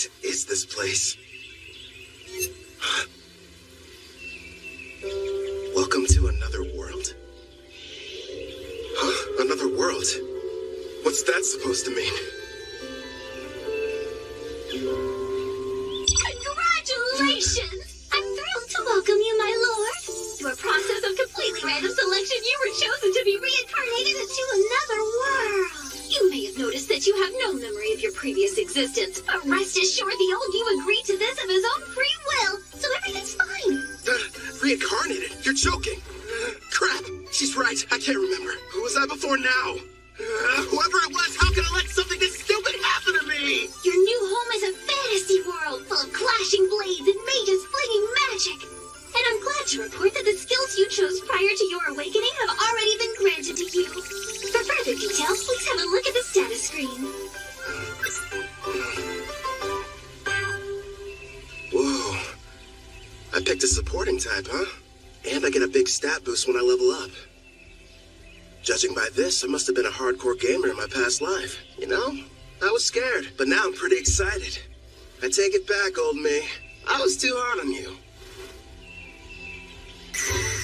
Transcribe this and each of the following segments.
What is this place? Welcome to another world? Huh? Another world? What's that supposed to mean? Congratulations! I'm thrilled to welcome you, my lord. Through a process of completely random selection, you were chosen to be reincarnated into another world. You may have noticed that you have no memory of your previous existence, but rest assured the old you agreed to this of his own free will, so everything's fine. Reincarnated? You're joking. Crap, she's right. I can't remember. Who was I before now? Whoever it was, how can I let something this stupid happen to me? Your new home is a fantasy world full of clashing blades and mages flinging magic. And I'm glad to report that the skills you chose prior to your awakening have already been granted to you. For further details, please have a look at the status screen. Whoa. I picked a supporting type, huh? And I get a big stat boost when I level up. Judging by this, I must have been a hardcore gamer in my past life. You know, I was scared, but now I'm pretty excited. I take it back, old me. I was too hard on you.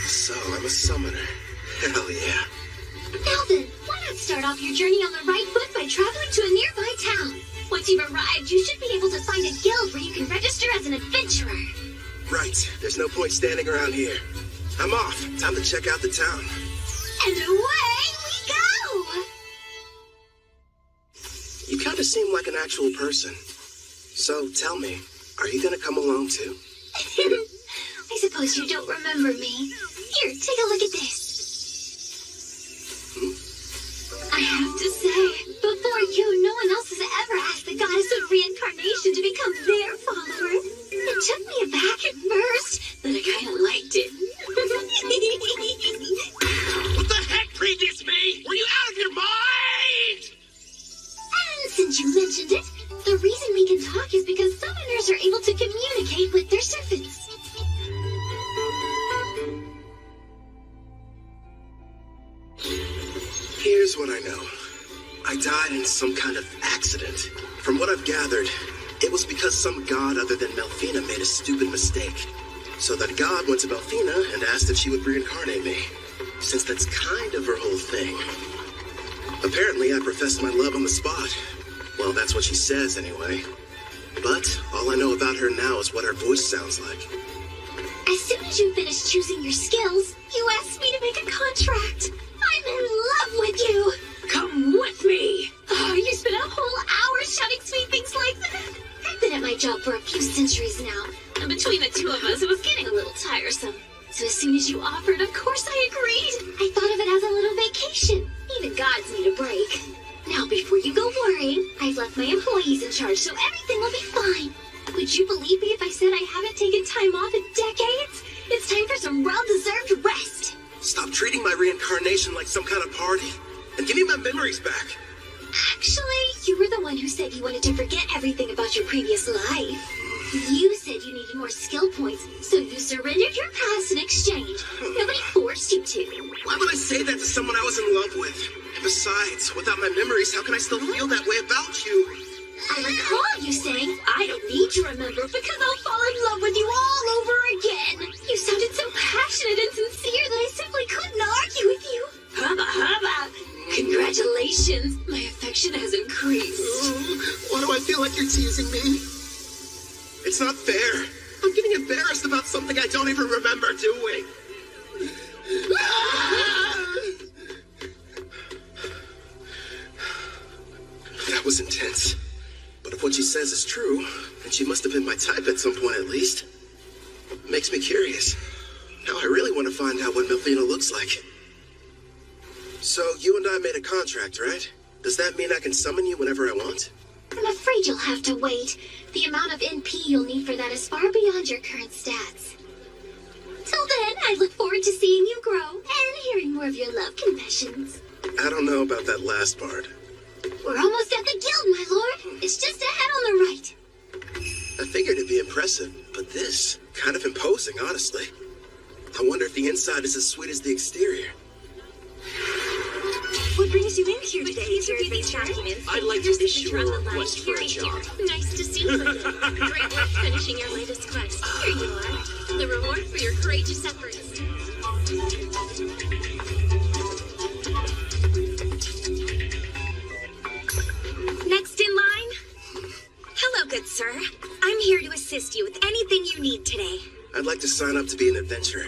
So, I'm a summoner. Hell yeah. Now then, why not start off your journey on the right foot by traveling to a nearby town? Once you've arrived, you should be able to find a guild where you can register as an adventurer. Right. There's no point standing around here. I'm off. Time to check out the town. And away we go! You kind of seem like an actual person. So, tell me, are you gonna come along too? I suppose you don't remember me. Here, take a look at this. I have to say, before you, no one else has ever asked the goddess of reincarnation to become their follower. It took me aback at first, but I kind of liked it. What the heck, previous me? Were you out of your mind? And since you mentioned it, the reason we can talk is because summoners are able to communicate with their servants. Here's what I know. I died in some kind of accident. From what I've gathered, it was because some god other than Melfina made a stupid mistake. So that god went to Melfina and asked if she would reincarnate me, since that's kind of her whole thing. Apparently, I professed my love on the spot. Well, that's what she says anyway. But all I know about her now is what her voice sounds like. As soon as you finish choosing your skills, you asked me to make a contract. I'm in love with you. Come with me. Oh, you spent a whole hour shouting sweet things like that. I've been at my job for a few centuries now, and between the two of us, it was getting a little tiresome. So as soon as you offered, of course I agreed. I thought of it as a little vacation. Even gods need a break. Now, before you go worrying, I've left my employees in charge, so everything will be fine. Would you believe me if I said I haven't taken time off in decades? It's time for some well-deserved rest. Stop treating my reincarnation like some kind of party, and give me my memories back. Actually, you were the one who said you wanted to forget everything about your previous life. You said you needed more skill points, so you surrendered your past in exchange. Nobody forced you to. Why would I say that to someone I was in love with? And besides, without my memories, how can I still feel that way about you? I recall you saying, I don't need to remember because I'll fall in love with you all over again. You sounded so passionate and sincere that I simply couldn't argue with you. Hubba hubba. Congratulations. My affection has increased. Why do I feel like you're teasing me? It's not fair. I'm getting embarrassed about something I don't even remember doing. That was intense. But if what she says is true, then she must have been my type at some point at least. Makes me curious. Now I really want to find out what Melfina looks like. So you and I made a contract, right? Does that mean I can summon you whenever I want? I'm afraid you'll have to wait. The amount of NP you'll need for that is far beyond your current stats. Till then, I look forward to seeing you grow and hearing more of your love confessions. I don't know about that last part. We're almost at the guild, my lord. It's just ahead on the right. I figured it'd be impressive, but this, kind of imposing, honestly. I wonder if the inside is as sweet as the exterior. What brings you in here today to review these documents? I'd like to issue a request for a job. Nice to see you again. Great work finishing your latest quest. Here you are. The reward for your courageous efforts. Next in line. Hello, good sir. I'm here to assist you with anything you need today. I'd like to sign up to be an adventurer.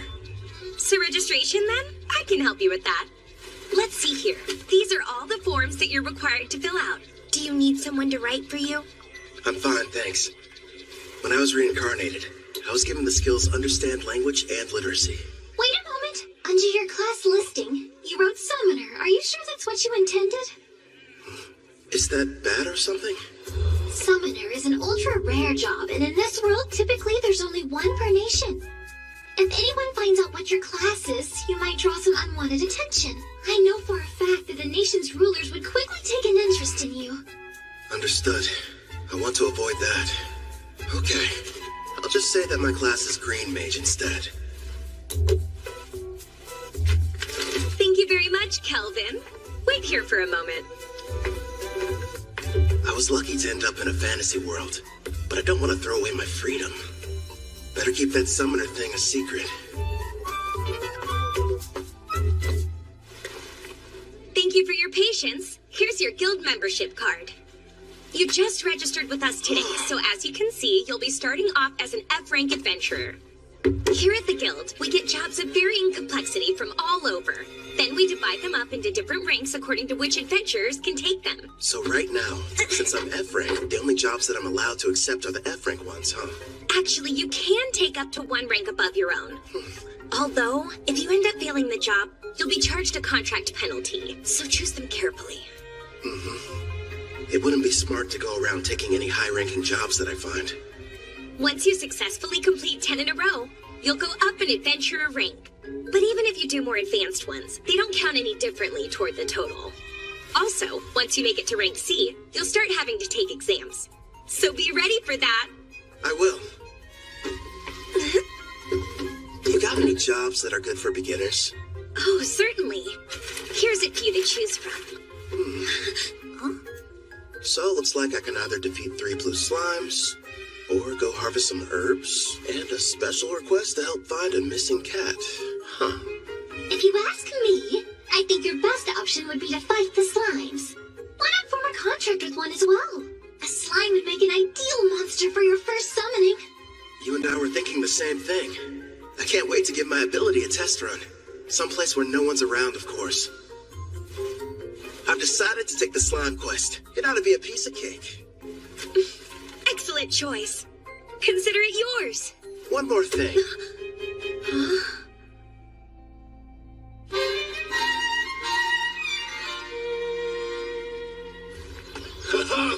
So registration then? I can help you with that. Let's see here. These are all the forms that you're required to fill out. Do you need someone to write for you? I'm fine, thanks. When I was reincarnated, I was given the skills understand language and literacy. Wait a moment. Under your class listing, you wrote Summoner. Are you sure that's what you intended? Is that bad or something? Summoner is an ultra-rare job, and in this world, typically there's only one per nation. If anyone finds out what your class is, you might draw some unwanted attention. I know for a fact that the nation's rulers would quickly take an interest in you. Understood. I want to avoid that. Okay. I'll just say that my class is Green Mage instead. Thank you very much, Kelvin. Wait here for a moment. I was lucky to end up in a fantasy world, but I don't want to throw away my freedom. Better keep that summoner thing a secret. Thank you for your patience. Here's your guild membership card. You just registered with us today, so as you can see, you'll be starting off as an F-rank adventurer. Here at the guild, we get jobs of varying complexity from all over. Then we divide them up into different ranks according to which adventurers can take them. So right now, since I'm F-rank, the only jobs that I'm allowed to accept are the F-rank ones, huh? Actually, you can take up to one rank above your own. Although, if you end up failing the job, you'll be charged a contract penalty, so choose them carefully. It wouldn't be smart to go around taking any high-ranking jobs that I find. Once you successfully complete 10 in a row, you'll go up an adventurer rank. But even if you do more advanced ones, they don't count any differently toward the total. Also, once you make it to rank C, you'll start having to take exams. So be ready for that. I will. You got any jobs that are good for beginners? Oh, certainly. Here's a few to choose from. So it looks like I can either defeat 3 blue slimes, or go harvest some herbs, and a special request to help find a missing cat. Huh. If you ask me, I think your best option would be to fight the slimes. Why not form a contract with one as well? A slime would make an ideal monster for your first summoning. You and I were thinking the same thing. I can't wait to give my ability a test run. Someplace where no one's around, of course. I've decided to take the slime quest. It ought to be a piece of cake. Excellent choice. Consider it yours. One more thing.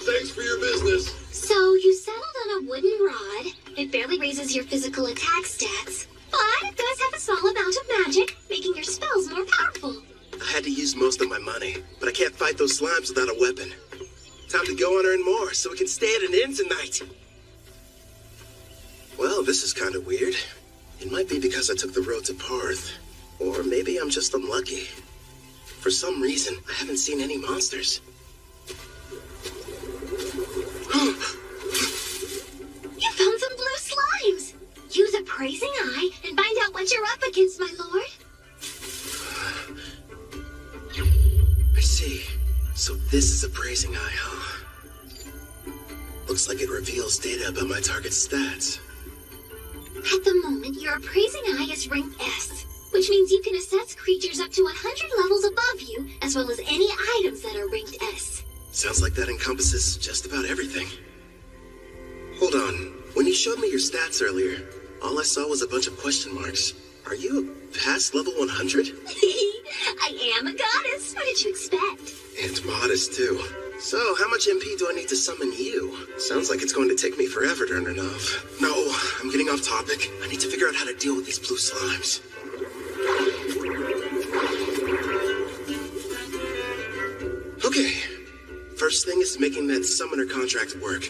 Thanks for your business. So you settled on a wooden rod. It barely raises your physical attack stats, but it does have a small amount of magic, making your spells more powerful. I had to use most of my money, but I can't fight those slimes without a weapon. Time to go and earn more so we can stay at an inn tonight. Well, this is kind of weird. It might be because I took the road to Parth, or maybe I'm just unlucky. For some reason, I haven't seen any monsters. You found some blue slimes! Use a praising eye and find out what you're up against, my lord. I see. So this is a praising eye, huh? Looks like it reveals data about my target's stats. At the moment, your appraising eye is rank S, which means you can assess creatures up to 100 levels above you, as well as any items that are ranked S. Sounds like that encompasses just about everything. Hold on. When you showed me your stats earlier, all I saw was a bunch of question marks. Are you past level 100? I am a goddess. What did you expect? And modest, too. So, how much MP do I need to summon you? Sounds like it's going to take me forever to earn enough. No, I'm getting off topic. I need to figure out how to deal with these blue slimes. Okay. First thing is making that summoner contract work.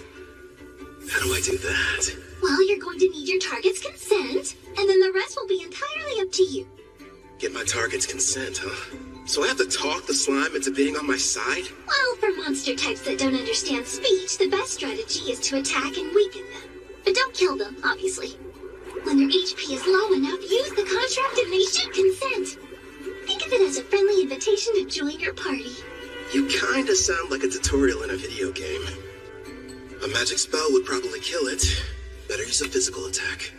How do I do that? Well, you're going to need your target's consent, and then the rest will be entirely up to you. Get my target's consent, huh? So I have to talk the slime into being on my side? Well, for monster types that don't understand speech, the best strategy is to attack and weaken them. But don't kill them, obviously. When their HP is low enough, use the contract and they should consent. Think of it as a friendly invitation to join your party. You kinda sound like a tutorial in a video game. A magic spell would probably kill it. Better use a physical attack.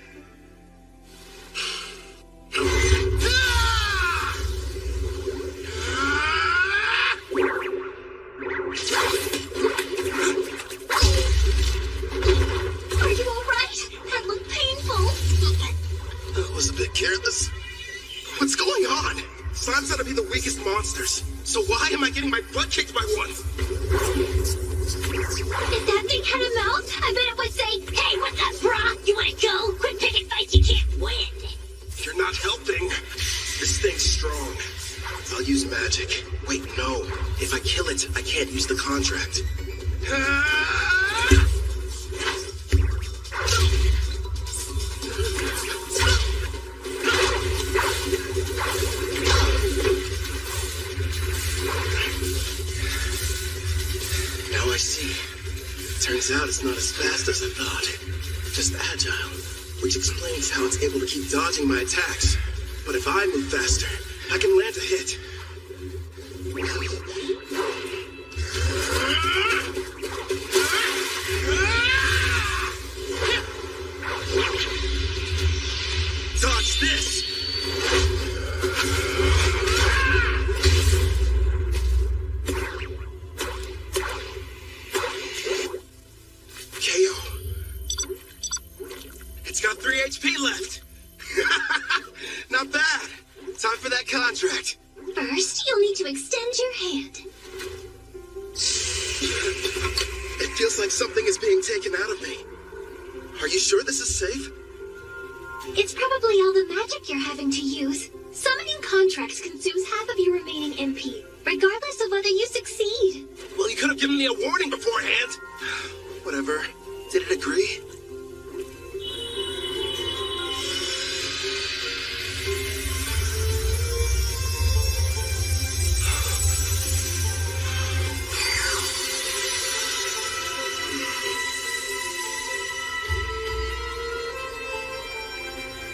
Are you alright? That looked painful. That was a bit careless. What's going on? Slime's gotta be the weakest monsters. So why am I getting my butt kicked by one? If that thing had a mouth, I bet it would say, "Hey, what's up, brah? You wanna go? Quit picking fights you can't win." You're not helping. This thing's strong. I'll use magic. Wait, no. If I kill it, I can't use the contract. Now I see. Turns out it's not as fast as I thought. Just agile, which explains how it's able to keep dodging my attacks. But if I move faster, I can land a hit. Dodge this! KO. It's got 3 HP left. Not bad. Time for that contract. First, you'll need to extend your hand. It feels like something is being taken out of me. Are you sure this is safe? It's probably all the magic you're having to use. Summoning contracts consumes half of your remaining MP, regardless of whether you succeed. Well, you could have given me a warning beforehand. Whatever. Did it agree?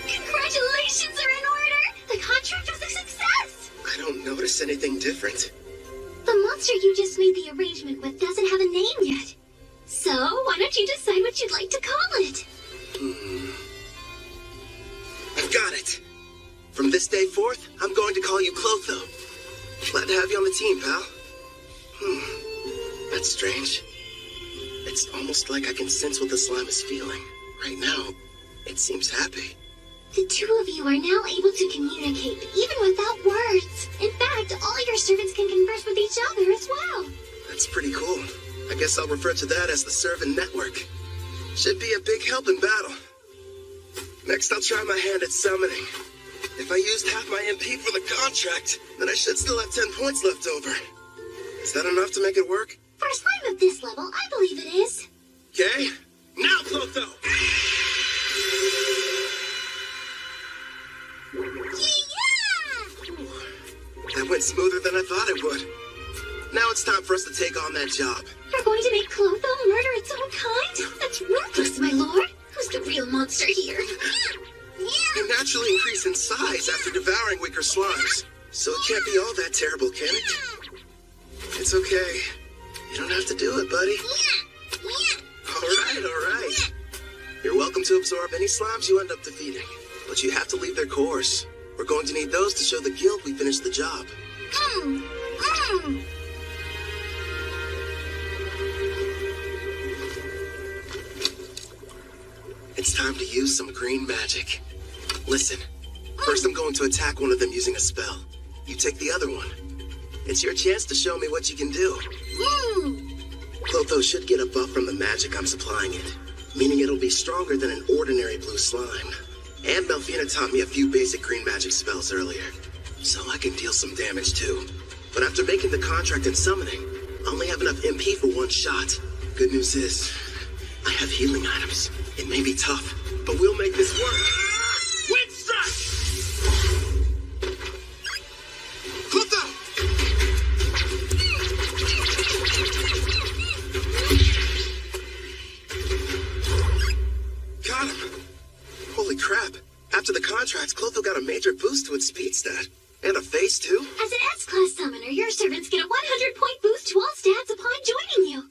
Congratulations are in order! The contract was a success! I don't notice anything different. The monster you just made the arrangement with doesn't have a name yet. So, why don't you decide what you'd like to call it? I've got it. From this day forth, I'm going to call you Clotho. Glad to have you on the team, pal. That's strange. It's almost like I can sense what the slime is feeling. Right now, it seems happy. The two of you are now able to communicate, even without words. In fact, all your servants can converse with each other as well. That's pretty cool. I guess I'll refer to that as the servant network. Should be a big help in battle. Next, I'll try my hand at summoning. If I used half my MP for the contract, then I should still have 10 points left over. Is that enough to make it work? For a slime of this level, I believe it is. Okay. Now, Clotho! Yeah! That went smoother than I thought it would. Now it's time for us to take on that job. You're going to make Clotho murder its own kind? That's ruthless, my lord. Who's the real monster here? They naturally increase in size after devouring weaker slimes. So it can't be all that terrible, can it? It's okay. You don't have to do it, buddy. All right. You're welcome to absorb any slimes you end up defeating. But you have to leave their cores. We're going to need those to show the guild we finished the job. It's time to use some green magic. Listen, first I'm going to attack one of them using a spell. You take the other one. It's your chance to show me what you can do. Clotho should get a buff from the magic I'm supplying it, meaning it'll be stronger than an ordinary blue slime. And Melfina taught me a few basic green magic spells earlier, so I can deal some damage too. But after making the contract and summoning, I only have enough MP for one shot. Good news is, I have healing items. It may be tough, but we'll make this work. Wind strike! Clotho! major boost to its speed stat. And a face, too. As an S-class summoner, your servants get a 100-point boost to all stats upon joining you.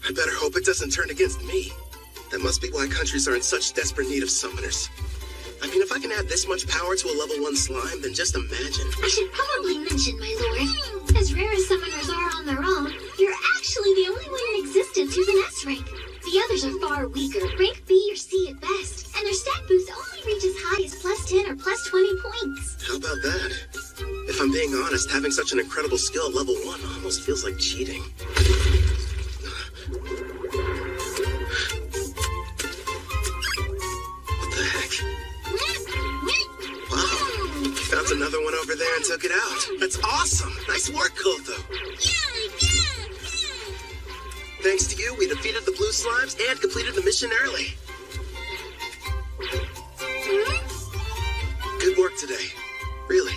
I better hope it doesn't turn against me. That must be why countries are in such desperate need of summoners. I mean, if I can add this much power to a level 1 slime, then just imagine. I should probably mention, my lord, as rare as summoners are on their own, you're actually the only one in existence who's an S rank. The others are far weaker, rank B or C at best, and their stat boost only reach as high as +10 or +20 points. How about that? If I'm being honest, having such an incredible skill at level 1 almost feels like cheating. What the heck? Wow, found another one over there and took it out. That's awesome! Nice work, Kotho. Thanks to you, we defeated the blue slimes and completed the mission early. Good work today. Really.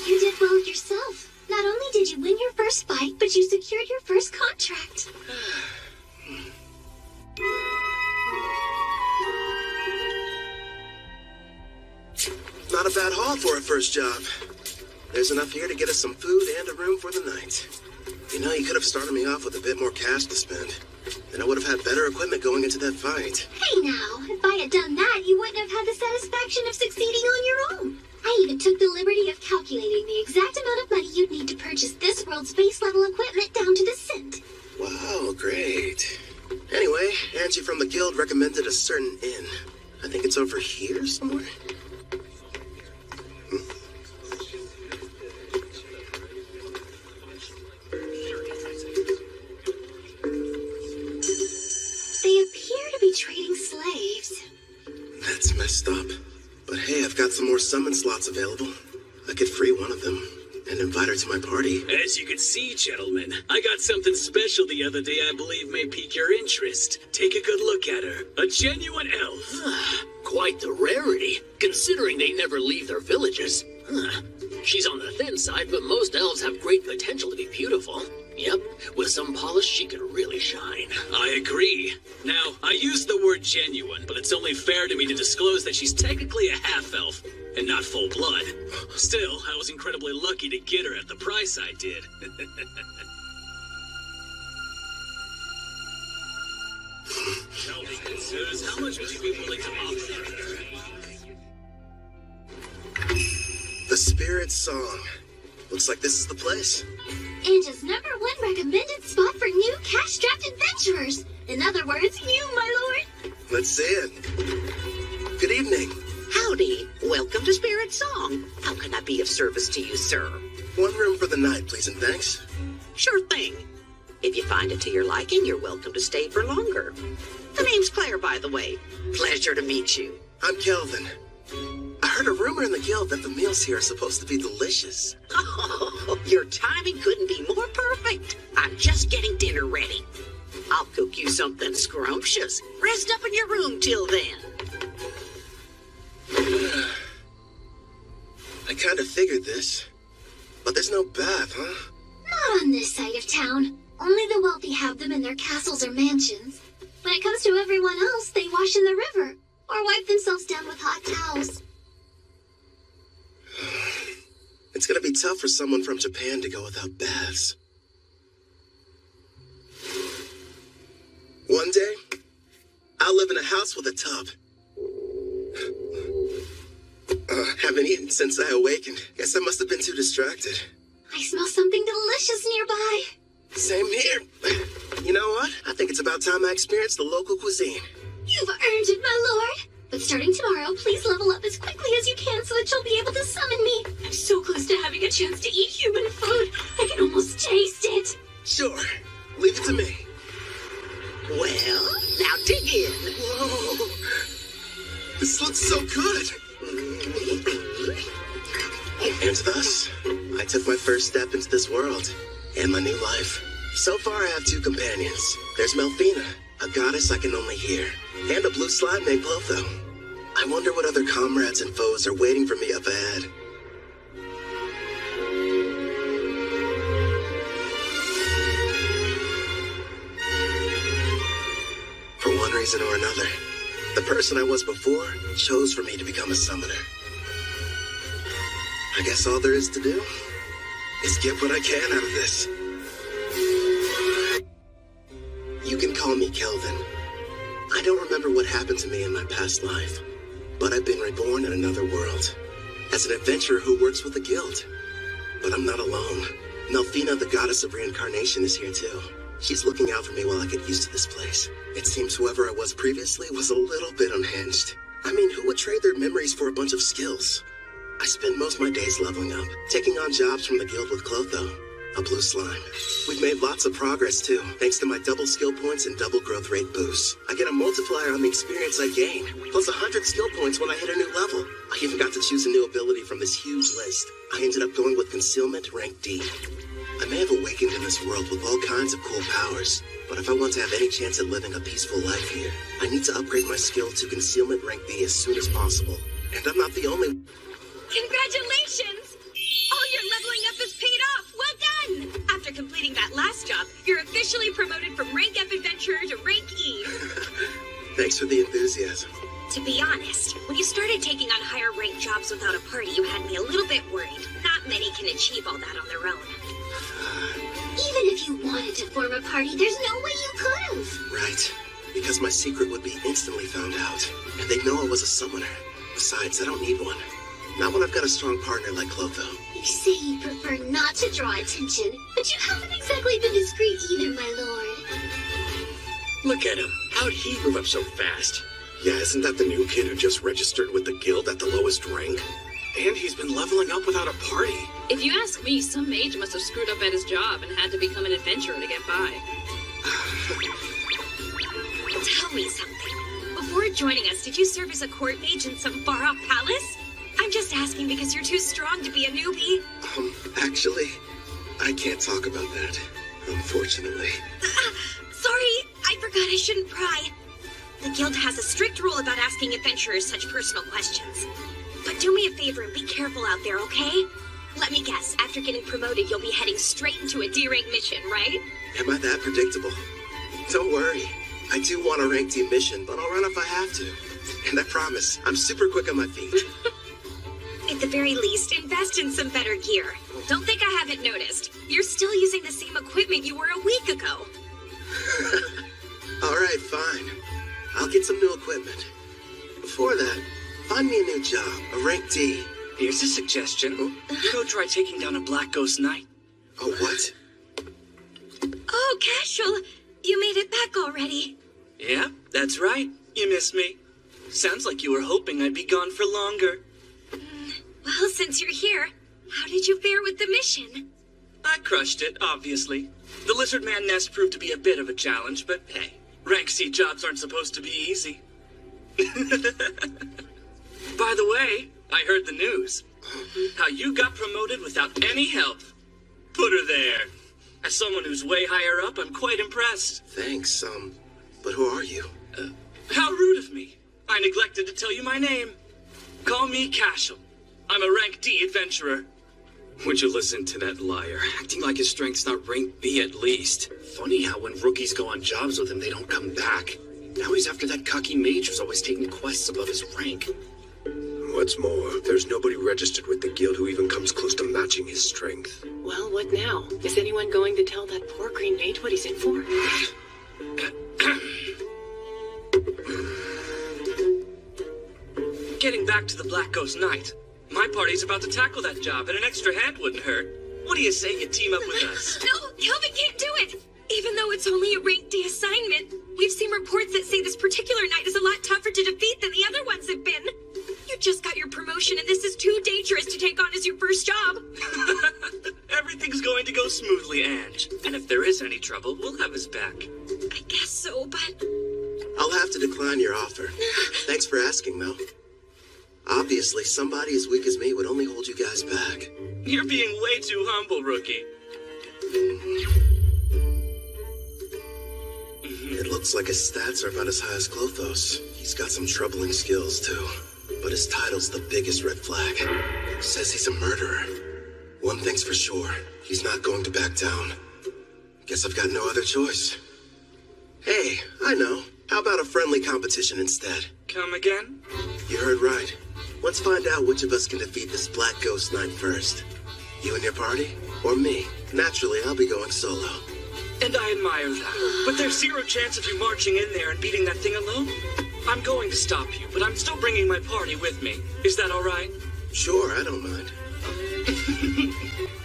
You did well yourself. Not only did you win your first fight, but you secured your first contract. Not a bad haul for a first job. There's enough here to get us some food and a room for the night. You know, you could have started me off with a bit more cash to spend. Then I would have had better equipment going into that fight. Hey now, if I had done that, you wouldn't have had the satisfaction of succeeding on your own. I even took the liberty of calculating the exact amount of money you'd need to purchase this world's base level equipment down to the cent. Wow, great. Anyway, Angie from the guild recommended a certain inn. I think it's over here somewhere. They appear to be trading slaves. That's messed up. But hey, I've got some more summon slots available. I could free one of them and invite her to my party. As you can see, gentlemen, I got something special the other day I believe may pique your interest. Take a good look at her. A genuine elf. Quite the rarity, considering they never leave their villages. She's on the thin side, but most elves have great potential to be beautiful. Yep, with some polish, she could really shine. I agree. Now, I use the word genuine, but it's only fair to me to disclose that she's technically a half-elf, and not full blood. Still, I was incredibly lucky to get her at the price I did. Tell me, Zeus, how much would you be willing to offer? The Spirit Song. Looks like this is the place. Anja's #1 recommended spot for new cash-strapped adventurers. In other words, you, my lord. Let's see it. Good evening. Howdy. Welcome to Spirit Song. How can I be of service to you, sir? One room for the night, please, and thanks. Sure thing. If you find it to your liking, you're welcome to stay for longer. The name's Claire, by the way. Pleasure to meet you. I'm Kelvin. I heard a rumor in the guild that the meals here are supposed to be delicious. Oh, your timing couldn't be more perfect. I'm just getting dinner ready. I'll cook you something scrumptious. Rest up in your room till then. I kind of figured this. But there's no bath, huh? Not on this side of town. Only the wealthy have them in their castles or mansions. When it comes to everyone else, they wash in the river or wipe themselves down with hot towels. It's gonna be tough for someone from Japan to go without baths. One day, I'll live in a house with a tub. Haven't eaten since I awakened. Guess I must have been too distracted. I smell something delicious nearby. Same here. You know what? I think it's about time I experienced the local cuisine. You've earned it, my lord. But starting tomorrow, please level up as quickly as you can so that you'll be able to summon me. I'm so close to having a chance to eat human food. I can almost taste it. Sure. Leave it to me. Well, now dig in. Whoa. This looks so good. And thus, I took my first step into this world and my new life. So far, I have 2 companions. There's Melfina, a goddess I can only hear, and a blue slime named Clotho. I wonder what other comrades and foes are waiting for me up ahead. reason or another, the person I was before chose for me to become a summoner. I guess all there is to do is get what I can out of this. You can call me Kelvin. I don't remember what happened to me in my past life, but I've been reborn in another world as an adventurer who works with the guild. But I'm not alone. Melfina, the goddess of reincarnation, is here too. She's looking out for me while I get used to this place. It seems whoever I was previously was a little bit unhinged. I mean, who would trade their memories for a bunch of skills? I spend most of my days leveling up, taking on jobs from the guild with Clotho, a blue slime. We've made lots of progress too, thanks to my double skill points and double growth rate boosts. I get a multiplier on the experience I gain, plus 100 skill points when I hit a new level. I even got to choose a new ability from this huge list. I ended up going with Concealment, rank D. I may have awakened in this world with all kinds of cool powers, but if I want to have any chance at living a peaceful life here, I need to upgrade my skill to Concealment rank B as soon as possible. And I'm not the only... Congratulations! All your leveling up is paid off! Well done! After completing that last job, you're officially promoted from rank F adventurer to rank E. Thanks for the enthusiasm. To be honest, when you started taking on higher ranked jobs without a party, you had me a little bit worried. Not many can achieve all that on their own. Even if you wanted to form a party, there's no way you could've. Right. Because my secret would be instantly found out, and they'd know I was a summoner. Besides, I don't need one. Not when I've got a strong partner like Clotho. You say you prefer not to draw attention, but you haven't exactly been discreet either, my lord. Look at him. How'd he move up so fast? Yeah, isn't that the new kid who just registered with the guild at the lowest rank? And he's been leveling up without a party. If you ask me, some mage must have screwed up at his job and had to become an adventurer to get by. Tell me something. Before joining us, did you serve as a court mage in some far-off palace? I'm just asking because you're too strong to be a newbie. Actually, I can't talk about that, unfortunately. Sorry, I forgot I shouldn't pry. The guild has a strict rule about asking adventurers such personal questions. But do me a favor and be careful out there, okay? Let me guess, after getting promoted, you'll be heading straight into a D-rank mission, right? Am I that predictable? Don't worry. I do want a rank D mission, but I'll run if I have to. And I promise, I'm super quick on my feet. At the very least, invest in some better gear. Don't think I haven't noticed. You're still using the same equipment you were a week ago. All right, fine. I'll get some new equipment. Before that, find me a new job, a rank D. Here's a suggestion. Go try taking down a Black Ghost Knight. Oh, what? Oh, Casual, you made it back already. Yeah, that's right. You missed me. Sounds like you were hoping I'd be gone for longer. Well, since you're here, how did you fare with the mission? I crushed it, obviously. The Lizard Man nest proved to be a bit of a challenge, but hey, rank C jobs aren't supposed to be easy. By the way, I heard the news. How you got promoted without any help. Put her there. As someone who's way higher up, I'm quite impressed. Thanks, but who are you? How rude of me. I neglected to tell you my name. Call me Cashel. I'm a rank D adventurer. Would you listen to that liar, acting like his strength's not rank B at least? Funny how when rookies go on jobs with him, they don't come back. Now he's after that cocky mage who's always taking quests above his rank. What's more, there's nobody registered with the guild who even comes close to matching his strength. Well, what now? Is anyone going to tell that poor green mage what he's in for? Getting back to the Black Ghost Knight. My party's about to tackle that job, and an extra hand wouldn't hurt. What do you say you team up with us? No, Kelvin can't do it! Even though it's only a rank D assignment, we've seen reports that say this particular knight is a lot tougher to defeat than the other ones have been. You just got your promotion, and this is too dangerous to take on as your first job. Everything's going to go smoothly, Ange. And if there is any trouble, we'll have his back. I guess so, but... I'll have to decline your offer. Thanks for asking, though. Obviously, somebody as weak as me would only hold you guys back. You're being way too humble, rookie. It looks like his stats are about as high as Clotho's. He's got some troubling skills, too. But his title's the biggest red flag. Says he's a murderer. One thing's for sure, he's not going to back down. Guess I've got no other choice. Hey, I know. How about a friendly competition instead? Come again? You heard right. Let's find out which of us can defeat this Black Ghost Knight first. You and your party? Or me? Naturally, I'll be going solo. And I admire that. But there's zero chance of you marching in there and beating that thing alone. I'm going to stop you, but I'm still bringing my party with me. Is that all right? Sure, I don't mind.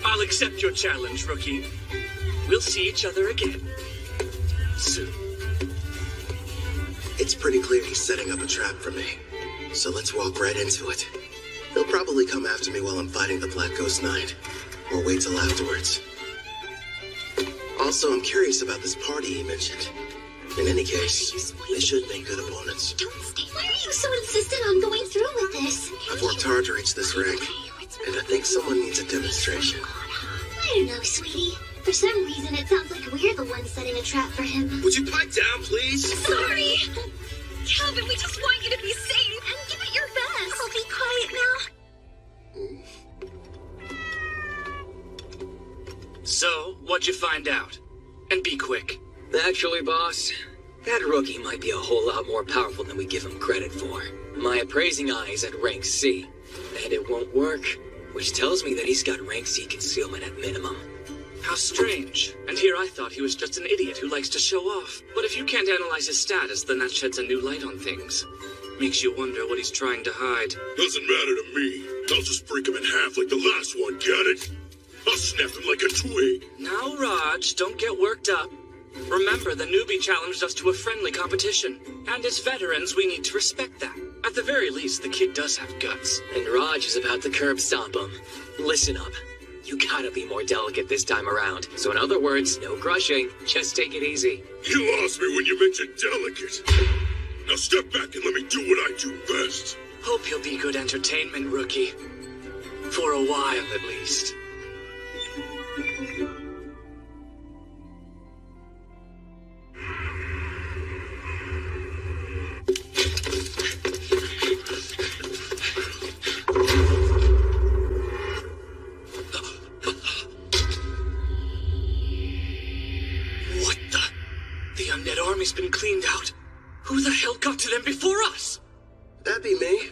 I'll accept your challenge, rookie. We'll see each other again soon. It's pretty clear he's setting up a trap for me. So let's walk right into it. He'll probably come after me while I'm fighting the Black Ghost Knight. Or wait till afterwards. Also, I'm curious about this party he mentioned. In any case, they should make good opponents. Don't stay. Why are you so insistent on going through with this? I've worked hard to reach this rank, and I think someone needs a demonstration. I don't know, sweetie. For some reason, it sounds like we're the ones setting a trap for him. Would you pipe down, please? Sorry! Calvin, we just want you to be safe and give it your best. I'll be quiet now. So, what'd you find out? And be quick. Actually, boss, that rookie might be a whole lot more powerful than we give him credit for. My appraising eye is at rank C, and it won't work, which tells me that he's got rank C concealment at minimum. How strange. And here I thought he was just an idiot who likes to show off. But if you can't analyze his status, then that sheds a new light on things. Makes you wonder what he's trying to hide. Doesn't matter to me. I'll just break him in half like the last one, get it? I'll snap him like a twig. Now, Raj, don't get worked up. Remember, the newbie challenged us to a friendly competition. And as veterans, we need to respect that. At the very least, the kid does have guts. And Raj is about to curb stomp him. Listen up. You gotta be more delicate this time around. So in other words, no crushing. Just take it easy. You lost me when you mentioned delicate. Now step back and let me do what I do best. Hope you'll be good entertainment, rookie. For a while, at least. Army's been cleaned out. Who the hell got to them before us? That'd be me.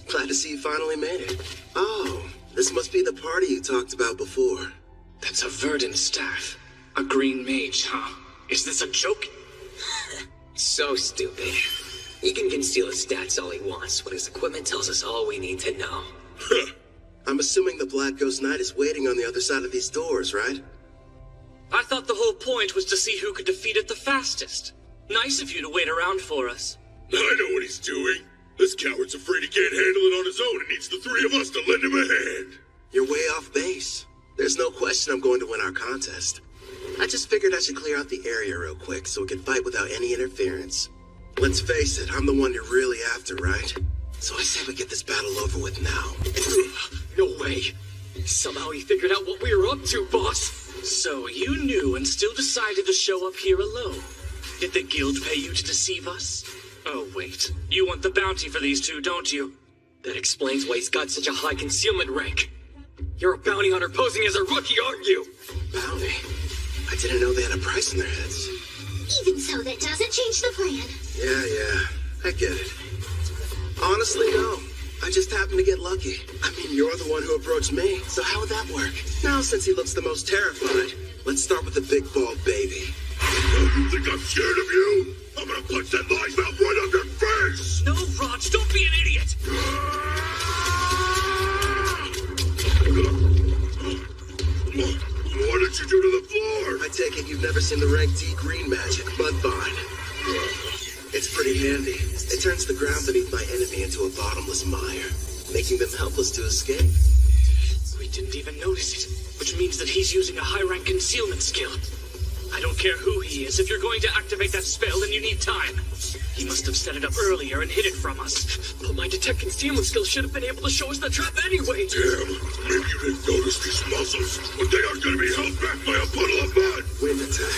Glad to see you finally made it. Oh, this must be the party you talked about before. That's a verdant staff. A green mage, huh? Is this a joke? So stupid. He can conceal his stats all he wants, but his equipment tells us all we need to know. I'm assuming the Black Ghost Knight is waiting on the other side of these doors, right? I thought the whole point was to see who could defeat it the fastest. Nice of you to wait around for us. I know what he's doing. This coward's afraid he can't handle it on his own and needs the three of us to lend him a hand. You're way off base. There's no question I'm going to win our contest. I just figured I should clear out the area real quick so we can fight without any interference. Let's face it, I'm the one you're really after, right? So I say we get this battle over with now. No way. Somehow he figured out what we were up to, boss. So you knew and still decided to show up here alone. Did the guild pay you to deceive us? Oh, wait. You want the bounty for these two, don't you? That explains why he's got such a high concealment rank. You're a bounty hunter posing as a rookie, aren't you? Bounty? I didn't know they had a price on their heads. Even so, that doesn't change the plan. Yeah, I get it. Honestly, no. I just happened to get lucky. I mean, you're the one who approached me, so how would that work? Now, since he looks the most terrified, let's start with the big bald baby. Oh, you think I'm scared of you? I'm gonna punch that lying mouth right on your face! No, Raj, don't be an idiot! What did you do to the floor? I take it you've never seen the rank D green magic, Mudvine. It's pretty handy. It turns the ground beneath my enemy into a bottomless mire, making them helpless to escape. We didn't even notice it, which means that he's using a high-rank concealment skill. I don't care who he is. If you're going to activate that spell, then you need time. He must have set it up earlier and hid it from us. But my detect concealment skill should have been able to show us the trap anyway. Damn, maybe you didn't notice these muscles, but they aren't going to be held back by a puddle of mud. Wind attack.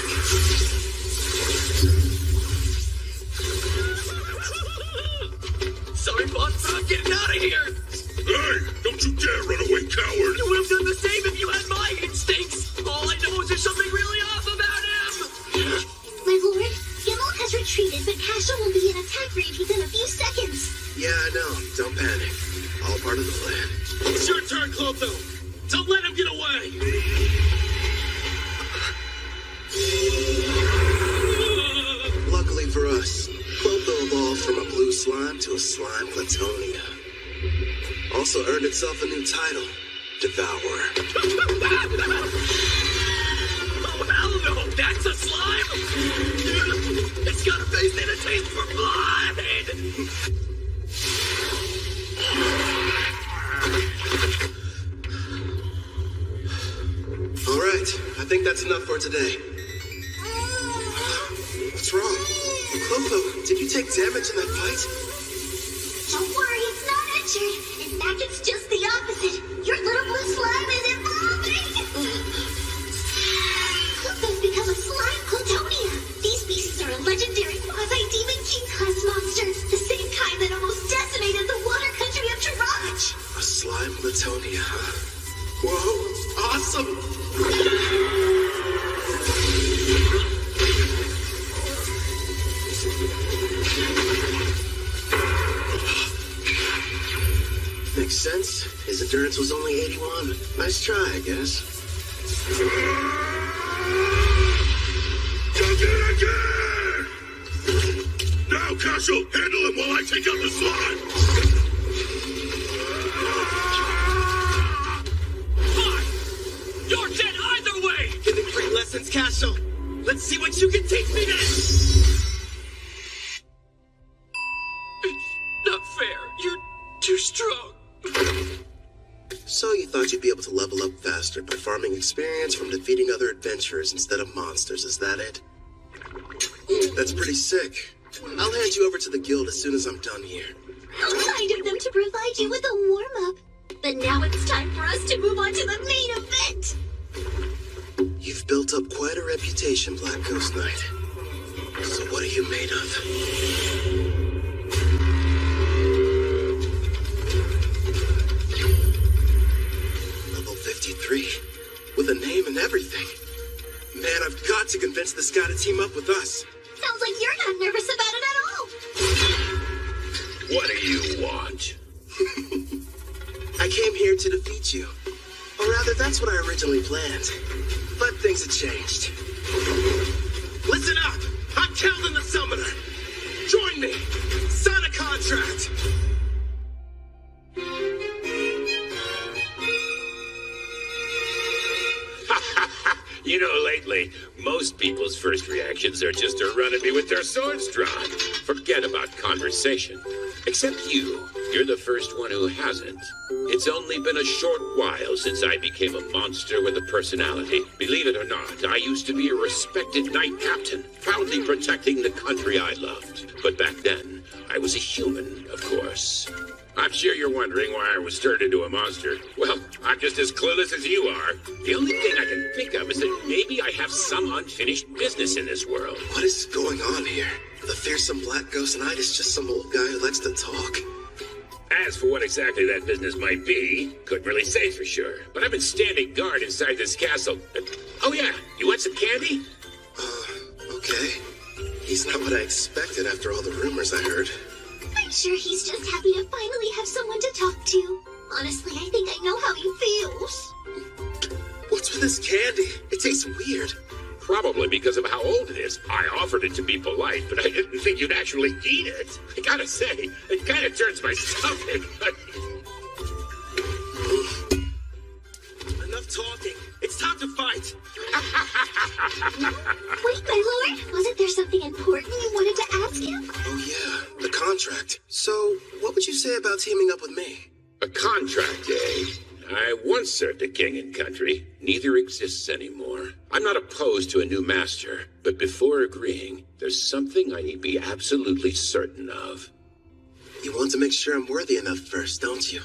Sorry, boss, but I'm getting out of here! Hey, don't you dare run away, coward! You would have done the same if you had my instincts! All I know is there's something really off about him! My lord, Gimel has retreated, but Cash Castle will be in attack range within a few seconds. Yeah, I know. Don't panic. All part of the plan. It's your turn, Clotho. Don't let him get away. Luckily for us, Clotho evolved from a blue slime to a slime Platonia. Also earned itself a new title, Devourer. Oh, hell no! That's a slime? It's got a face and a taste for blood! All right, I think that's enough for today. What's wrong? Clotho, did you take damage in that fight? Don't worry, it's not injured. In fact, it's just the opposite. Your little blue slime is evolving. Clotho's become a slime Platonia. These beasts are a legendary quasi-demon king-class monster, the same kind that almost decimated the water country of Taraj. A slime Platonia, huh? Whoa, awesome! Makes sense. His endurance was only 81. Nice try, I guess. Did it again! Now, Castle, handle him while I take out the slime! Fine! You're dead either way! Give me great lessons, Castle. Let's see what you can teach me next! It's not fair. You're too strong. So you thought you'd be able to level up faster by farming experience from defeating other adventurers instead of monsters, is that it? That's pretty sick. I'll hand you over to the guild as soon as I'm done here. How kind of them to provide you with a warm-up. But now it's time for us to move on to the main event. You've built up quite a reputation, Black Ghost Knight. So what are you made of? Level 53, with a name and everything. Man, I've got to convince this guy to team up with us. Sounds like you're not nervous about it at all. What do you want? I came here to defeat you. Or rather, that's what I originally planned. But things have changed. Listen up! I'm Calvin the Summoner. Join me! Sign a contract! You know, lately, most people's first reactions are just to run at me with their swords drawn. Forget about conversation. Except you. You're the first one who hasn't. It's only been a short while since I became a monster with a personality. Believe it or not, I used to be a respected knight captain, proudly protecting the country I loved. But back then, I was a human, of course. I'm sure you're wondering why I was turned into a monster. Well, I'm just as clueless as you are. The only thing I can think of is that maybe I have some unfinished business in this world. What is going on here? The fearsome Black Ghost Knight is just some old guy who likes to talk. As for what exactly that business might be, couldn't really say for sure. But I've been standing guard inside this castle. Oh yeah, you want some candy? Okay. He's not what I expected after all the rumors I heard. I'm sure he's just happy to finally have someone to talk to. Honestly, I think I know how he feels. What's with this candy? It tastes weird. Probably because of how old it is. I offered it to be polite, but I didn't think you'd actually eat it. I gotta say, it kind of turns my stomach. Enough talking. It's time to fight. Wait, my lord, wasn't there something important you wanted to ask him? Oh yeah, the contract. So, what would you say about teaming up with me? A contract, eh? I once served a king and country. Neither exists anymore. I'm not opposed to a new master, but before agreeing, there's something I need to be absolutely certain of. You want to make sure I'm worthy enough first, don't you?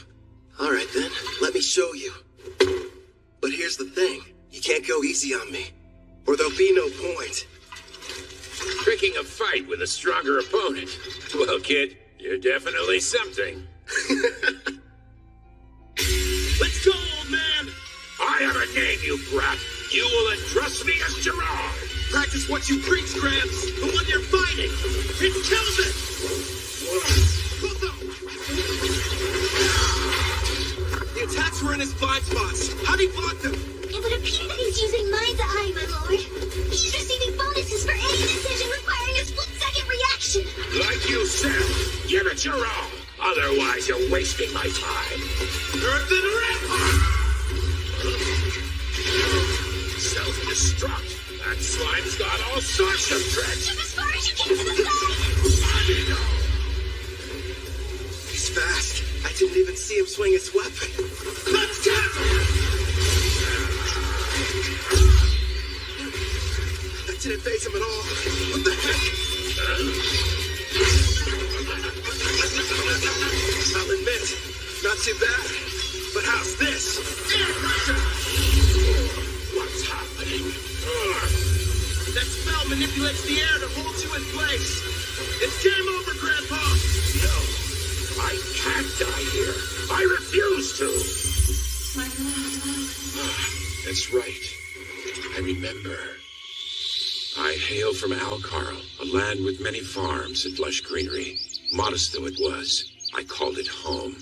All right then, let me show you. But here's the thing. You can't go easy on me, or there'll be no point. Picking a fight with a stronger opponent. Well, kid, you're definitely something. Let's go, old man! I have a name, you brat! You will address me as Gerard. Practice what you preach, Gramps. The one you're fighting. It's Kelvin. The attacks were in his blind spots. How do you block them? It would appear that he's using Mind's Eye, my lord. He's receiving bonuses for any decision requiring a split-second reaction. Like you said, give it your all. Otherwise, you're wasting my time. Earth and Rampart! Self-destruct. That slime's got all sorts of tricks. Jump as far as you can to the side! He's fast. I didn't even see him swing his weapon. Let's go! That didn't phase him at all. What the heck? I'll admit, not too bad. But how's this? What's happening? That spell manipulates the air to hold you in place. It's game over, Grandpa. No, I can't die here. I refuse to. That's right. I remember. I hail from Alcarl, a land with many farms and lush greenery. Modest though it was, I called it home.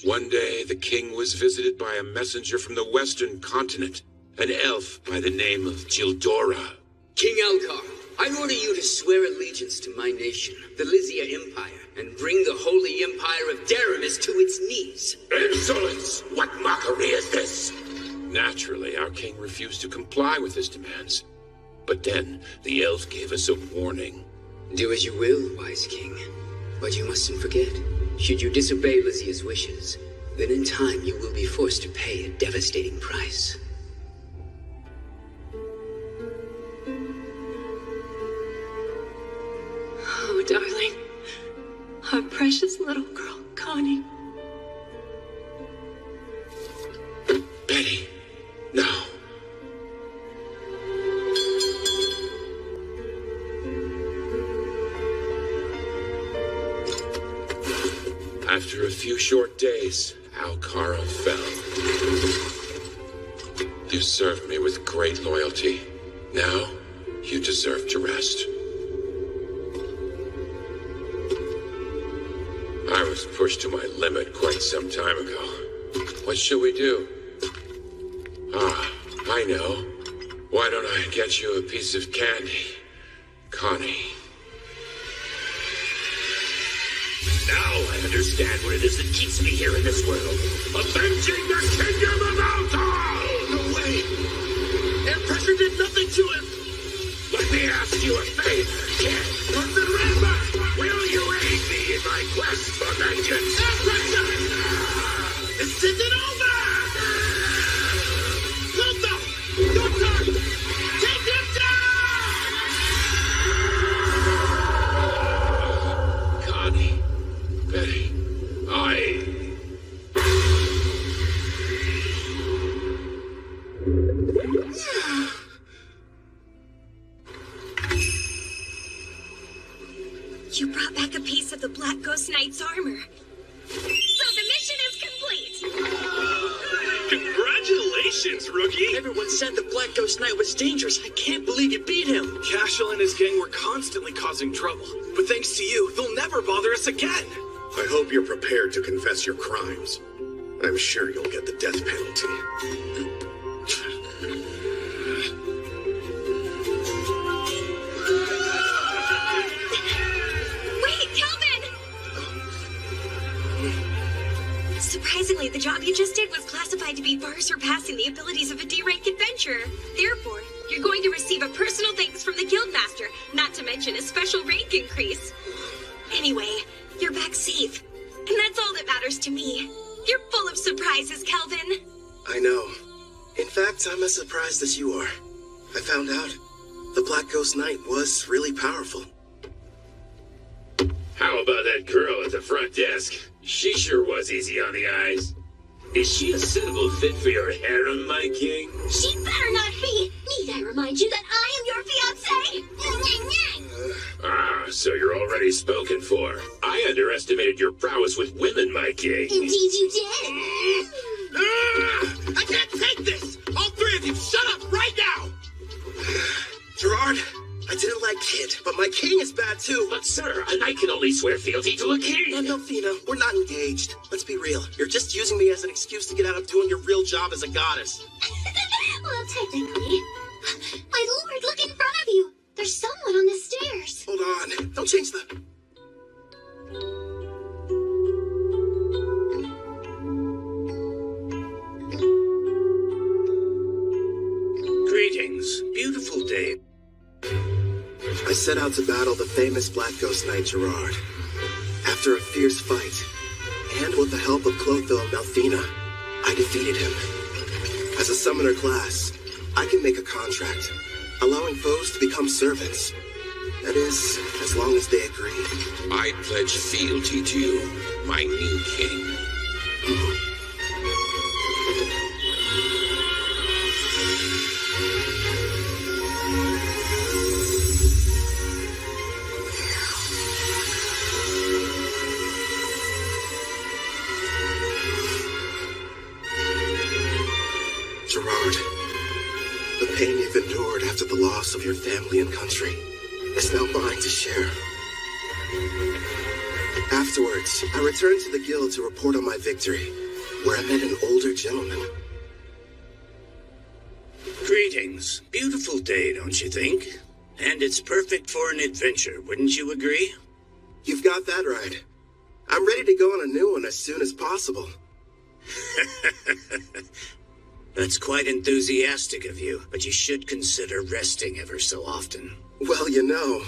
One day, the king was visited by a messenger from the western continent, an elf by the name of Gildora. King Alcar, I order you to swear allegiance to my nation, the Lysia Empire, and bring the holy empire of Daramis to its knees. Insolence! What mockery is this? Naturally, our king refused to comply with his demands. But then, the elf gave us a warning. Do as you will, wise king. But you mustn't forget, should you disobey Lysia's wishes, then in time you will be forced to pay a devastating price. Oh, darling. Our precious little girl, Connie. Betty, no. After a few short days, Alcarl fell. You served me with great loyalty. Now, you deserve to rest. I was pushed to my limit quite some time ago. What shall we do? Ah, I know. Why don't I get you a piece of candy, Connie? Now I understand what it is that keeps me here in this world. Avenging the kingdom of Alcar! No way! Air pressure did nothing to him! Let me ask you a favor, kid. Northern Rampart! Will you aid me in my quest for vengeance? Air pressure! It's it over! Luther! Your turn! Take him down! Connie. Betty, You brought back a piece of the Black Ghost Knight's armor. So the mission is complete! Congratulations, rookie! Everyone said the Black Ghost Knight was dangerous. I can't believe you beat him. Cashel and his gang were constantly causing trouble. But thanks to you, they'll never bother us again. I hope you're prepared to confess your crimes. I'm sure you'll get the death penalty. Wait, Kelvin! Surprisingly, the job you just did was classified to be far surpassing the abilities of a D-rank adventurer. Therefore, you're going to receive a personal thanks from the Guildmaster, not to mention a special rank increase. Anyway, you're back safe. And that's all that matters to me. You're full of surprises, Kelvin. I know. In fact, I'm as surprised as you are. I found out the Black Ghost Knight was really powerful. how about that girl at the front desk? She sure was easy on the eyes. Is she a suitable fit for your harem, my king? She better not be. Need I remind you that I am your fiancé? So you're already spoken for. I underestimated your prowess with women, my king. Indeed you did. I can't take this! All three of you, shut up right now! kid, but my king is bad too. But sir, a knight can only swear fealty to a king. And Delphina, we're not engaged. Let's be real. You're just using me as an excuse to get out of doing your real job as a goddess. Well, technically. My lord, look in front of you. There's someone on the stairs. Hold on. Don't change the... Greetings. Beautiful day. I set out to battle the famous Black Ghost Knight Gerard. After a fierce fight, and with the help of Clotho and Malfina, I defeated him. As a summoner class, I can make a contract, allowing foes to become servants. That is, as long as they agree. I pledge fealty to you, my new king. Gerard, the pain you've endured after the loss of your family and country is now mine to share. Afterwards, I returned to the guild to report on my victory, where I met an older gentleman. Greetings. Beautiful day, don't you think? And it's perfect for an adventure, wouldn't you agree? You've got that right. I'm ready to go on a new one as soon as possible. That's quite enthusiastic of you, but you should consider resting ever so often. Well, you know,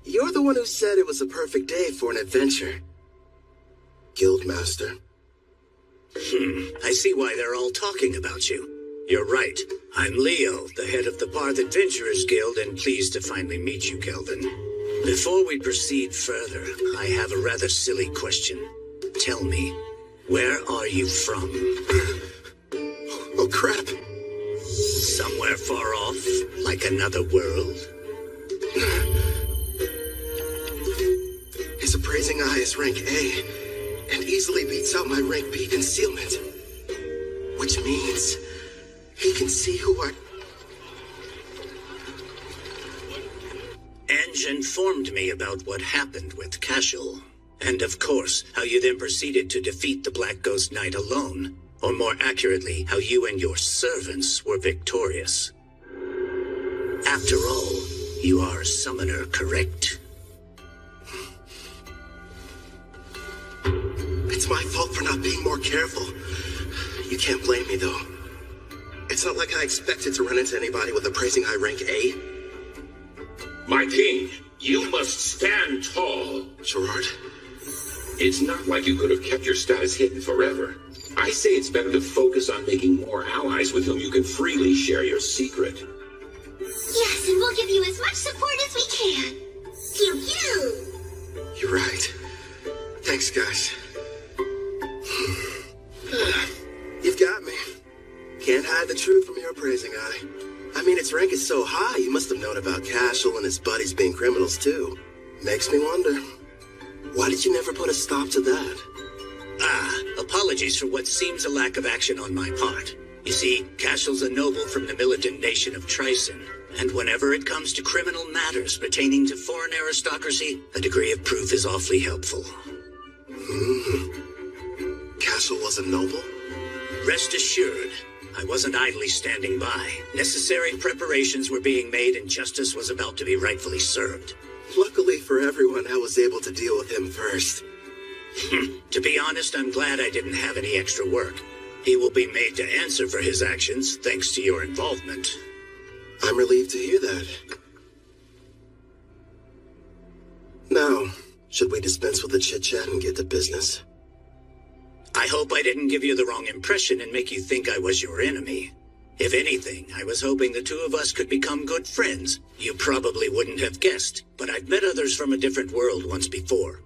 you're the one who said it was a perfect day for an adventure. Guildmaster. I see why they're all talking about you. You're right. I'm Leo, the head of the Barth Adventurers Guild, and pleased to finally meet you, Kelvin. Before we proceed further, I have a rather silly question. Tell me, where are you from? Oh, crap. Somewhere far off, like another world? His appraising eye is rank A, and easily beats out my rank B concealment. Which means he can see who I... Ange informed me about what happened with Cashel, and of course, how you then proceeded to defeat the Black Ghost Knight alone, or more accurately, how you and your servants were victorious. After all, you are a summoner, correct? It's my fault for not being more careful. You can't blame me, though. It's not like I expected to run into anybody with appraising high rank A. My king, you must stand tall. Gerard? It's not like you could have kept your status hidden forever. I say it's better to focus on making more allies with whom you can freely share your secret. Yes, and we'll give you as much support as we can. Pew pew! You're right. Thanks, guys. You've got me. Can't hide the truth from your appraising eye. I mean, its rank is so high, you must have known about Cashel and his buddies being criminals, too. Makes me wonder, why did you never put a stop to that? Apologies for what seems a lack of action on my part. You see, Cashel's a noble from the militant nation of Trison, and whenever it comes to criminal matters pertaining to foreign aristocracy, a degree of proof is awfully helpful. Cashel was a noble? Rest assured, I wasn't idly standing by. Necessary preparations were being made and justice was about to be rightfully served. Luckily for everyone, I was able to deal with him first. To be honest, I'm glad I didn't have any extra work. He will be made to answer for his actions, thanks to your involvement. I'm relieved to hear that. Now, should we dispense with the chit-chat and get to business? I hope I didn't give you the wrong impression and make you think I was your enemy. If anything, I was hoping the two of us could become good friends. You probably wouldn't have guessed, but I've met others from a different world once before.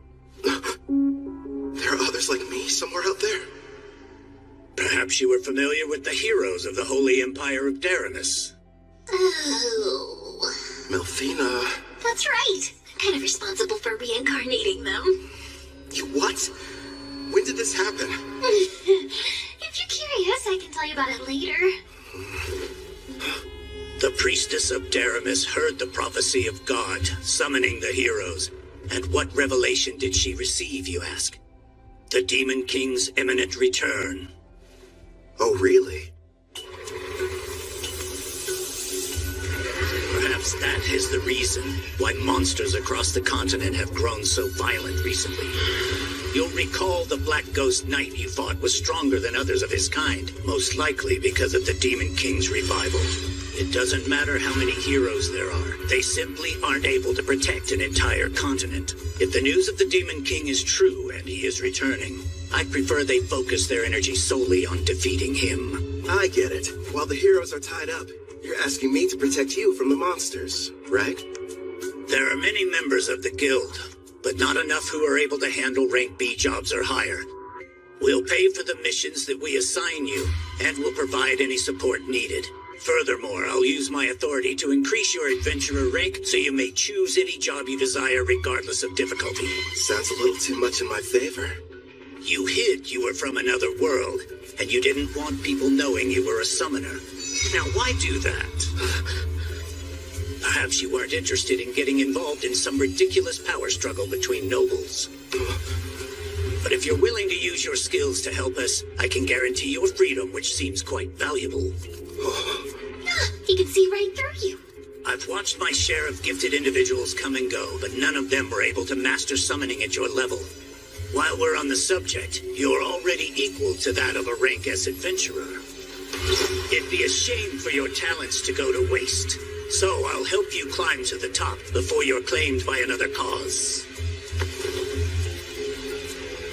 There are others like me somewhere out there? Perhaps you were familiar with the heroes of the Holy Empire of Daramus. Oh. Malfina. That's right. I'm kind of responsible for reincarnating them. You what? When did this happen? If you're curious, I can tell you about it later. The priest priestess of Daramis heard the prophecy of God, summoning the heroes. And what revelation did she receive, you ask? The Demon King's imminent return. Oh, really? Perhaps that is the reason why monsters across the continent have grown so violent recently. You'll recall the Black Ghost Knight you fought was stronger than others of his kind, most likely because of the Demon King's revival. It doesn't matter how many heroes there are, they simply aren't able to protect an entire continent. If the news of the Demon King is true and he is returning, I'd prefer they focus their energy solely on defeating him. I get it. While the heroes are tied up, you're asking me to protect you from the monsters, right? There are many members of the guild, but not enough who are able to handle rank B jobs or higher. We'll pay for the missions that we assign you, and will provide any support needed. Furthermore, I'll use my authority to increase your adventurer rank so you may choose any job you desire regardless of difficulty. Sounds a little too much in my favor. You hid you were from another world, and you didn't want people knowing you were a summoner. Now, why do that? Perhaps you weren't interested in getting involved in some ridiculous power struggle between nobles. But if you're willing to use your skills to help us, I can guarantee your freedom, which seems quite valuable. He can see right through you. I've watched my share of gifted individuals come and go, but none of them were able to master summoning at your level. While we're on the subject, you're already equal to that of a rank S adventurer. It'd be a shame for your talents to go to waste. So I'll help you climb to the top before you're claimed by another cause.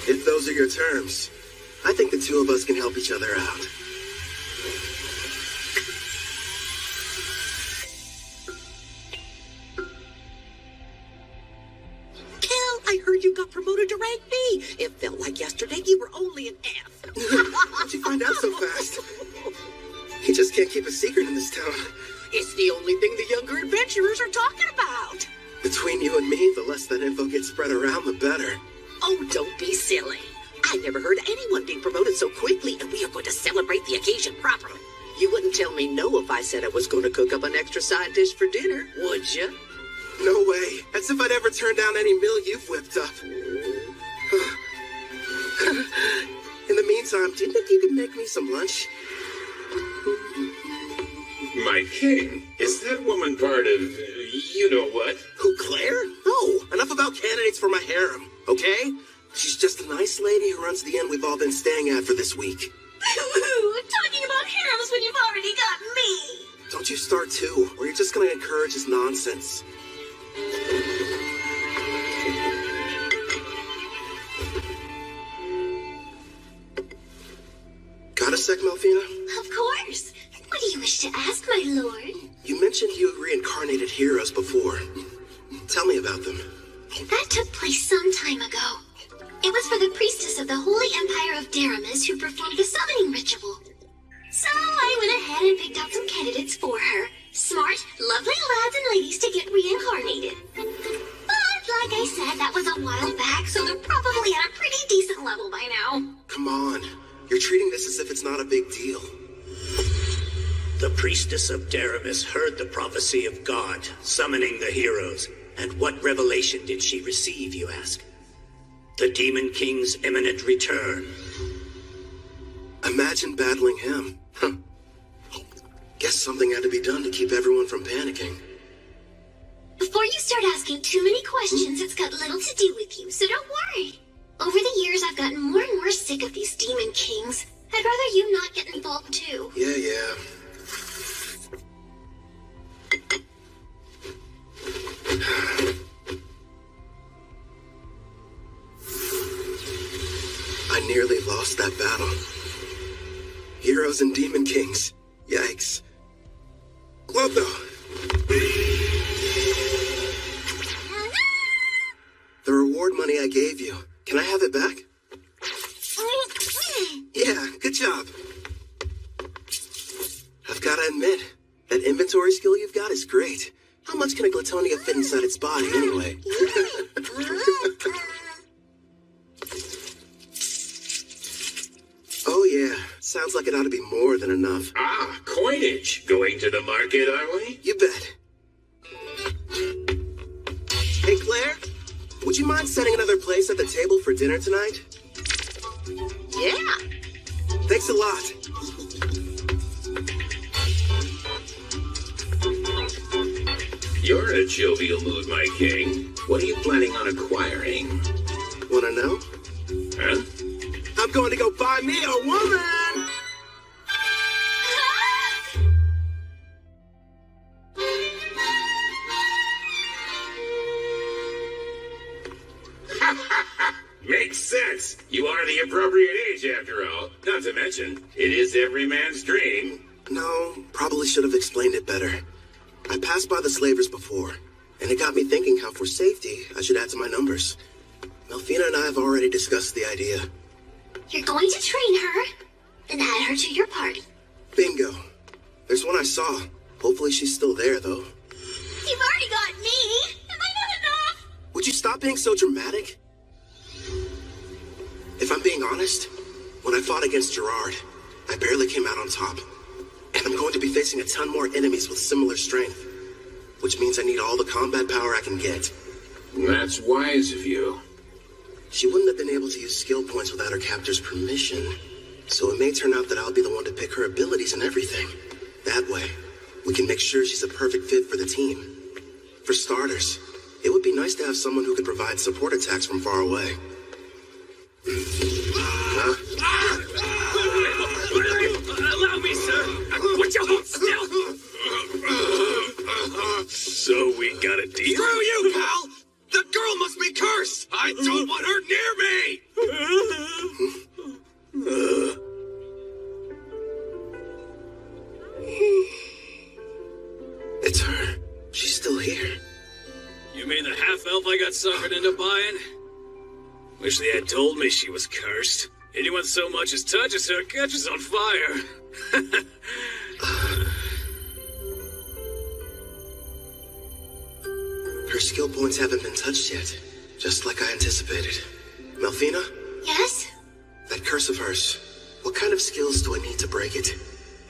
If those are your terms, I think the two of us can help each other out. I heard you got promoted to rank B. It felt like yesterday you were only an F. How'd you find out so fast? You just can't keep a secret in this town. It's the only thing the younger adventurers are talking about. Between you and me, the less that info gets spread around, the better. Oh, don't be silly. I never heard anyone being promoted so quickly, and we are going to celebrate the occasion properly. You wouldn't tell me no if I said I was going to cook up an extra side dish for dinner, would you? No way. As if I'd ever turn down any meal you've whipped up. In the meantime, do you think you could make me some lunch? My king, is that woman part of you-know-what? Who, Claire? No, enough about candidates for my harem, okay? She's just a nice lady who runs the inn we've all been staying at for this week. Talking about harems when you've already got me. Don't you start too, or you're just gonna encourage his nonsense. Got a sec, Melfina? Of course. What do you wish to ask, my lord? You mentioned you reincarnated heroes before. Tell me about them. That took place some time ago. It was for the priestess of the Holy Empire of Daramis who performed the summoning ritual. So I went ahead and picked out some candidates for her. Smart, lovely lads and ladies to get reincarnated. But like I said, that was a while back, so they're probably at a pretty decent level by now. Come on. You're treating this as if it's not a big deal. The priestess of Daramis heard the prophecy of God, summoning the heroes. And what revelation did she receive, you ask? The Demon King's imminent return. Imagine battling him. Guess something had to be done to keep everyone from panicking. Before you start asking too many questions, it's got little to do with you, so don't worry. Over the years, I've gotten more and more sick of these Demon Kings. I'd rather you not get involved too. Yeah. I nearly lost that battle. Heroes and Demon Kings. Yikes. Clotho! The reward money I gave you. Can I have it back? Yeah, good job. I've got to admit, that inventory skill you've got is great. How much can a Glatonia fit inside its body, anyway? Oh yeah, Sounds like it ought to be more than enough. Ah, coinage. Going to the market, are we? You bet. Hey, Claire, would you mind setting another place at the table for dinner tonight? Yeah. Thanks a lot. You're in a jovial mood, my king. What are you planning on acquiring? Wanna know? Huh? I'm going to go buy me a woman! Makes sense. You are the appropriate age, after all. Not to mention, it is every man's dream. No, probably should have explained it better. I passed by the slavers before, and it got me thinking how for safety, I should add to my numbers. Melfina and I have already discussed the idea. You're going to train her, then add her to your party. Bingo. There's one I saw. Hopefully she's still there, though. You've already got me. Am I not enough? Would you stop being so dramatic? If I'm being honest, when I fought against Gerard, I barely came out on top. And I'm going to be facing a ton more enemies with similar strength. Which means I need all the combat power I can get. That's wise of you. She wouldn't have been able to use skill points without her captor's permission. So it may turn out that I'll be the one to pick her abilities and everything. That way, we can make sure she's a perfect fit for the team. For starters, it would be nice to have someone who could provide support attacks from far away. Allow me, sir! Would you hold still? So we got a deal? Screw you, pal! The girl must be cursed! I don't want her near me! It's her. She's still here. You mean the half-elf I got suckered into buying? Wish they had told me she was cursed. Anyone so much as touches her catches on fire. Her skill points haven't been touched yet, just like I anticipated. Melfina? Yes? That curse of hers, what kind of skills do I need to break it?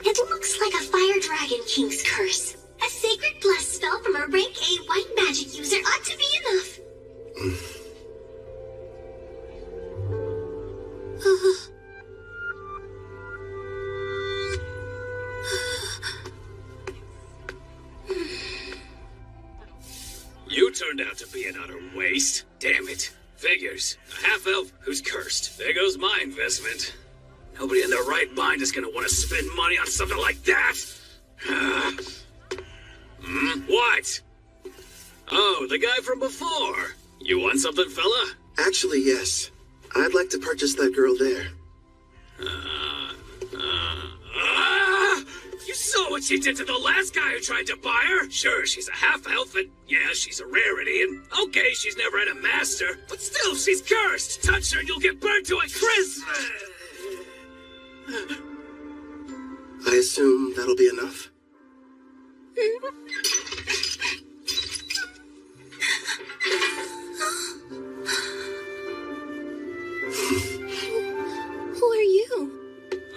It looks like a Fire Dragon King's curse. A sacred bless spell from a rank A white magic user ought to be enough. You turned out to be an utter waste. Damn it. Figures. A half-elf who's cursed. There goes my investment. Nobody in their right mind is gonna want to spend money on something like that. What? Oh, the guy from before. You want something, fella? Actually, yes. I'd like to purchase that girl there. You saw what she did to the last guy who tried to buy her? Sure, she's a half-elf, and yeah, she's a rarity, and okay, she's never had a master, but still, she's cursed. Touch her and you'll get burned to a crisp. I assume that'll be enough? Who are you?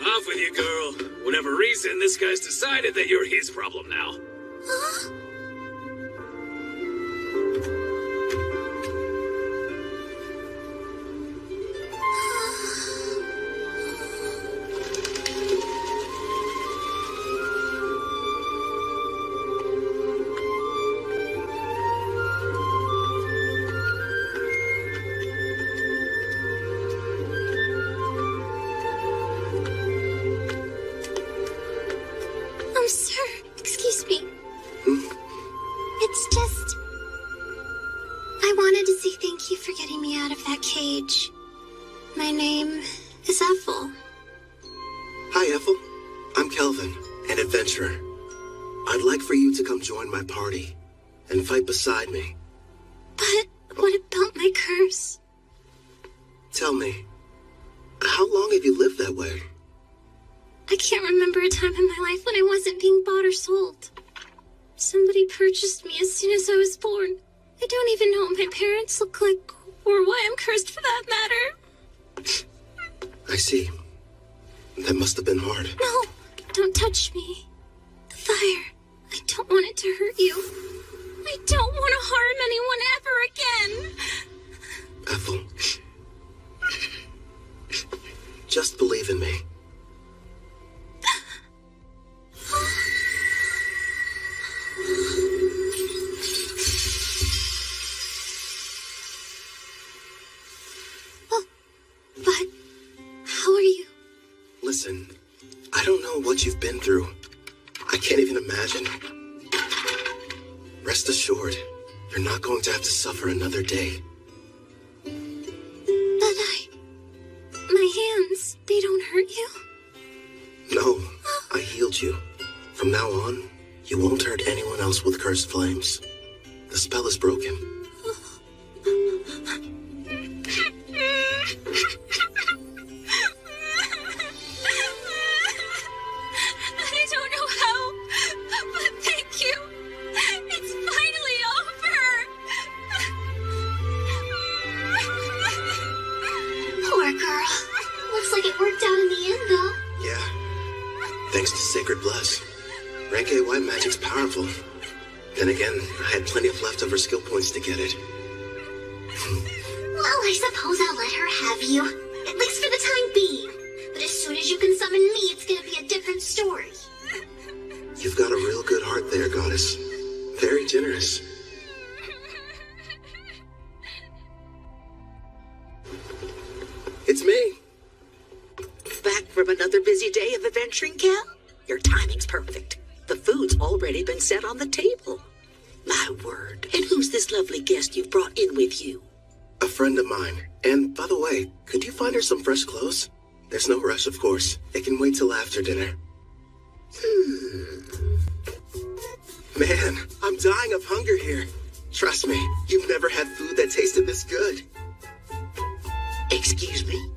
Off with you, girl. Whatever reason, this guy's decided that you're his problem now. Huh? Sir, excuse me. It's just... I wanted to say thank you for getting me out of that cage. My name is Ethel. Hi, Ethel. I'm Kelvin, an adventurer. I'd like for you to come join my party and fight beside me. But what about my curse? Tell me, how long have you lived that way? I can't remember a time in my life when I wasn't being bought or sold. Somebody purchased me as soon as I was born. I don't even know what my parents look like, or why I'm cursed for that matter. I see. That must have been hard. No, don't touch me. The fire. I don't want it to hurt you. I don't want to harm anyone ever again. Ethel. Just believe in me. But how are you? Listen, I don't know what you've been through. I can't even imagine. Rest assured, you're not going to have to suffer another day. But my hands, they don't hurt you? No, I healed you. From now on, you won't hurt anyone else with cursed flames. The spell is broken. I don't know how, but thank you. It's finally over. Poor girl. Looks like it worked out in the end, though. Yeah. Thanks to Sacred Bless. Rank A white magic's powerful. Then again, I had plenty of leftover skill points to get it. Well, I suppose I'll let her have you. At least for the time being. But as soon as you can summon me, it's gonna be a different story. You've got a real good heart there, Goddess. Very generous. It's me. Back from another busy day of adventuring, Cal? Your timing's perfect. The food's already been set on the table. My word. And who's this lovely guest you've brought in with you? A friend of mine. And by the way, could you find her some fresh clothes? There's no rush, of course. It can wait till after dinner. Man, I'm dying of hunger here. Trust me, you've never had food that tasted this good. Excuse me?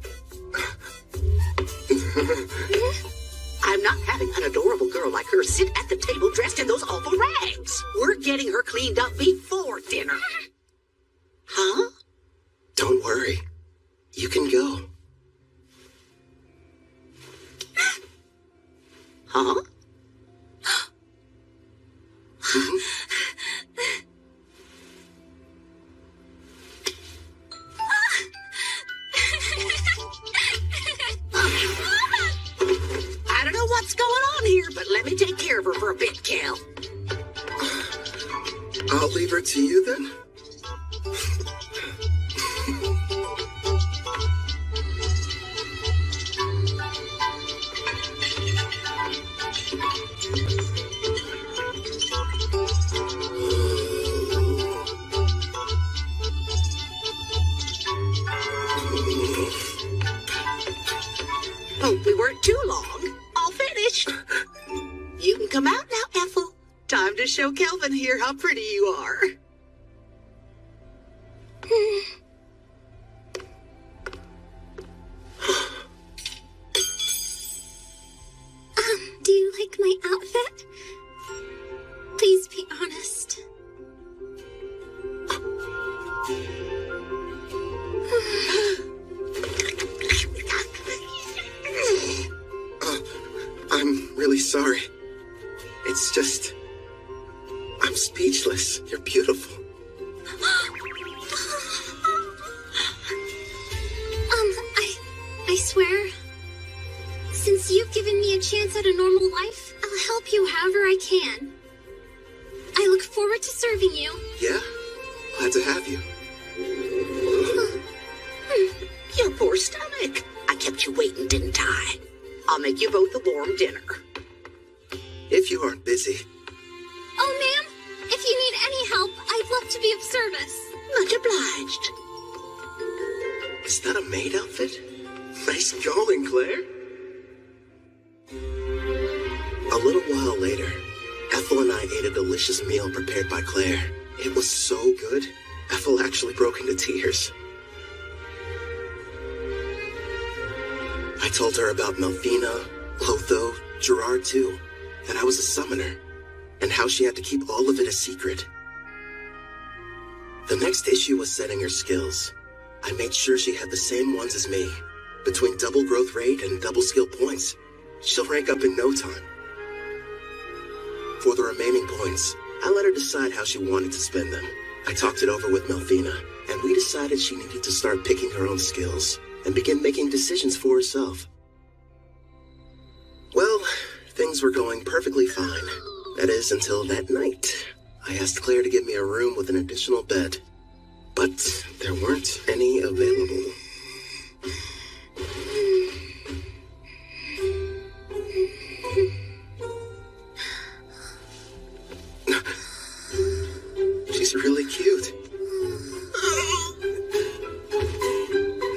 I'm not having an adorable girl like her sit at the table dressed in those awful rags. We're getting her cleaned up before dinner. Huh? Don't worry. You can go. Huh? I don't know what's going on here, but let me take care of her for a bit, Cal. I'll leave her to you then. Hope we weren't too long. All finished. You can come out now, Ethel. Time to show Kelvin here how pretty you are. Do you like my outfit? Please be honest. I'm really sorry. It's just... I'm speechless. You're beautiful. I swear, since you've given me a chance at a normal life, I'll help you however I can. I look forward to serving you. Yeah? Glad to have you. Your poor stomach. I kept you waiting, didn't I? I'll make you both a warm dinner. If you aren't busy. Oh, ma'am, if you need any help, I'd love to be of service. Much obliged. Is that a maid outfit? Nice going, Claire. A little while later, Ethel and I ate a delicious meal prepared by Claire. It was so good, Ethel actually broke into tears. I told her about Melfina, Lotho, Gerard too, that I was a summoner, and how she had to keep all of it a secret. The next issue was setting her skills. I made sure she had the same ones as me. Between double growth rate and double skill points, she'll rank up in no time. For the remaining points, I let her decide how she wanted to spend them. I talked it over with Melfina, and we decided she needed to start picking her own skills and begin making decisions for herself. Well, things were going perfectly fine. That is, until that night. I asked Claire to give me a room with an additional bed, but there weren't any available. She's really cute.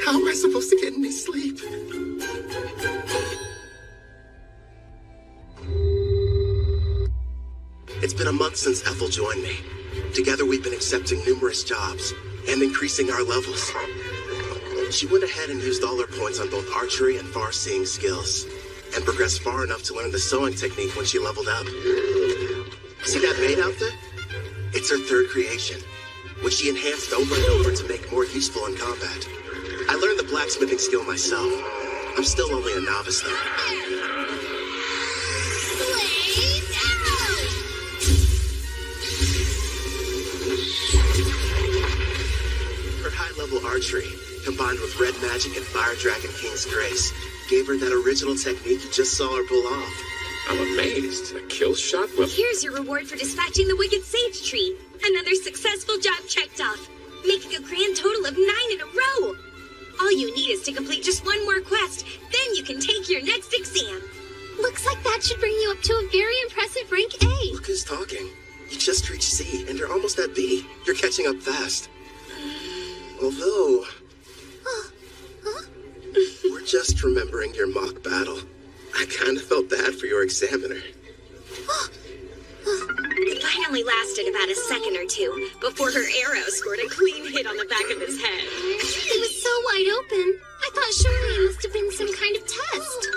How am I supposed to get any sleep? It's been a month since Ethel joined me. Together we've been accepting numerous jobs and increasing our levels. She went ahead and used all her points on both archery and far-seeing skills, and progressed far enough to learn the sewing technique when she leveled up. See that maid outfit? It's her third creation, which she enhanced over and over to make more useful in combat. I learned the blacksmithing skill myself. I'm still only a novice though. Her high-level archery, combined with red magic and fire dragon king's grace, gave her that original technique you just saw her pull off. I'm amazed. A kill shot? Well, Here's your reward for dispatching the wicked sage tree. Another successful job checked off, making a grand total of 9 in a row. All you need is to complete just one more quest, then you can take your next exam. Looks like that should bring you up to a very impressive rank A. Look who's talking. You just reached C, and you're almost at B. You're catching up fast. Although... We're just remembering your mock battle. I kind of felt bad for your examiner. It finally lasted about a second or two before her arrow scored a clean hit on the back of his head. It was so wide open. I thought surely it must have been some kind of test.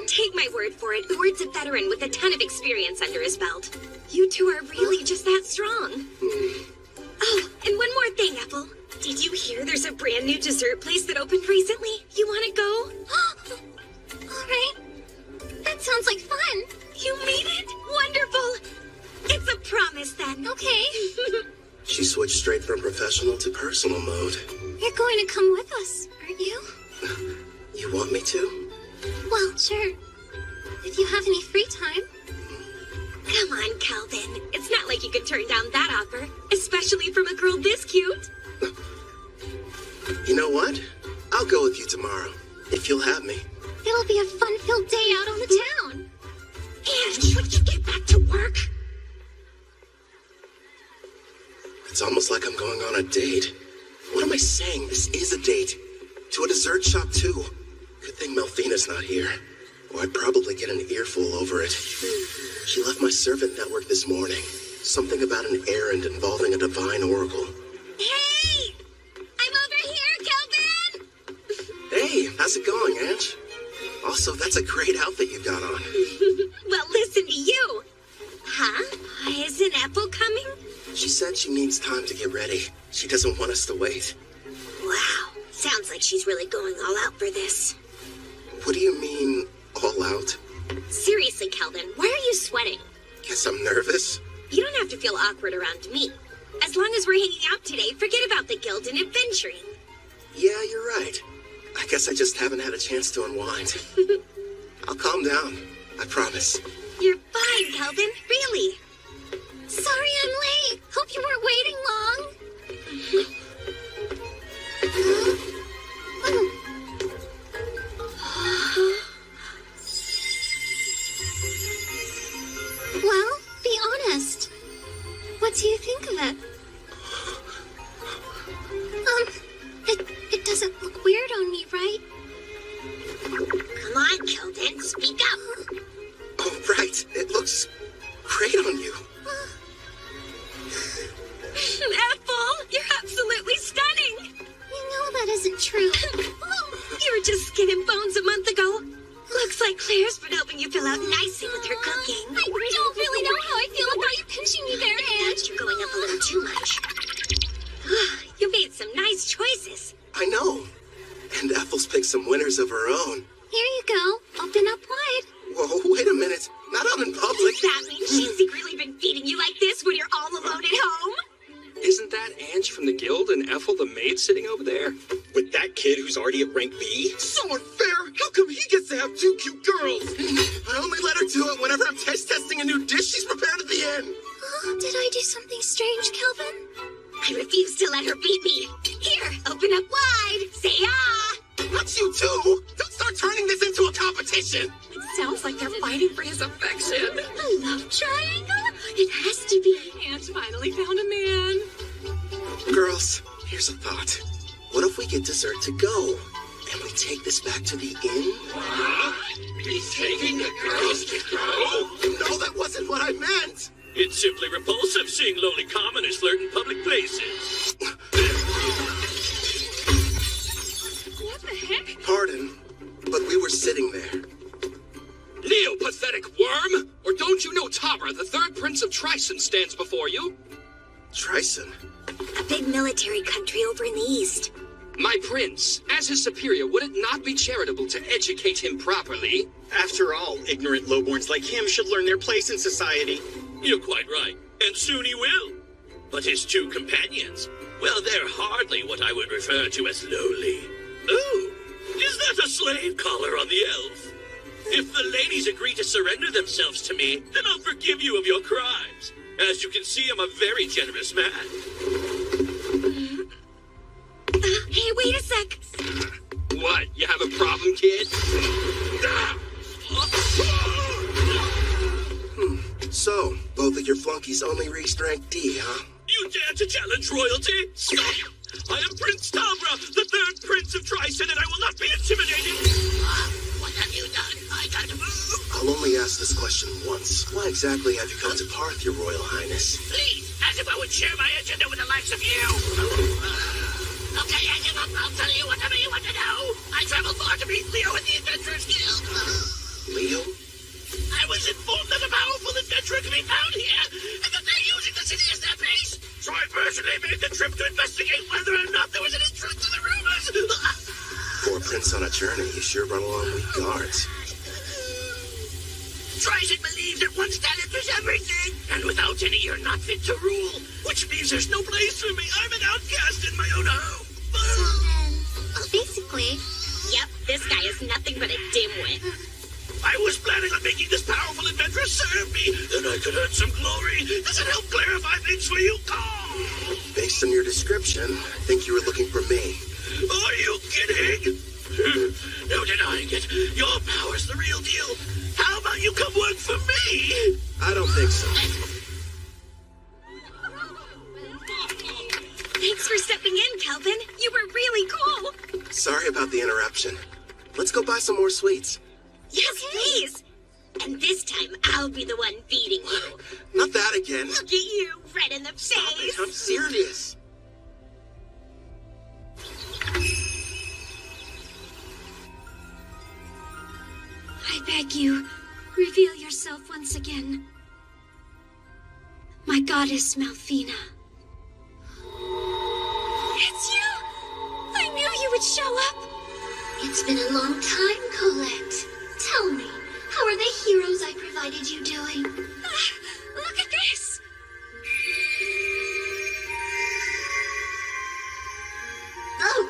Take my word for it, Ward's a veteran with a ton of experience under his belt. You two are really just that strong. Oh, and one more thing, Ethel. Did you hear there's a brand new dessert place that opened recently? You want to go? All right. That sounds like fun. You mean it? Wonderful. It's a promise then. Okay. She switched straight from professional to personal mode. You're going to come with us, aren't you? You want me to? Well, sure. If you have any free time. Come on, Calvin. It's not like you could turn down that offer, especially from a girl this cute. You know what? I'll go with you tomorrow, if you'll have me. It'll be a fun-filled day out on the town. And would you get back to work? It's almost like I'm going on a date. What am I saying? This is a date. To a dessert shop, too. Good thing Melfina's not here, or I'd probably get an earful over it. She left my servant network this morning. Something about an errand involving a divine oracle. Hey! I'm over here, Calvin! Hey, how's it going, Ange? Also, that's a great outfit you got on. Well, listen to you. Huh? Isn't Apple coming? She said she needs time to get ready. She doesn't want us to wait. Wow. Sounds like she's really going all out for this. What do you mean, all out? Seriously, Calvin, why are you sweating? Guess I'm nervous. You don't have to feel awkward around me. As long as we're hanging out today, forget about the guild and adventuring. Yeah, you're right. I guess I just haven't had a chance to unwind. I'll calm down. I promise. You're fine, Calvin. Really. Sorry I'm late. Hope you weren't waiting long. Well, be honest. What do you think of it? It doesn't look weird on me, right? Come on, Kelvin, speak up. Oh, right. It looks great on you. Ethel, you're absolutely stunning. You know that isn't true. You were just skin and bones a month ago. Looks like Claire's been helping you fill out nicely with her cooking. I don't really know how I feel about you pinching me there, Anne. You're going up a little too much. You made some nice choices. I know. And Ethel's picked some winners of her own. Here you go. Open up wide. Whoa, wait a minute. Not out in public. That means she's secretly been feeding you like this when you're all alone at home? Isn't that Ange from the guild and Ethel the maid sitting over there? With that kid who's already at rank B? So unfair! How come he gets to have 2 cute girls? I only let her do it whenever I'm testing a new dish she's prepared at the end. Oh, did I do something strange, Kelvin? I refuse to let her beat me. Here, open up wide. Say ah! Not you too! Don't start turning this into a competition! It sounds like they're fighting for his affection. A love triangle? It has to be. Ange finally found a man. Girls, here's a thought. What if we get dessert to go? And we take this back to the inn? He's taking the girls to go? No, that wasn't what I meant! It's simply repulsive seeing lowly commoners flirt in public places. What the heck? Pardon, but we were sitting there. Leo, pathetic worm! Or don't you know Tabra, the third prince of Trison, stands before you? Trison? A big military country over in the east. My prince, as his superior, would it not be charitable to educate him properly? After all, ignorant lowborns like him should learn their place in society. You're quite right, and soon he will. But his 2 companions, well, they're hardly what I would refer to as lowly. Oh, is that a slave collar on the elf? If the ladies agree to surrender themselves to me, then I'll forgive you of your crimes. As you can see, I'm a very generous man. Hey, wait a sec. What, you have a problem, kid? So, both of your flunkies only reached rank D, huh? You dare to challenge royalty? Stop! I am Prince Tabra, the 3rd Prince of Trison, and I will not be intimidated! What have you done? I got to move! I'll only ask this question once. Why exactly have you come to Parth, your royal highness? Please, as if I would share my agenda with the likes of you! Okay, I give up. I'll tell you whatever you want to know. I traveled far to meet Leo at the Adventurers Guild. Leo? I was informed that a powerful adventurer can be found here, and that they're using the city as their base. So I personally made the trip to investigate whether or not there was any truth to the rumors. For a prince on a journey, you sure brought along weak guards. Trison believes that one's talent is everything, and without any, you're not fit to rule. Which means there's no place for me. I'm an outcast in my own home. Basically. Yep, this guy is nothing but a dimwit. I was planning on making this powerful adventurer serve me, then I could earn some glory. Does it help clarify things for you? Oh. Based on your description, I think you were looking for me. Are you kidding? No denying it. Your power's the real deal. How about you come work for me? I don't think so. Thanks for stepping in, Kelvin. You were really cool. Sorry about the interruption. Let's go buy some more sweets. Yes, please. And this time, I'll be the one feeding you. Not that again. Look at you, red in the face. I'm serious. I beg you, reveal yourself once again. My goddess, Malfina. It's you! I knew you would show up! It's been a long time, Colette. Tell me, how are the heroes I provided you doing? Look at this! Oh!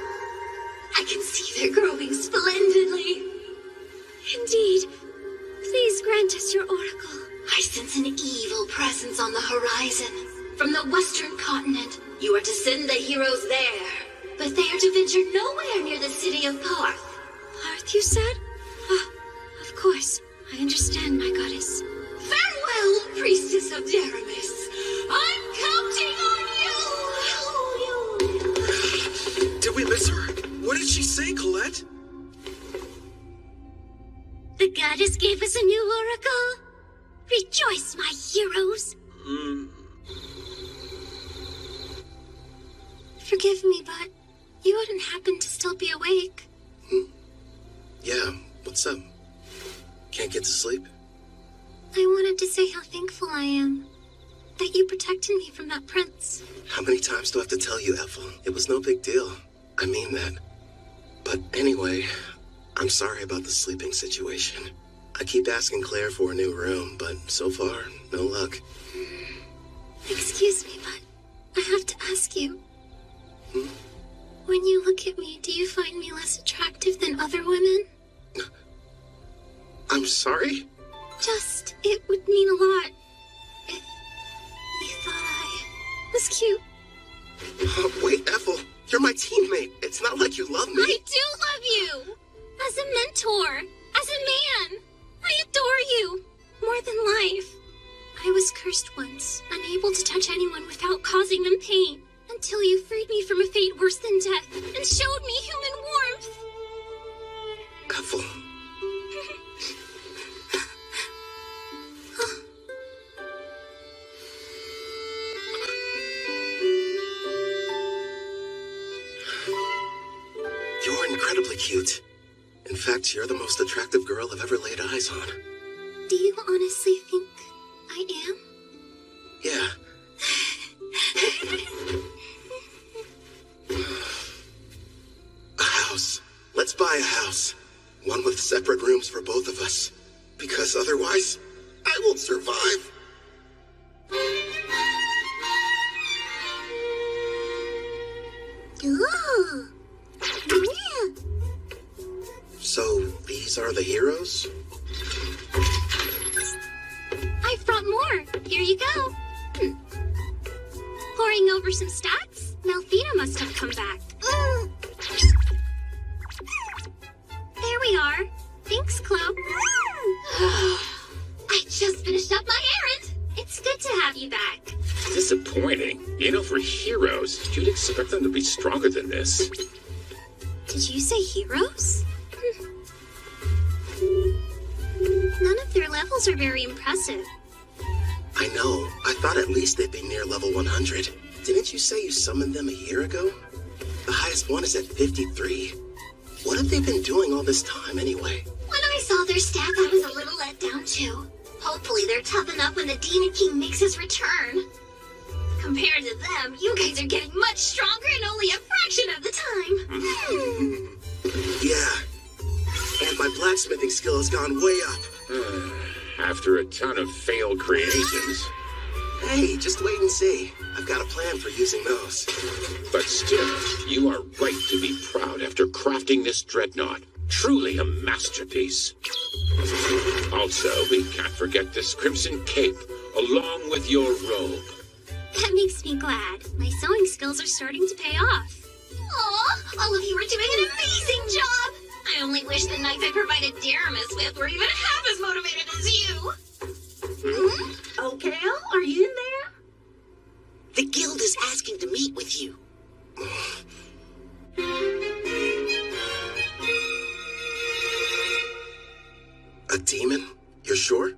I can see they're growing splendidly. Indeed. Please grant us your oracle. I sense an evil presence on the horizon. From the western continent, you are to send the heroes there. But they are to venture nowhere near the city of Parth. Parth, you said? Oh, of course. I understand, my goddess. Farewell, priestess of Deramis. I'm counting on you! Did we miss her? What did she say, Colette? The goddess gave us a new oracle. Rejoice, my heroes. Forgive me, but you wouldn't happen to still be awake. Yeah, what's up? Can't get to sleep? I wanted to say how thankful I am that you protected me from that prince. How many times do I have to tell you, Ethel? It was no big deal. I mean that. But anyway, I'm sorry about the sleeping situation. I keep asking Claire for a new room, but so far, no luck. Excuse me, but I have to ask you. When you look at me, do you find me less attractive than other women? I'm sorry? Just, it would mean a lot if you thought I was cute. Wait, Ethel, you're my teammate. It's not like you love me. I do love you! As a mentor, as a man. I adore you, more than life. I was cursed once, unable to touch anyone without causing them pain, until you freed me from a fate worse than death and showed me human warmth. Ethel. You're incredibly cute. In fact, you're the most attractive girl I've ever laid eyes on. Do you honestly think I am? Yeah. A house. Let's buy a house. One with separate rooms for both of us. Because otherwise, I won't survive. Ooh. Yeah. So, these are the heroes? I've brought more. Here you go. Poring over some stats? Malfina must have come back. There we are. Thanks, Chloe. I just finished up my errand. It's good to have you back. Disappointing. You know, for heroes, you'd expect them to be stronger than this. Did you say heroes? None of their levels are very impressive. I know. I thought at least they'd be near level 100. Didn't you say you summoned them a year ago? The highest one is at 53. What have they been doing all this time anyway? When I saw their stats, I was a little let down too. Hopefully they're tough enough when the Demon King makes his return. Compared to them, you guys are getting much stronger in only a fraction of the time. Yeah. And my blacksmithing skill has gone way up. After a ton of failed creations. Hey, just wait and see. I've got a plan for using those. But still, you are right to be proud after crafting this dreadnought. Truly a masterpiece. Also, we can't forget this crimson cape, along with your robe. That makes me glad. My sewing skills are starting to pay off. Aw, all of you are doing an amazing job! I only wish the knights I provided Daramus with were even half as motivated as you! Oh, Cal, are you in there? The guild is asking to meet with you. A demon? You're sure?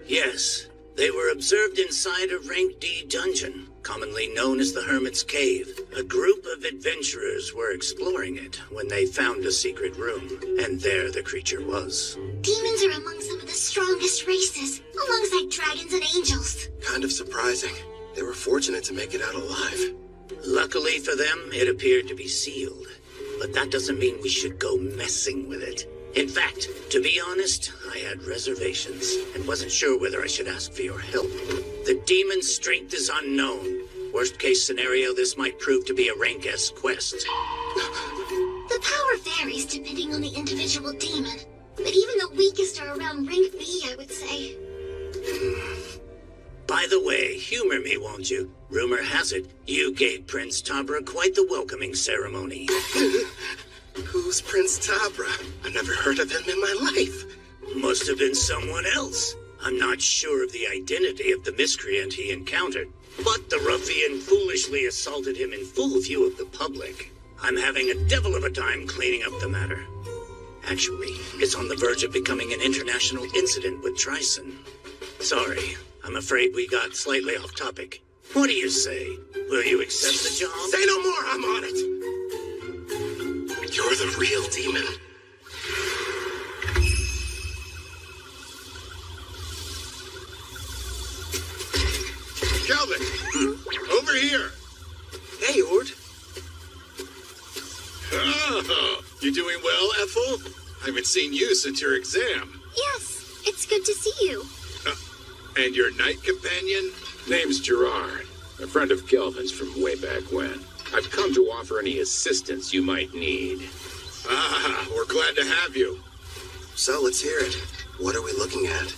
Yes. They were observed inside a Rank D dungeon, commonly known as the Hermit's Cave. A group of adventurers were exploring it when they found a secret room, and there the creature was. Demons are among some of the strongest races, alongside dragons and angels. Kind of surprising. They were fortunate to make it out alive. Luckily for them, it appeared to be sealed. But that doesn't mean we should go messing with it. In fact, to be honest, I had reservations and wasn't sure whether I should ask for your help. The demon's strength is unknown. Worst case scenario, this might prove to be a Rank S quest. The power varies depending on the individual demon, but even the weakest are around Rank B, I would say. By the way, humor me, won't you? Rumor has it, you gave Prince Tabra quite the welcoming ceremony. Who's Prince Tabra? I've never heard of him in my life. Must have been someone else. I'm not sure of the identity of the miscreant he encountered, but the ruffian foolishly assaulted him in full view of the public. I'm having a devil of a time cleaning up the matter. Actually, it's on the verge of becoming an international incident with Tryson. Sorry, I'm afraid we got slightly off topic. What do you say? Will you accept the job? Say no more, I'm on it! You're the real demon. Kelvin! Over here! Hey, Ord. Oh, you doing Rachel? I haven't seen you since your exam. Yes, it's good to see you. And your knight companion? Name's Gerard, a friend of Kelvin's from way back when. I've come to offer any assistance you might need. Ah, we're glad to have you. So let's hear it. What are we looking at?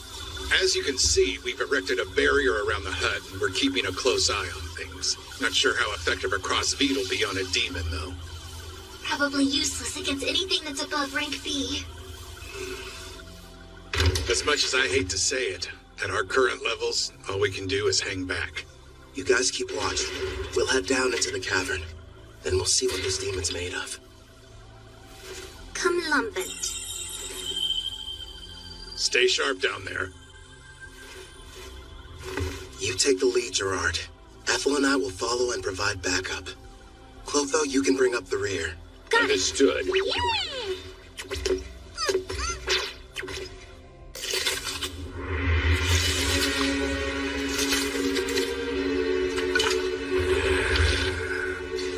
As you can see, we've erected a barrier around the hut, and we're keeping a close eye on things. Not sure how effective a cross-feed will be on a demon, though. Probably useless against anything that's above rank B. As much as I hate to say it, at our current levels, all we can do is hang back. You guys keep watch. We'll head down into the cavern. Then we'll see what this demon's made of. Come lumpant. Stay sharp down there. You take the lead, Gerard. Ethel and I will follow and provide backup. Clotho, you can bring up the rear. Understood. Yeah!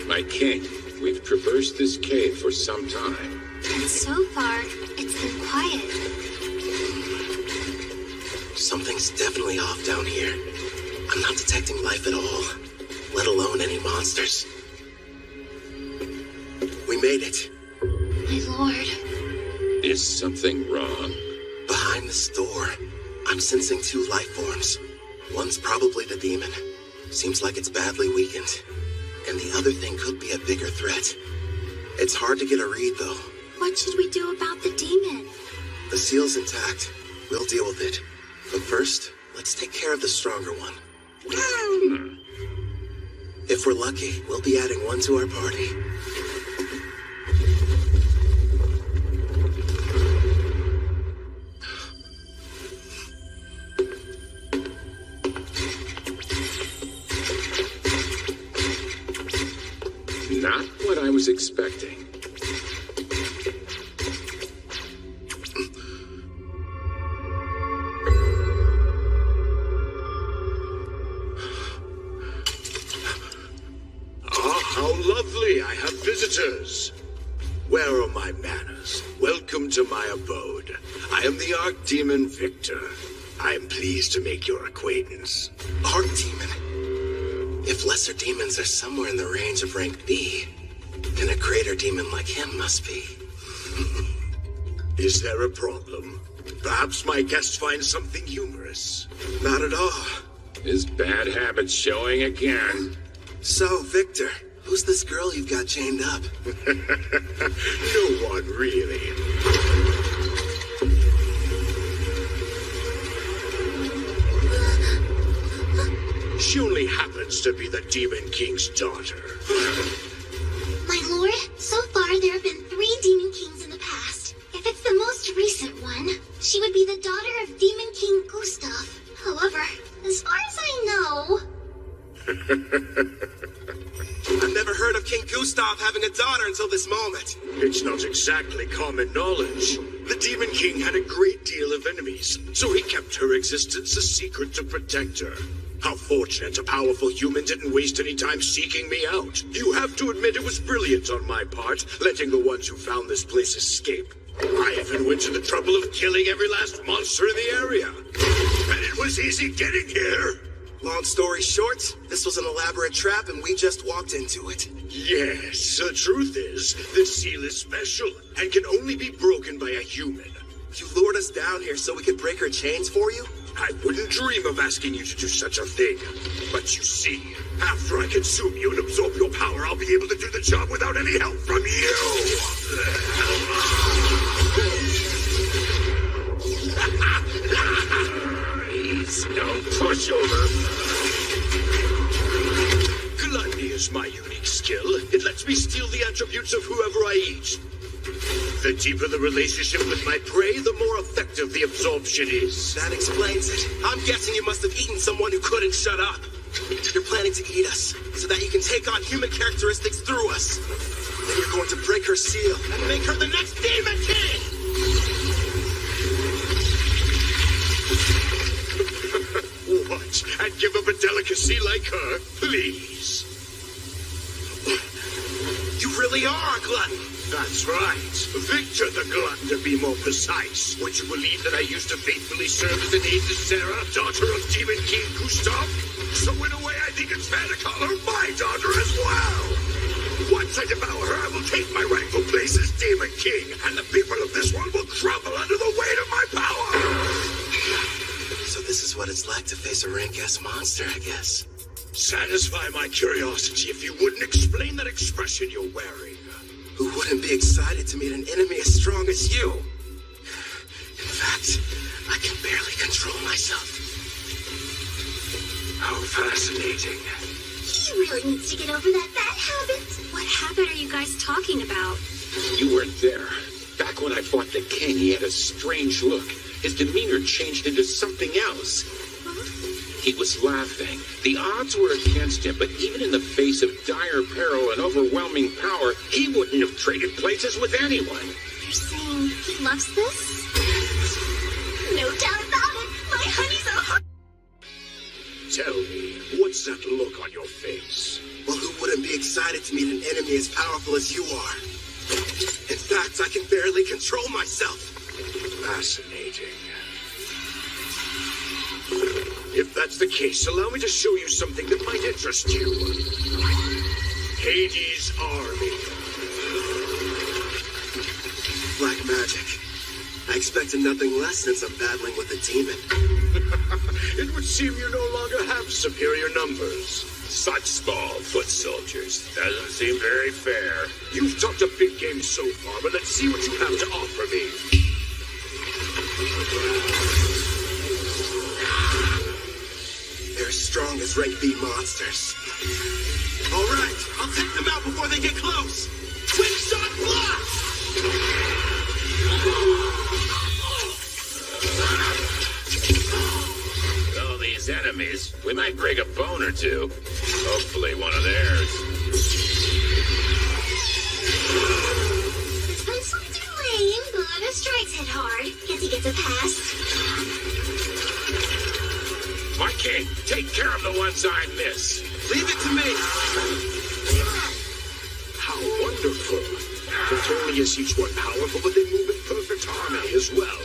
My king, we've traversed this cave for some time. And so far, it's been quiet. Something's definitely off down here. I'm not detecting life at all, let alone any monsters. We made it. My lord. Is something wrong? Behind this door, I'm sensing 2 life forms. One's probably the demon. Seems like it's badly weakened. And the other thing could be a bigger threat. It's hard to get a read, though. What should we do about the demon? The seal's intact. We'll deal with it. But first, let's take care of the stronger one. If we're lucky, we'll be adding one to our party. Not what I was expecting. How lovely, I have visitors. Where are my manners? Welcome to my abode. I am the Archdemon Victor. I am pleased to make your acquaintance. Archdemon? If lesser demons are somewhere in the range of rank B, then a greater demon like him must be. Is there a problem? Perhaps my guest finds something humorous. Not at all. His bad habits showing again. So, Victor, who's this girl you've got chained up? No one, really. She only happens to be the Demon King's daughter. My lord, so far there have been 3 Demon Kings in the past. If it's the most recent one, she would be the daughter of Demon King Gustav. However, as far as I know... I've never heard of King Gustav having a daughter until this moment. It's not exactly common knowledge. The Demon King had a great deal of enemies, so he kept her existence a secret to protect her. How fortunate a powerful human didn't waste any time seeking me out. You have to admit it was brilliant on my part, letting the ones who found this place escape. I even went to the trouble of killing every last monster in the area. And it was easy getting here. Long story short, this was an elaborate trap and we just walked into it. Yes, the truth is, this seal is special and can only be broken by a human. You lured us down here so we could break her chains for you? I wouldn't dream of asking you to do such a thing. But you see, after I consume you and absorb your power, I'll be able to do the job without any help from you. He's no pushover. Gluttony is my unique skill. It lets me steal the attributes of whoever I eat. The deeper the relationship with my prey, the more effective the absorption is. That explains it. I'm guessing you must have eaten someone who couldn't shut up. You're planning to eat us, so that you can take on human characteristics through us. Then you're going to break her seal and make her the next Demon King! What? And give up a delicacy like her? Please. You really are a glutton. That's right. Victor the Glutton, to be more precise. Would you believe that I used to faithfully serve as an aide to Sarah, daughter of Demon King Gustav? So in a way, I think it's fair to call her my daughter as well. Once I devour her, I will take my rightful place as Demon King, and the people of this world will crumble under the weight of my power. So this is what it's like to face a rank-ass monster, I guess. Satisfy my curiosity if you wouldn't explain that expression you're wearing. Who wouldn't be excited to meet an enemy as strong as you? In fact, I can barely control myself. How fascinating. He really needs to get over that bad habit. What habit are you guys talking about? You weren't there. Back when I fought the king, he had a strange look. His demeanor changed into something else. He was laughing. The odds were against him, but even in the face of dire peril and overwhelming power, he wouldn't have traded places with anyone. You're saying he loves this? No doubt about it. My honey's a heart. Tell me, what's that look on your face? Well, who wouldn't be excited to meet an enemy as powerful as you are? In fact, I can barely control myself. Fascinating. If that's the case, allow me to show you something that might interest you. Hades' army. Black magic. I expected nothing less since I'm battling with a demon. It would seem you no longer have superior numbers. Such small foot soldiers. Doesn't seem very fair. You've talked a big game so far, but let's see what you have to offer me. They're as strong as rank B monsters. All right, I'll take them out before they get close. Twin shot blast! All these enemies, we might break a bone or two. Hopefully one of theirs. This one's something lame, but the strikes hit hard. Guess he gets a pass. My king, take care of the ones I miss. Leave it to me. How wonderful. Not only is each one powerful, but they move in perfect harmony as well.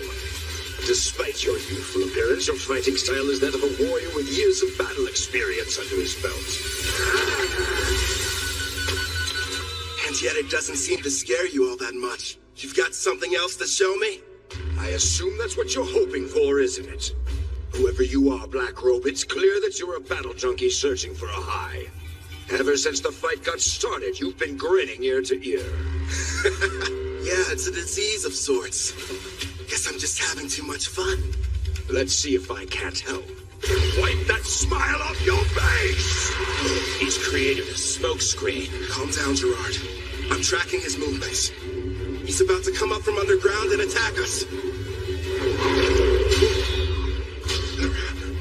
Despite your youthful appearance, your fighting style is that of a warrior with years of battle experience under his belt. And yet it doesn't seem to scare you all that much. You've got something else to show me? I assume that's what you're hoping for, isn't it? Whoever you are, Black Robe, it's clear that you're a battle junkie searching for a high. Ever since the fight got started, you've been grinning ear to ear. Yeah, it's a disease of sorts. Guess I'm just having too much fun. Let's see if I can't help. Wipe that smile off your face! He's created a smokescreen. Calm down, Gerard. I'm tracking his movements. He's about to come up from underground and attack us.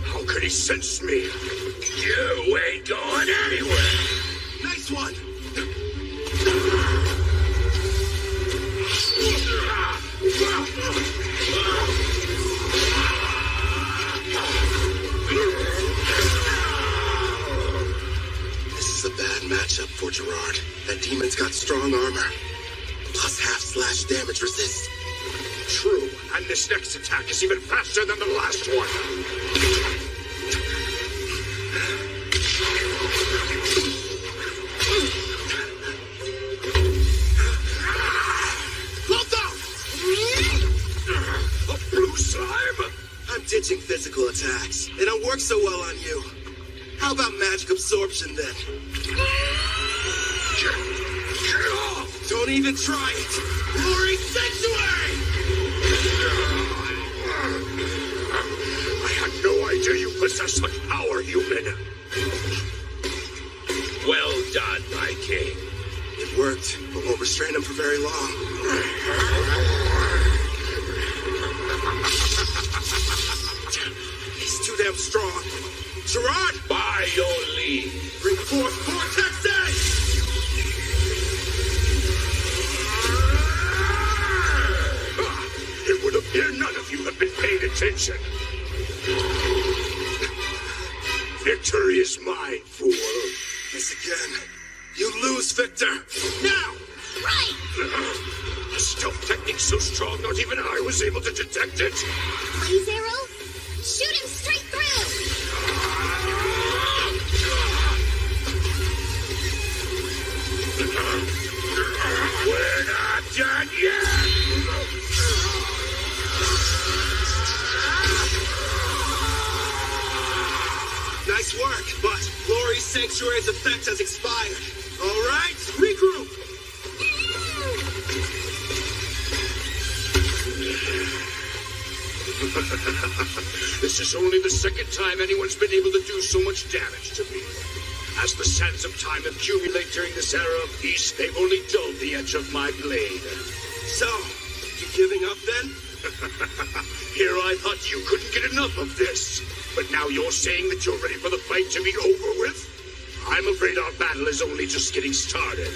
How could he sense me? You ain't going anywhere. Nice one. This is a bad matchup for Gerard. That demon's got strong armor. Plus half-slash damage resist. True, and this next attack is even faster than the last one. A blue slime? I'm ditching physical attacks. They don't work so well on you. How about magic absorption then? Get off! Don't even try it! Glory Sanctuary! I had no idea you possess such power, human. Well done, my king. It worked, but won't restrain him for very long. He's too damn strong. Gerard! By your leave. Bring forth Vortex Edge! It would appear none of you have been paying attention. Victory is mine, fool. This again. You lose, Victor. Now! Right! A stealth technique so strong, not even I was able to detect it. Blaze arrow? Shoot him straight through! We're not done yet! Nice work, but Glory's Sanctuary's effect has expired. All right, regroup! This is only the second time anyone's been able to do so much damage to me. As the sands of time accumulate during this era of peace, they've only dulled the edge of my blade. So, you giving up then? Here I thought you couldn't get enough of this. But now you're saying that you're ready for the fight to be over with? I'm afraid our battle is only just getting started.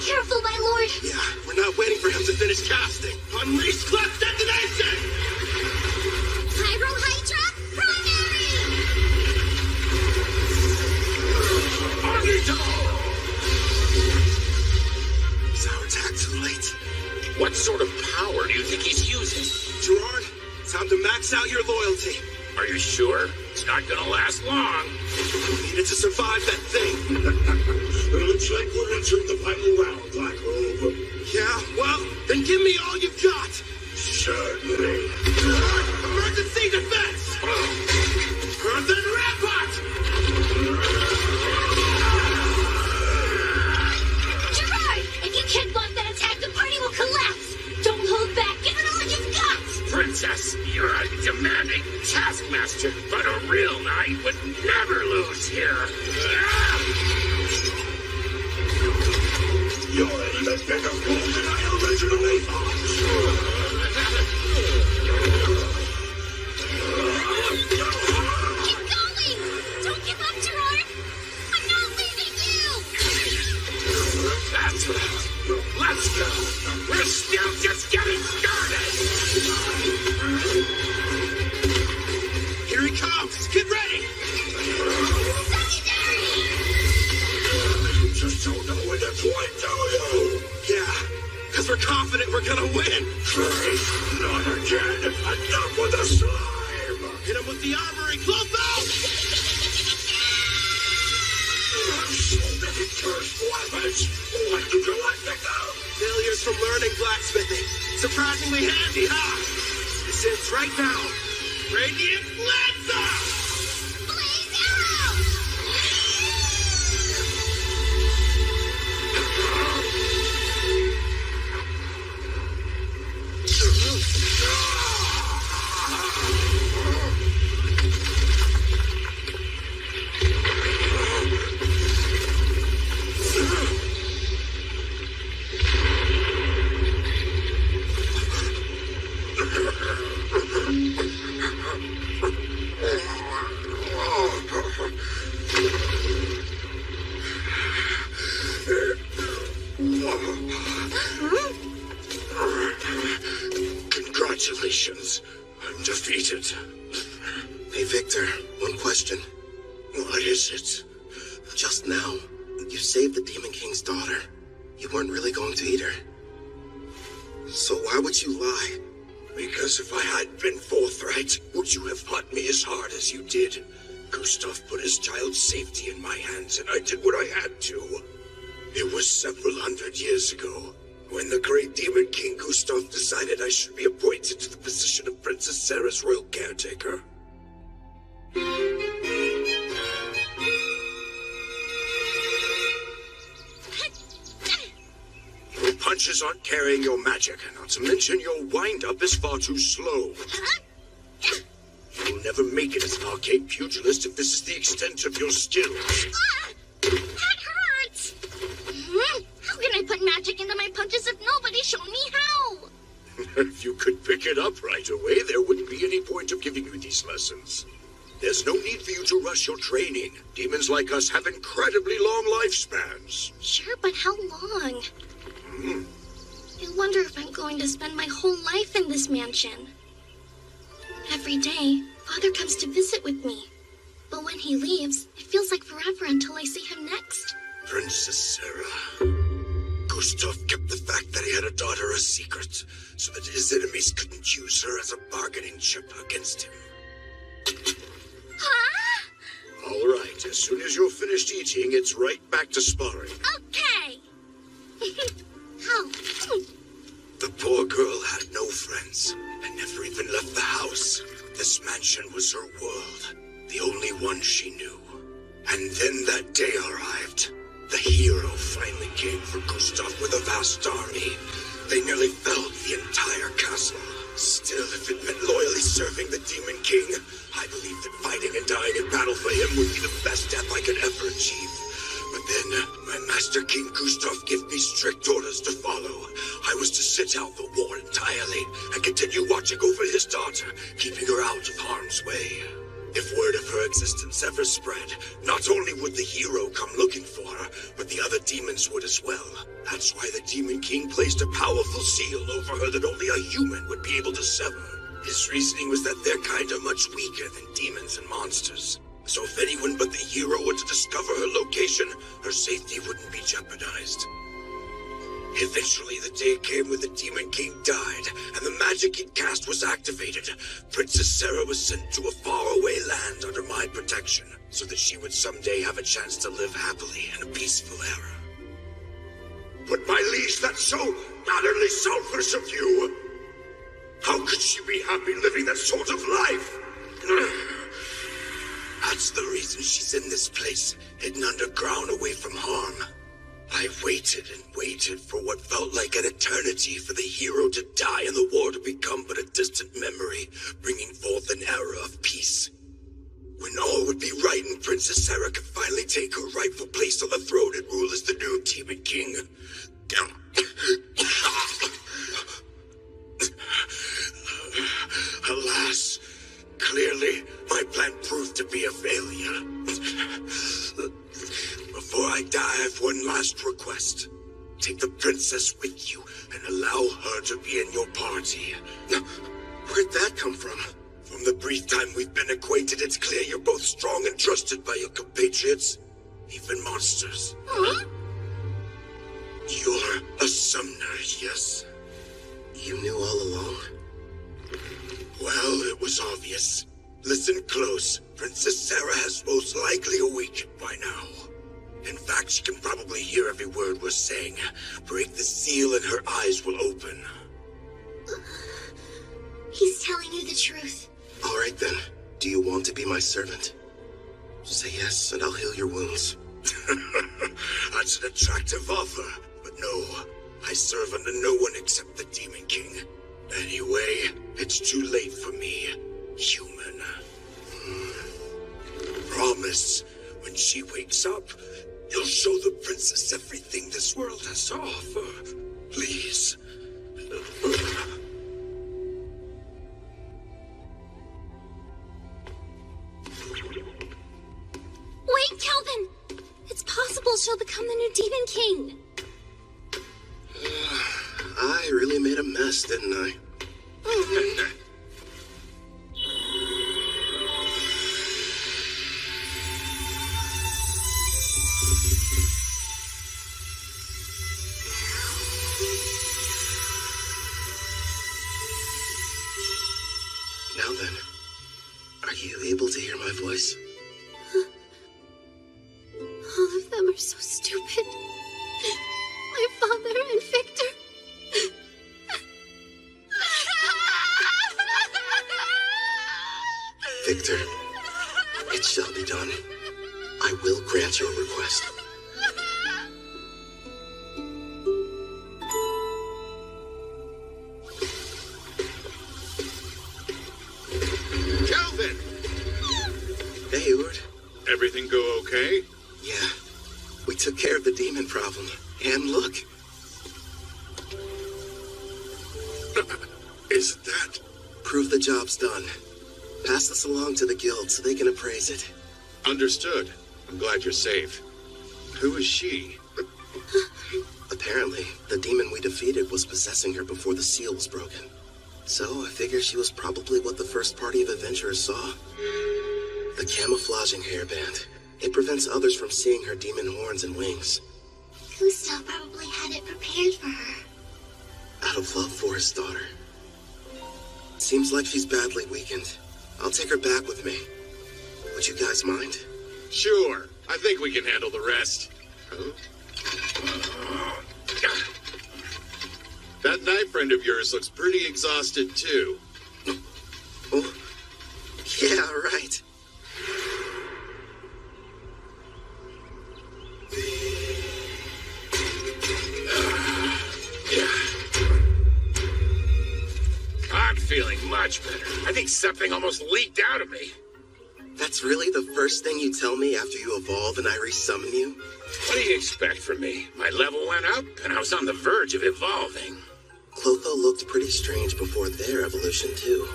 Careful, my lord! Yeah, we're not waiting for him to finish casting. Unleash Clef Detonation! Pyro Hydra, primary! Is our attack too late? What sort of power do you think he's using? Gerard, time to max out your loyalty. Are you sure? It's not gonna last long. We needed to survive that thing. Looks like we're entering the final round, Black Robe. Yeah, well, then give me all you've got. Certainly. Gerard, emergency defense! Earthen Rampart! Gerard, if you can't block that attack, the party will collapse! Don't hold back, give it all you've got! Princess, you're a demanding taskmaster, but a real knight would never lose here. You're even bigger fool than I originally thought. Keep going! Don't give up, Gerard! I'm not leaving you! That's right. Let's go. We're still just getting started. Here he comes! Get ready! You just don't know when to point, do you? Yeah, because we're confident we're gonna win! Great. Not again. Enough with the slime. Hit him with the armory! Close out! So many cursed weapons. What do you like to go? Failures from learning blacksmithing. Surprisingly handy, huh? This is right now. Radiant Lancer! Blaze arrow! Congratulations. I'm defeated. Hey, Victor, one question. What is it? Just now, you saved the Demon King's daughter. You weren't really going to eat her. So why would you lie? Because if I had been forthright, would you have fought me as hard as you did? Gustav put his child's safety in my hands, and I did what I had to. It was several hundred years ago, when the great Demon King Gustav decided I should be appointed to the position of Princess Sarah's royal caretaker. Your punches aren't carrying your magic, not to mention your wind-up is far too slow. You'll never make it as an arcade pugilist if this is the extent of your skills. That hurts! How can I put magic into my punches if nobody's shown me how? If you could pick it up right away, there wouldn't be any point of giving you these lessons. There's no need for you to rush your training. Demons like us have incredibly long lifespans. Sure, but how long? I wonder if I'm going to spend my whole life in this mansion. Every day, Father comes to visit with me. But when he leaves, it feels like forever until I see him next. Princess Sarah. Gustav kept the fact that he had a daughter a secret, so that his enemies couldn't use her as a bargaining chip against him. Huh? All right, as soon as you're finished eating, it's right back to sparring. Okay. Ow. The poor girl had no friends, and never even left the house. This mansion was her world, the only one she knew. And then that day arrived. The hero finally came for Gustav with a vast army. They nearly felled the entire castle. Still, if it meant loyally serving the Demon King, I believed that fighting and dying in battle for him would be the best death I could ever achieve. But then, my Master King Gustav gave me strict orders to follow. I was to sit out the war entirely and continue watching over his daughter, keeping her out of harm's way. If word of her existence ever spread, not only would the hero come looking for her, but the other demons would as well. That's why the Demon King placed a powerful seal over her that only a human would be able to sever. His reasoning was that their kind are much weaker than demons and monsters. So if anyone but the hero were to discover her location, her safety wouldn't be jeopardized. Eventually, the day came when the Demon King died, and the magic he'd cast was activated. Princess Sarah was sent to a faraway land under my protection, so that she would someday have a chance to live happily in a peaceful era. But my liege, that's so utterly selfish of you! How could she be happy living that sort of life? That's the reason she's in this place, hidden underground away from harm. I waited and waited for what felt like an eternity for the hero to die and the war to become but a distant memory, bringing forth an era of peace. When all would be right and Princess Sarah could finally take her rightful place on the throne and rule as the new Demon King. Alas, clearly my plan proved to be a failure. Before I die, I have one last request. Take the princess with you and allow her to be in your party. Where'd that come from? From the brief time we've been acquainted, it's clear you're both strong and trusted by your compatriots, even monsters. Huh? You're a summoner, yes? You knew all along? Well, it was obvious. Listen close. Princess Sarah has most likely awakened by now. In fact, she can probably hear every word we're saying. Break the seal and her eyes will open. He's telling you the truth. All right then. Do you want to be my servant? Say yes, and I'll heal your wounds. That's an attractive offer, but no. I serve under no one except the Demon King. Anyway, it's too late for me, human. Promise, when she wakes up, you'll show the princess everything this world has to offer. Please. Wait, Kelvin! It's possible she'll become the new Demon King. I really made a mess, didn't I? Now then, are you able to hear my voice? All of them are so stupid. My father and Victor. Victor, it shall be done. I will grant your request. Calvin! Hey, Eward. Everything go okay? Yeah, we took care of the demon problem. And look. Isn't that? Prove the job's done. Pass this along to the guild so they can appraise it. Understood. I'm glad you're safe. Who is she? Apparently, the demon we defeated was possessing her before the seal was broken. So I figure she was probably what the first party of adventurers saw. The camouflaging hairband. It prevents others from seeing her demon horns and wings. Gustav probably had it prepared for her. Out of love for his daughter. Seems like she's badly weakened. I'll take her back with me. Would you guys mind? Sure. I think we can handle the rest. Huh? That knife friend of yours looks pretty exhausted, too. Oh, yeah, right. I'm feeling much better. I think something almost leaked out of me. That's really the first thing you tell me after you evolve and I resummon you? What do you expect from me? My level went up, and I was on the verge of evolving. Clotho looked pretty strange before their evolution, too.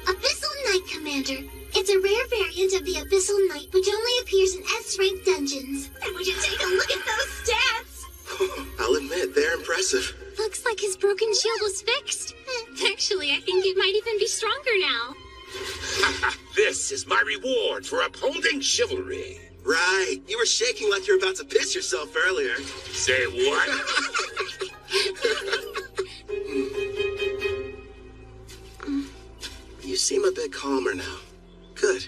Abyssal Knight, Commander. It's a rare variant of the Abyssal Knight, which only appears in S-rank dungeons. And would you take a look at those stats? I'll admit, they're impressive. Looks like his broken shield was fixed. Actually, I think it might even be stronger now. This is my reward for upholding chivalry. Right. You were shaking like you were about to piss yourself earlier. Say what? You seem a bit calmer now. Good.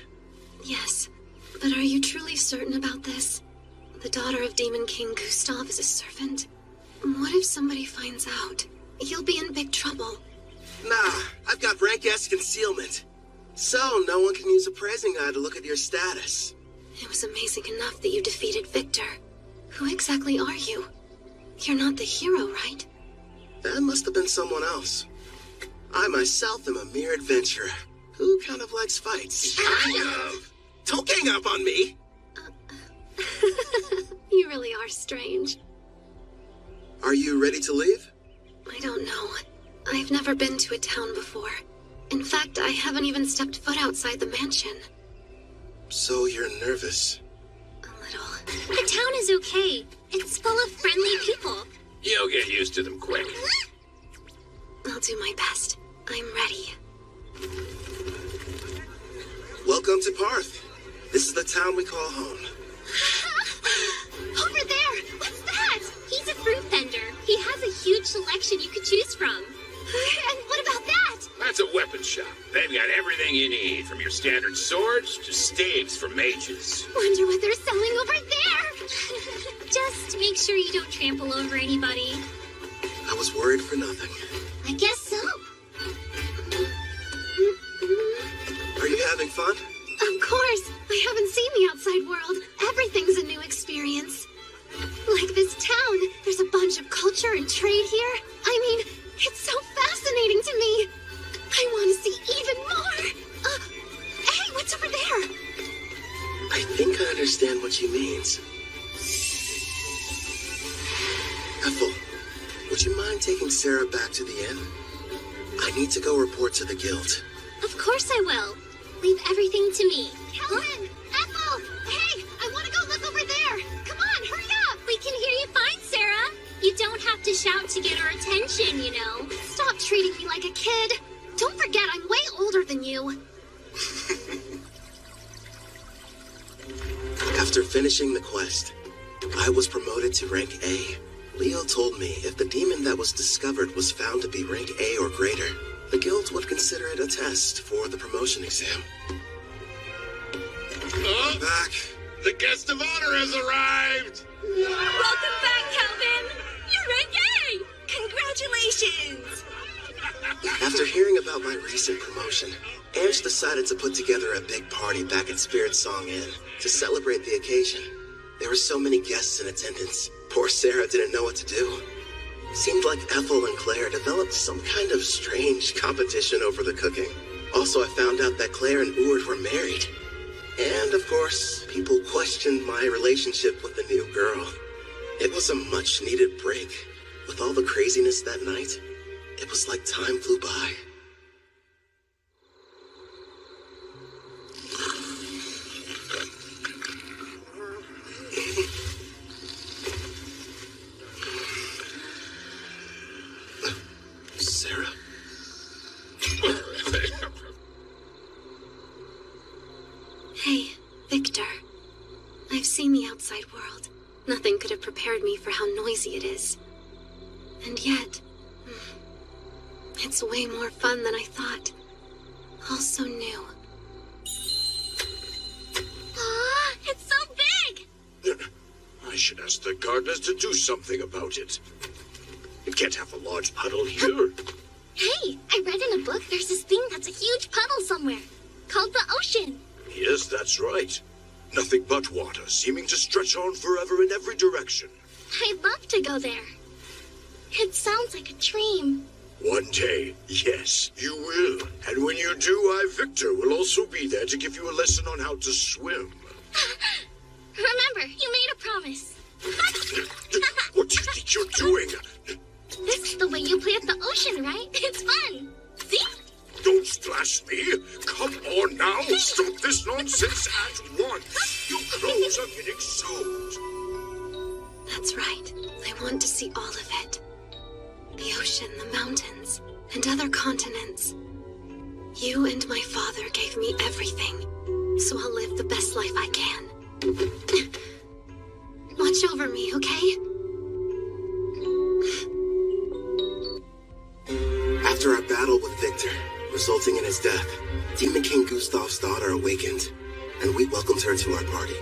Yes, but are you truly certain about this? The daughter of Demon King Gustav is a servant? What if somebody finds out? You'll be in big trouble. Nah, I've got rank S concealment. So no one can use a praising eye to look at your status. It was amazing enough that you defeated Victor. Who exactly are you? You're not the hero, right? That must have been someone else. I myself am a mere adventurer who kind of likes fights. Kind of. Don't gang up on me! You really are strange. Are you ready to leave? I don't know. I've never been to a town before. In fact, I haven't even stepped foot outside the mansion. So you're nervous? A little. The town is okay. It's full of friendly people. You'll get used to them quick. I'll do my best. I'm ready. Welcome to Parth. This is the town we call home. Over there! What's that? He's a fruit vendor. He has a huge selection you could choose from. And what about that? That's a weapon shop. They've got everything you need, from your standard swords to staves for mages. Wonder what they're selling over there. Just make sure you don't trample over anybody. I was worried for nothing. I guess so. Are you having fun? Of course! I haven't seen the outside world. Everything's a new experience. Like this town, there's a bunch of culture and trade here. I mean, it's so fascinating to me. I want to see even more. Hey, what's over there? I think I understand what she means. Ethel, would you mind taking Sarah back to the inn? I need to go report to the guild. Of course I will. Leave everything to me. Helen! Ethel! Hey, I want to go look over there. Come on, hurry up. We can hear you fine, Sarah. You don't have to shout to get our attention, you know. Stop treating me like a kid. Don't forget, I'm way older than you. After finishing the quest, I was promoted to rank A. Leo told me if the demon that was discovered was found to be rank A or greater, the guild would consider it a test for the promotion exam. Oh, Back. the guest of honor has arrived! Welcome back, Calvin! You're rank A! Congratulations! After hearing about my recent promotion, Ange decided to put together a big party back at Spirit Song Inn to celebrate the occasion. There were so many guests in attendance. Poor Sarah didn't know what to do. Seemed like Ethel and Claire developed some kind of strange competition over the cooking. Also, I found out that Claire and Urt were married. And, of course, people questioned my relationship with the new girl. It was a much-needed break. With all the craziness that night, it was like time flew by. Sarah? outside world. Nothing could have prepared me for how noisy it is. And yet, it's way more fun than I thought. All so new. Ah, it's so big! I should ask the gardeners to do something about it. It can't have a large puddle here. Hey, I read in a book there's this thing that's a huge puddle somewhere, called the ocean. Yes, that's right. Nothing but water, seeming to stretch on forever in every direction. I'd love to go there. It sounds like a dream. One day, yes, you will. And when you do, I, Victor, will also be there to give you a lesson on how to swim. Remember, you made a promise. What do you think you're doing? This is the way you play at the ocean, right? It's fun. See? Don't splash me! Come on now! Stop this nonsense at once! Your clothes are getting soaked! That's right. I want to see all of it. The ocean, the mountains, and other continents. You and my father gave me everything, so I'll live the best life I can. Watch over me, okay? After our battle with Victor, resulting in his death, Demon King Gustav's daughter awakened, and we welcomed her to our party.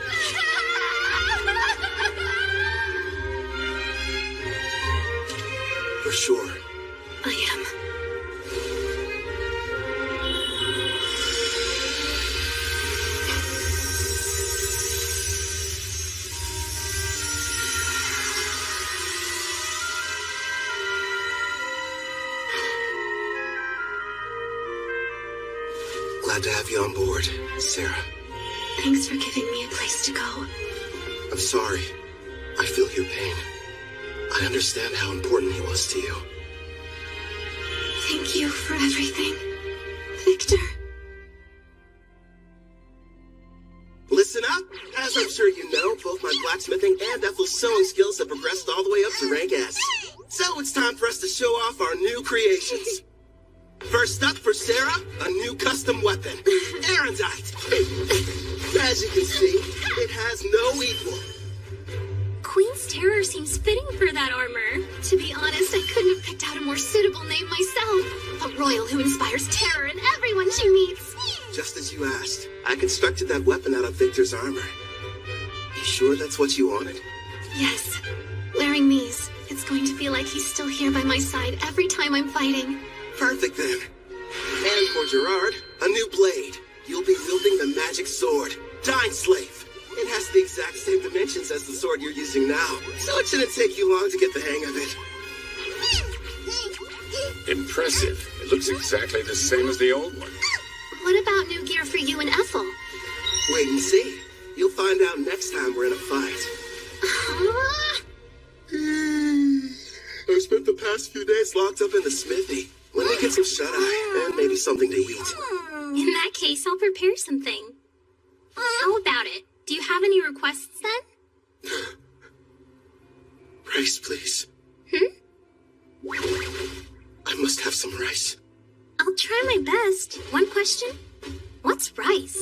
For sure. I am. Glad to have you on board, Sarah. Thanks for giving me a place to go. I'm sorry. I feel your pain. I understand how important he was to you. Thank you for everything, Victor. Listen up! As I'm sure you know, both my blacksmithing and Ethel's sewing skills have progressed all the way up to rank S. So it's time for us to show off our new creations. First up for Sarah, a new custom weapon, Erendite. As you can see, it has no equal. Queen's Terror seems fitting for that armor. To be honest, I couldn't have picked out a more suitable name myself. A royal who inspires terror in everyone she meets. Just as you asked, I constructed that weapon out of Victor's armor. You sure that's what you wanted? Yes. Wearing these, it's going to feel like he's still here by my side every time I'm fighting. Perfect then. And for Gerard, a new blade. You'll be wielding the magic sword, Dine Slave. It has the exact same dimensions as the sword you're using now, so it shouldn't take you long to get the hang of it. Impressive. It looks exactly the same as the old one. What about new gear for you and Ethel? Wait and see. You'll find out next time we're in a fight. I spent the past few days locked up in the smithy. Let me get some shut-eye and maybe something to eat. In that case, I'll prepare something. How about it? Do you have any requests then? Rice, please. I must have some rice. I'll try my best. One question? What's rice?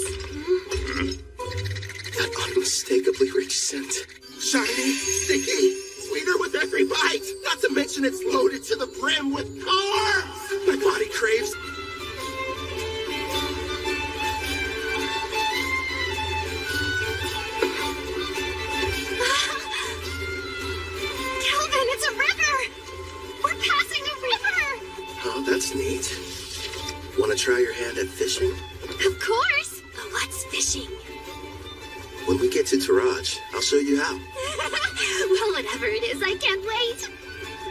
That unmistakably rich scent. Shiny, sticky, sweeter with every bite. Not to mention it's loaded to the brim with carbs. My body craves. Kelvin, it's a river! We're passing a river! Oh, that's neat. Want to try your hand at fishing? Of course! But what's fishing? When we get to Taraj, I'll show you how. Well, whatever it is, I can't wait.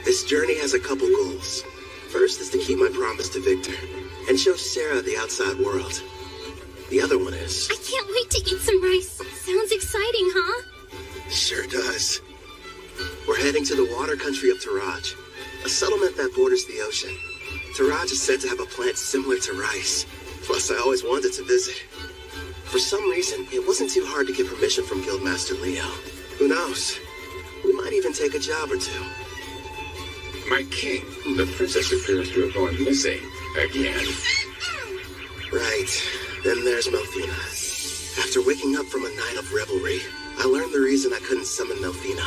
This journey has a couple goals. First is to keep my promise to Victor and show Sarah the outside world. The other one is... I can't wait to eat some rice. Sounds exciting, huh? Sure does. We're heading to the water country of Taraj, a settlement that borders the ocean. Taraj is said to have a plant similar to rice. Plus, I always wanted to visit. For some reason, it wasn't too hard to get permission from Guildmaster Leo. Who knows? We might even take a job or two. My king, the princess appears to have gone missing again. Right. Then there's Melfina. After waking up from a night of revelry, I learned the reason I couldn't summon Melfina.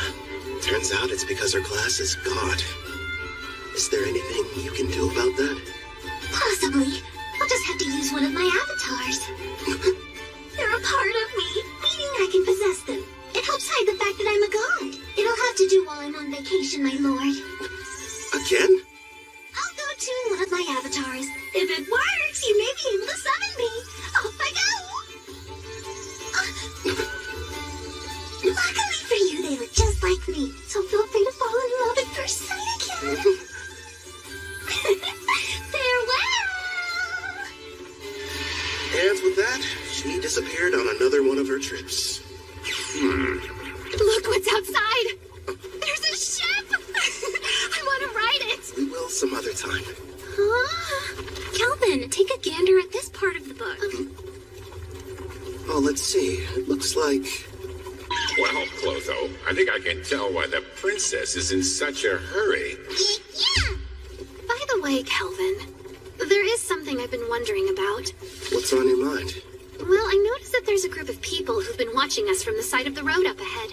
Turns out it's because her class is God. Is there anything you can do about that? Possibly. I'll just have to use one of my avatars. They're a part of me, meaning I can possess them. It helps hide the fact that I'm a god. It'll have to do while I'm on vacation, my lord. Again? I'll go tune one of my avatars. If it works, you may be able to summon me. Off I go! Luckily for you, they look just like me, so feel free to fall in love at first sight again. Farewell! And with that, she disappeared on another one of her trips. Look what's outside! There's a ship! I want to ride it! We will some other time. Kelvin, take a gander at this part of the book. Oh, let's see. It looks like... Well, Clotho, I think I can tell why the princess is in such a hurry. Yeah! By the way, Kelvin, there is something I've been wondering about. What's on your mind? Well, I noticed that there's a group of people who've been watching us from the side of the road up ahead.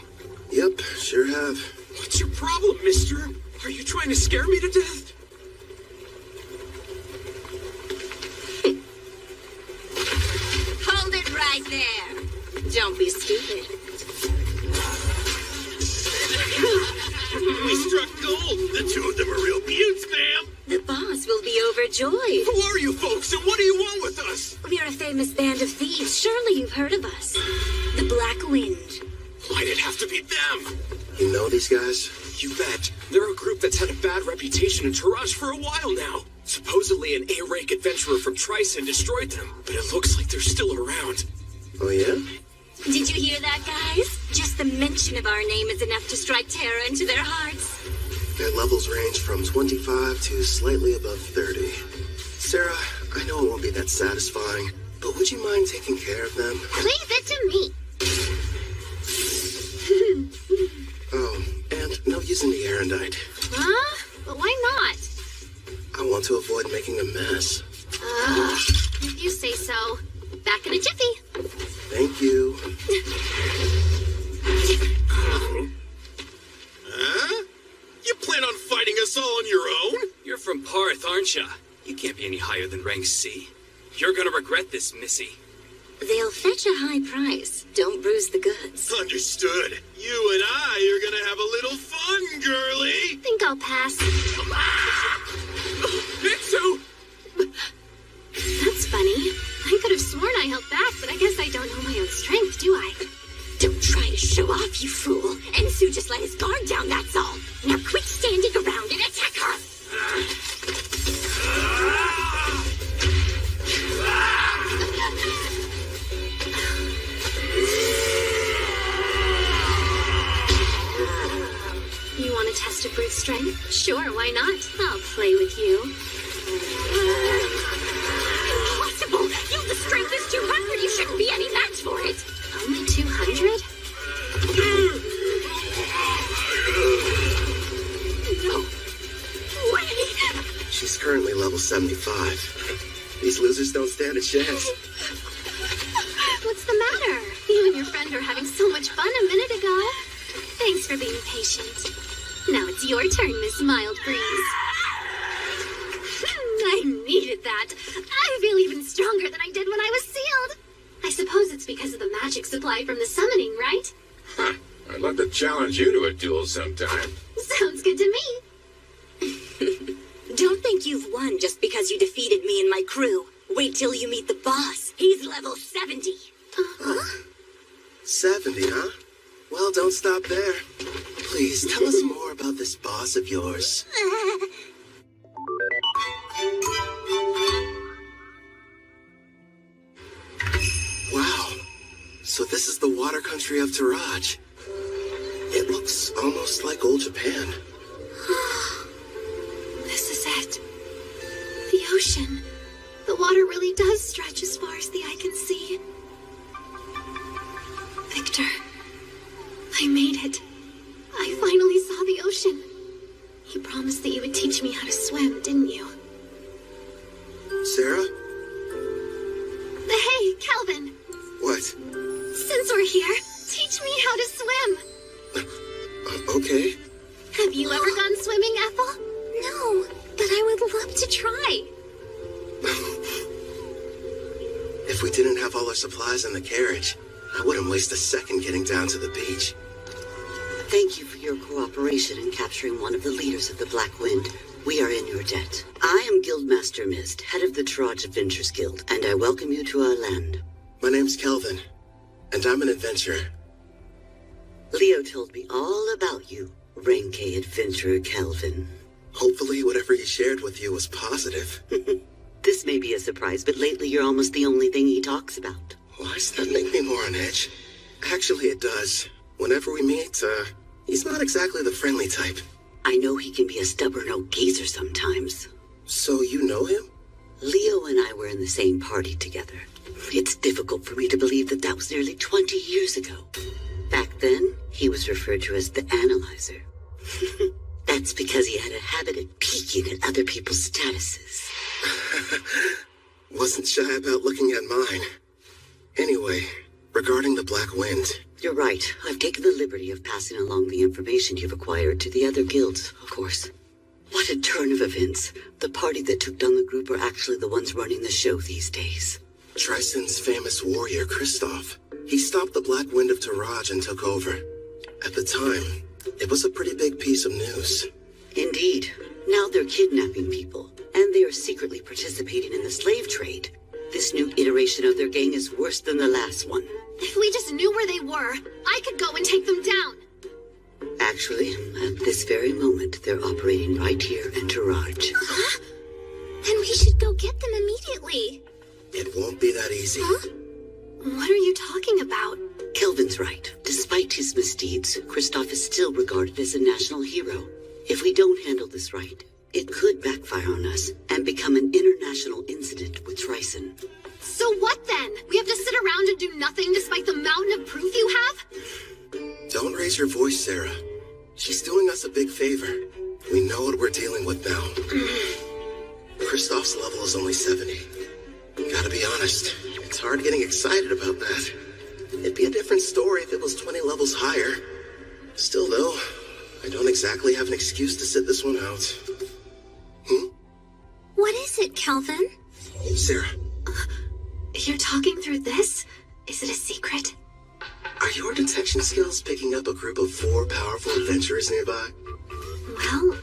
Yep, sure have. What's your problem, mister? Are you trying to scare me to death? Hold it right there. Don't be stupid. We struck gold. The two of them are real beauts, ma'am. The boss will be overjoyed. Who are you folks, and what do you want with us? We're a famous band of thieves. Surely you've heard of us. The Black Wind. Why'd it have to be them? You know these guys? You bet. They're a group that's had a bad reputation in Taraj for a while now. Supposedly an A-rank adventurer from Tryson destroyed them, but it looks like they're still around. Oh, yeah? Did you hear that, guys? Just the mention of our name is enough to strike terror into their hearts. Their levels range from 25 to slightly above 30. Sarah, I know it won't be that satisfying, but would you mind taking care of them? Leave it to me. Oh, and no using the erendite. Huh? But why not? I want to avoid making a mess. If you say so. Back in a jiffy. Thank you. Huh? You plan on fighting us all on your own? You're from Parth, aren't ya? You can't be any higher than rank C. You're gonna regret this, Missy. They'll fetch a high price. Don't bruise the goods. Understood. You and I are gonna have a little fun, girlie. Think I'll pass. Mitsu! That's funny. I could have sworn I held back, but I guess I don't know my own strength, do I? Don't try to show off, you fool. Ensu just let his guard down, that's all. Now quit standing around and attack her. You want to test a brute's strength? Sure, why not? I'll play with you. Impossible! The strength is 200. You shouldn't be any match for it. Only 200? No way! She's currently level 75. These losers don't stand a chance. What's the matter? You and your friend are having so much fun a minute ago. Thanks for being patient. Now it's your turn, Miss Mild Breeze. I needed that. I feel even stronger than I did when I was sealed. I suppose it's because of the magic supply from the summoning, right? Huh. I'd love to challenge you to a duel sometime. Sounds good to me. Don't think you've won just because you defeated me and my crew. Wait till you meet the boss. He's level 70. 70, huh? Well, don't stop there. Please, tell us more about this boss of yours. Wow. So this is the water country of Taraj. It looks almost like old Japan. This is it. The ocean. The water really does stretch as far as the eye can see. Victor, I made it. I finally saw the ocean. You promised that you would teach me how to swim, didn't you? Sarah? Hey, Calvin. What? Since we're here, teach me how to okay? Have you ever gone swimming, Ethel? No, but I would love to try. If we didn't have all our supplies in the carriage, I wouldn't waste a second getting down to the beach. Thank you for your cooperation in capturing one of the leaders of the Black Wind. We are in your debt. I am Guildmaster Mist, head of the Taraj Adventures Guild, and I welcome you to our land. My name's Kelvin, and I'm an adventurer. Leo told me all about you, Reincarnated adventurer Kelvin. Hopefully whatever he shared with you was positive. This may be a surprise, but lately you're almost the only thing he talks about. Why does that make me more on edge? Actually, it does. Whenever we meet, he's not exactly the friendly type. I know he can be a stubborn old geezer sometimes. So you know him? Leo and I were in the same party together. It's difficult for me to believe that that was nearly 20 years ago. Back then, he was referred to as the Analyzer. That's because he had a habit of peeking at other people's statuses. Wasn't shy about looking at mine. Anyway, regarding the Black Wind... You're right. I've taken the liberty of passing along the information you've acquired to the other guilds, of course. What a turn of events. The party that took down the group are actually the ones running the show these days. Tristan's famous warrior, Kristoff. He stopped the Black Wind of Taraj and took over. At the time, it was a pretty big piece of news. Indeed. Now they're kidnapping people, and they are secretly participating in the slave trade. This new iteration of their gang is worse than the last one. If we just knew where they were, I could go and take them down. Actually, at this very moment, they're operating right here in Taraj. Huh? Then we should go get them immediately. It won't be that easy. Huh? What are you talking about? Kelvin's right. Despite his misdeeds, Kristoff is still regarded as a national hero. If we don't handle this right, it could backfire on us and become an international incident with Tryson. So what then? We have to sit around and do nothing despite the mountain of proof you have? Don't raise your voice, Sarah. She's doing us a big favor. We know what we're dealing with now. Kristoff's level is only 70. Gotta be honest, it's hard getting excited about that. It'd be a different story if it was 20 levels higher. Still, though, I don't exactly have an excuse to sit this one out. What is it, Kelvin? Sarah. You're talking through this? Is it a secret? Are your detection skills picking up a group of 4 powerful adventurers nearby? Well,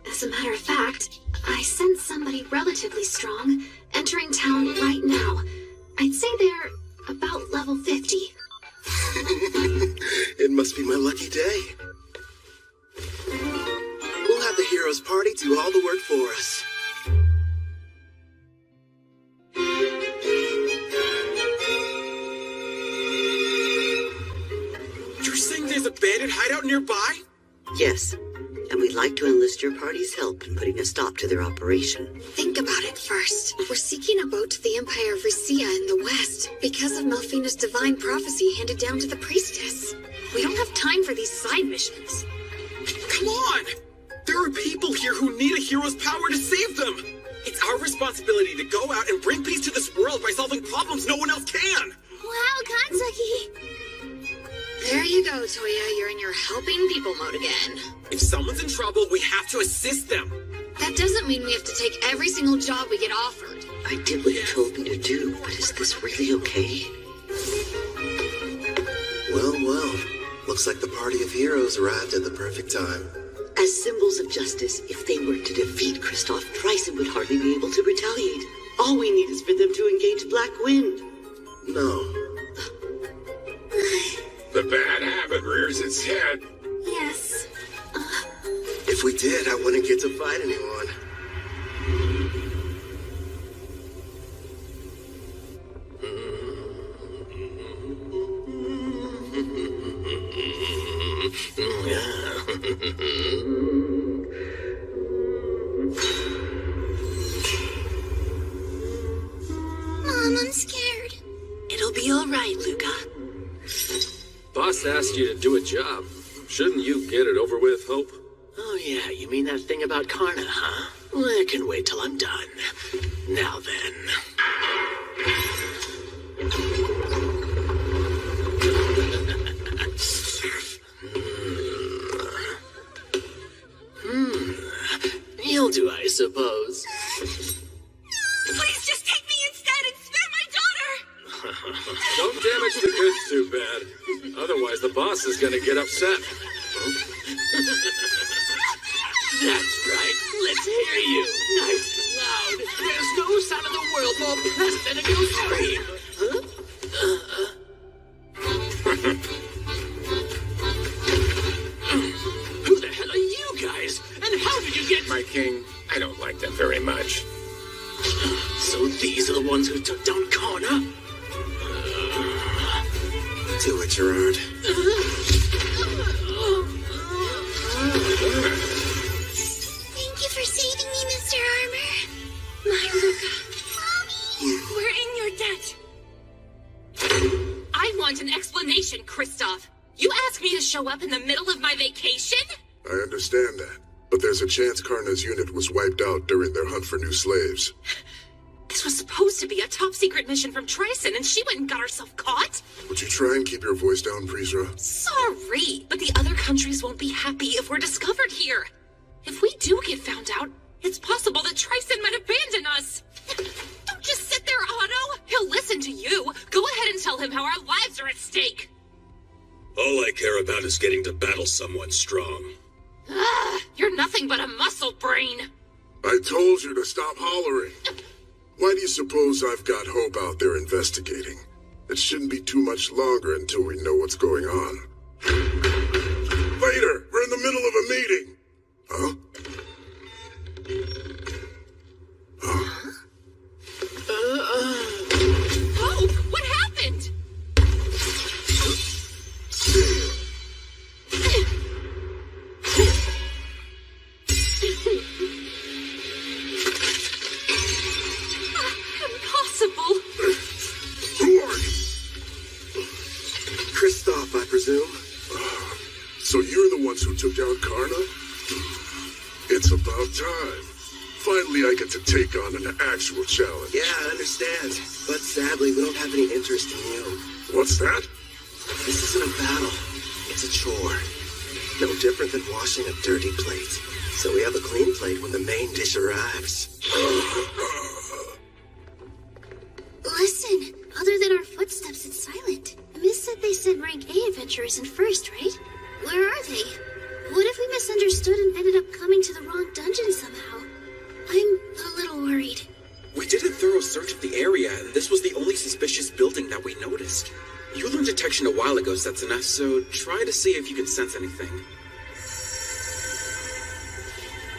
as a matter of fact, I sense somebody relatively strong entering town right now. I'd say they're about level 50. It must be my lucky day. We'll have the heroes party do all the work for us. You're saying there's a bandit hideout nearby? Yes, and we'd like to enlist your party's help in putting a stop to their operation. Think about it first. We're seeking a boat to the Empire of Ricea in the west because of Melfina's divine prophecy handed down to the priestess. We don't have time for these side missions. Come on! There are people here who need a hero's power to save them! It's our responsibility to go out and bring peace to this world by solving problems no one else can! Wow, Kanzaki! There you go, Toya. You're in your helping people mode again. If someone's in trouble, we have to assist them! That doesn't mean we have to take every single job we get offered. I did what you told me to do, but is this really okay? Well. Looks like the party of heroes arrived at the perfect time. As symbols of justice, if they were to defeat Kristoff, Tryson would hardly be able to retaliate. All we need is for them to engage Black Wind. No. The bad habit rears its head. Yes. If we did, I wouldn't get to fight anyone. Mom, I'm scared. It'll be all right, Luca. Boss asked you to do a job. Shouldn't you get it over with, Hope? Oh yeah, you mean that thing about Karna, huh? I can wait till I'm done. Now then. You'll do, I suppose. Please just take me instead and spare my daughter! Don't damage the goods too bad. Otherwise, the boss is gonna get upset. That's right. Let's hear you. Nice and loud. There's no sound in the world more pleasant than a good scream. Who the hell are you guys? And how did you get... My king, I don't like them very much. So these are the ones who took down Kana? Do it, Gerard. Thank you for saving me, Mr. Armor. My Luca. Mommy! We're in your debt. I want an explanation, Kristoff. You asked me to show up in the middle of my vacation? I understand that, but there's a chance Karna's unit was wiped out during their hunt for new slaves. This was supposed to be a top-secret mission from Tryson, and she went and got herself caught? Would you try and keep your voice down, Prisra? Sorry, but the other countries won't be happy if we're discovered here. If we do get found out, it's possible that Tryson might abandon us. Don't just sit there, Otto. He'll listen to you. Go ahead and tell him how our lives are at stake. All I care about is getting to battle someone strong. You're nothing but a muscle brain. I told you to stop hollering. Why do you suppose I've got Hope out there investigating? It shouldn't be too much longer until we know what's going on. Later, we're in the middle of a meeting. Huh? Hope, what happened? Impossible. Who are you? Kristoff, I presume. So you're the ones who took down Karna? It's about time. Finally, I get to take on an actual challenge. Yeah, I understand. But sadly, we don't have any interest in you. What's that? This isn't a battle. It's a chore. No different than washing a dirty plate. So we have a clean plate when the main dish arrives. Listen, other than our footsteps, it's silent. Miss said they sent rank A adventurers in first, right? Where are they? What if we misunderstood and ended up coming to the wrong dungeon somehow? I'm a little worried. We did a thorough search of the area, and this was the only suspicious building that we noticed. You learned detection a while ago, Setsuna, so try to see if you can sense anything.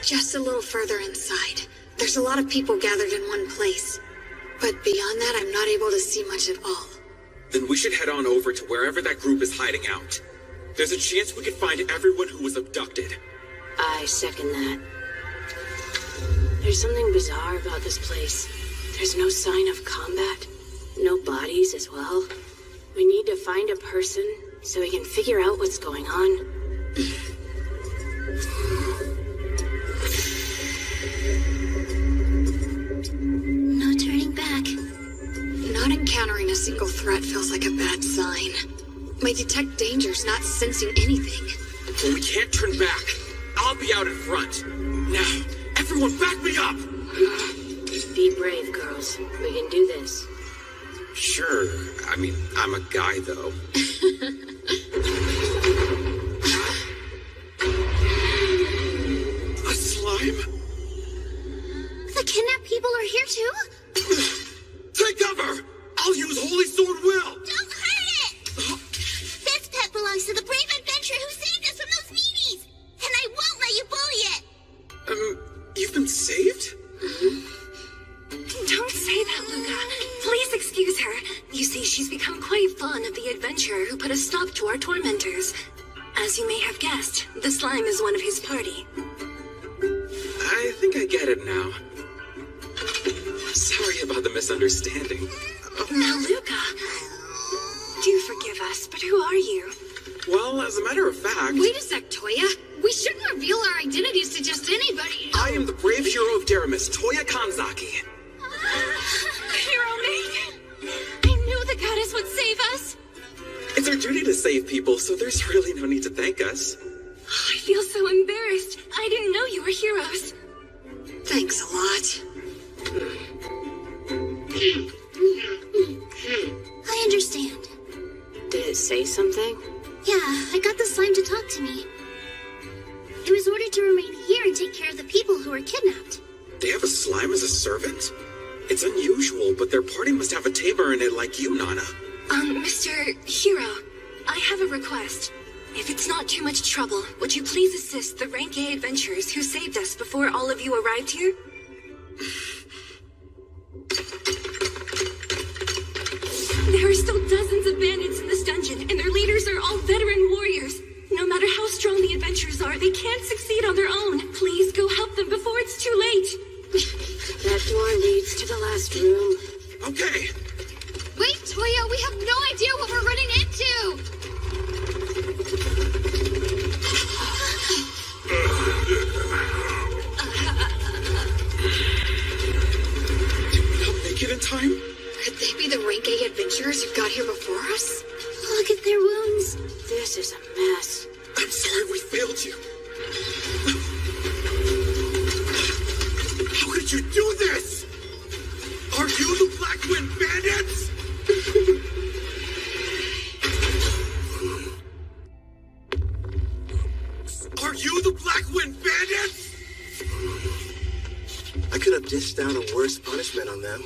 Just a little further inside. There's a lot of people gathered in one place. But beyond that, I'm not able to see much at all. Then we should head on over to wherever that group is hiding out. There's a chance we could find everyone who was abducted. I second that. There's something bizarre about this place. There's no sign of combat. No bodies as well. We need to find a person so we can figure out what's going on. No turning back. Not encountering a single threat feels like a bad sign. My detect danger's not sensing anything. Well, we can't turn back. I'll be out in front. Now, everyone back me up! Be brave, girls. We can do this. Sure. I mean, I'm a guy, though. A slime? The kidnapped people are here too? Take cover! I'll use Holy Sword Will! Don't hurt it! This pet belongs to the brave adventurer who saved us from those meanies! And I won't let you bully it! You've been saved? Don't say that, Luca. Please excuse her. You see, she's become quite fond of the adventurer who put a stop to our tormentors. As you may have guessed, the slime is one of his party. I think I get it now. Sorry about the misunderstanding. Now, Luca, do forgive us, but who are you? Well, as a matter of fact... Wait a sec, Toya. We shouldn't reveal our identities to just anybody. I am the brave hero of Deramis, Toya Kanzaki. Hero maiden! I knew the goddess would save us! It's our duty to save people, so there's really no need to thank us. I feel so embarrassed. I didn't know you were heroes. Thanks a lot. I understand. Did it say something? Yeah, I got the slime to talk to me. It was ordered to remain here and take care of the people who were kidnapped. They have a slime as a servant? It's unusual, but their party must have a tamer in it like you, Nana. Mr. Hero, I have a request. If it's not too much trouble, would you please assist the Rank A adventurers who saved us before all of you arrived here? There are still dozens of bandits in this dungeon, and their leaders are all veteran warriors. No matter how strong the adventurers are, they can't succeed on their own. Please go help them before it's too late. That door leads to the last room. Okay. Wait, Toya, we have no idea what we're running into! Did we not make it in time? Could they be the Rank A adventurers who got here before us? Look at their wounds. This is a mess. I'm sorry we failed you. How could you do this? Are you the Black Wind Bandits? Are you the Black Wind Bandits? I could have dished out a worse punishment on them.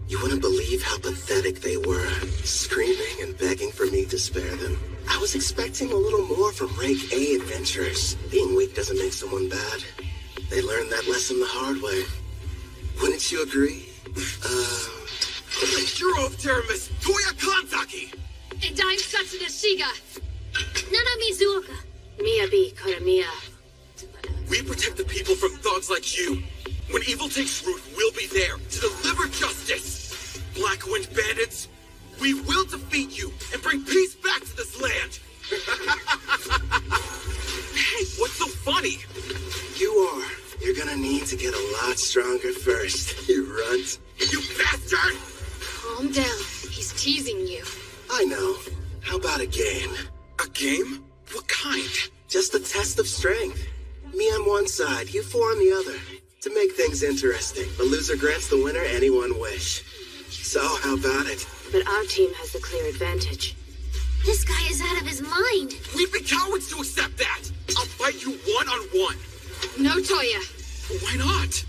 You wouldn't believe how pathetic they were, screaming and begging for me to spare them. I was expecting a little more from Rank A adventurers. Being weak doesn't make someone bad. They learned that lesson the hard way. Wouldn't you agree? The hero of Terramis, Toya Kanzaki! And I'm Satsuna Shiga. Nana Mizuoka. Miyabi Koramiya. We protect the people from thugs like you. When evil takes root, we'll be there to deliver justice. Black Wind Bandits, we will defeat you and bring peace back to this land. Hey, what's so funny? You are. You're gonna need to get a lot stronger first, you runt. You bastard! Calm down. He's teasing you. I know. How about a game? A game? What kind? Just a test of strength. Me on one side, you four on the other. To make things interesting, the loser grants the winner any one wish. So, how about it? But our team has the clear advantage. This guy is out of his mind. We'd be cowards to accept that. I'll fight you one-on-one. No, Toya. Why not?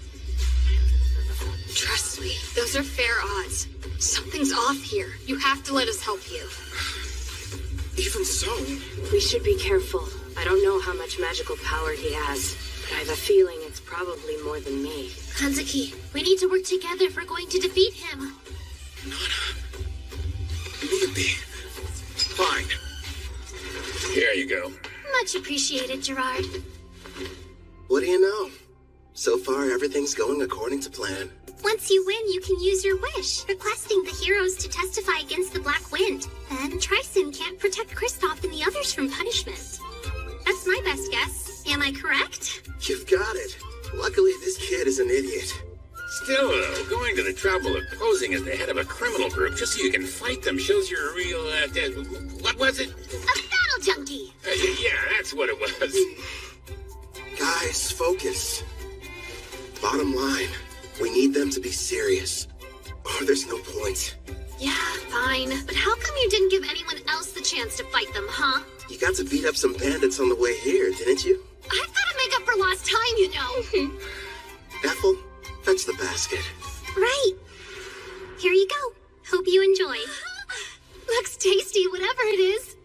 Trust me, those are fair odds. Something's off here. You have to let us help you. Even so... We should be careful. I don't know how much magical power he has, but I have a feeling it's probably more than me. Kanzaki, we need to work together if we're going to defeat him. Maybe. Fine. Here you go. Much appreciated, Gerard. What do you know? So far, everything's going according to plan. Once you win, you can use your wish, requesting the heroes to testify against the Black Wind. Then Tristan can't protect Kristoff and the others from punishment. That's my best guess. Am I correct? You've got it. Luckily, this kid is an idiot. Still, though, going to the trouble of posing as the head of a criminal group just so you can fight them shows you're a real, what was it? A battle junkie! Yeah, that's what it was. Guys, focus. Bottom line, we need them to be serious. Or there's no point. Yeah, fine. But how come you didn't give anyone else the chance to fight them, huh? You got to beat up some bandits on the way here, didn't you? I've got to make up for lost time, you know. Ethel, fetch the basket. Right. Here you go. Hope you enjoy. Looks tasty, whatever it is.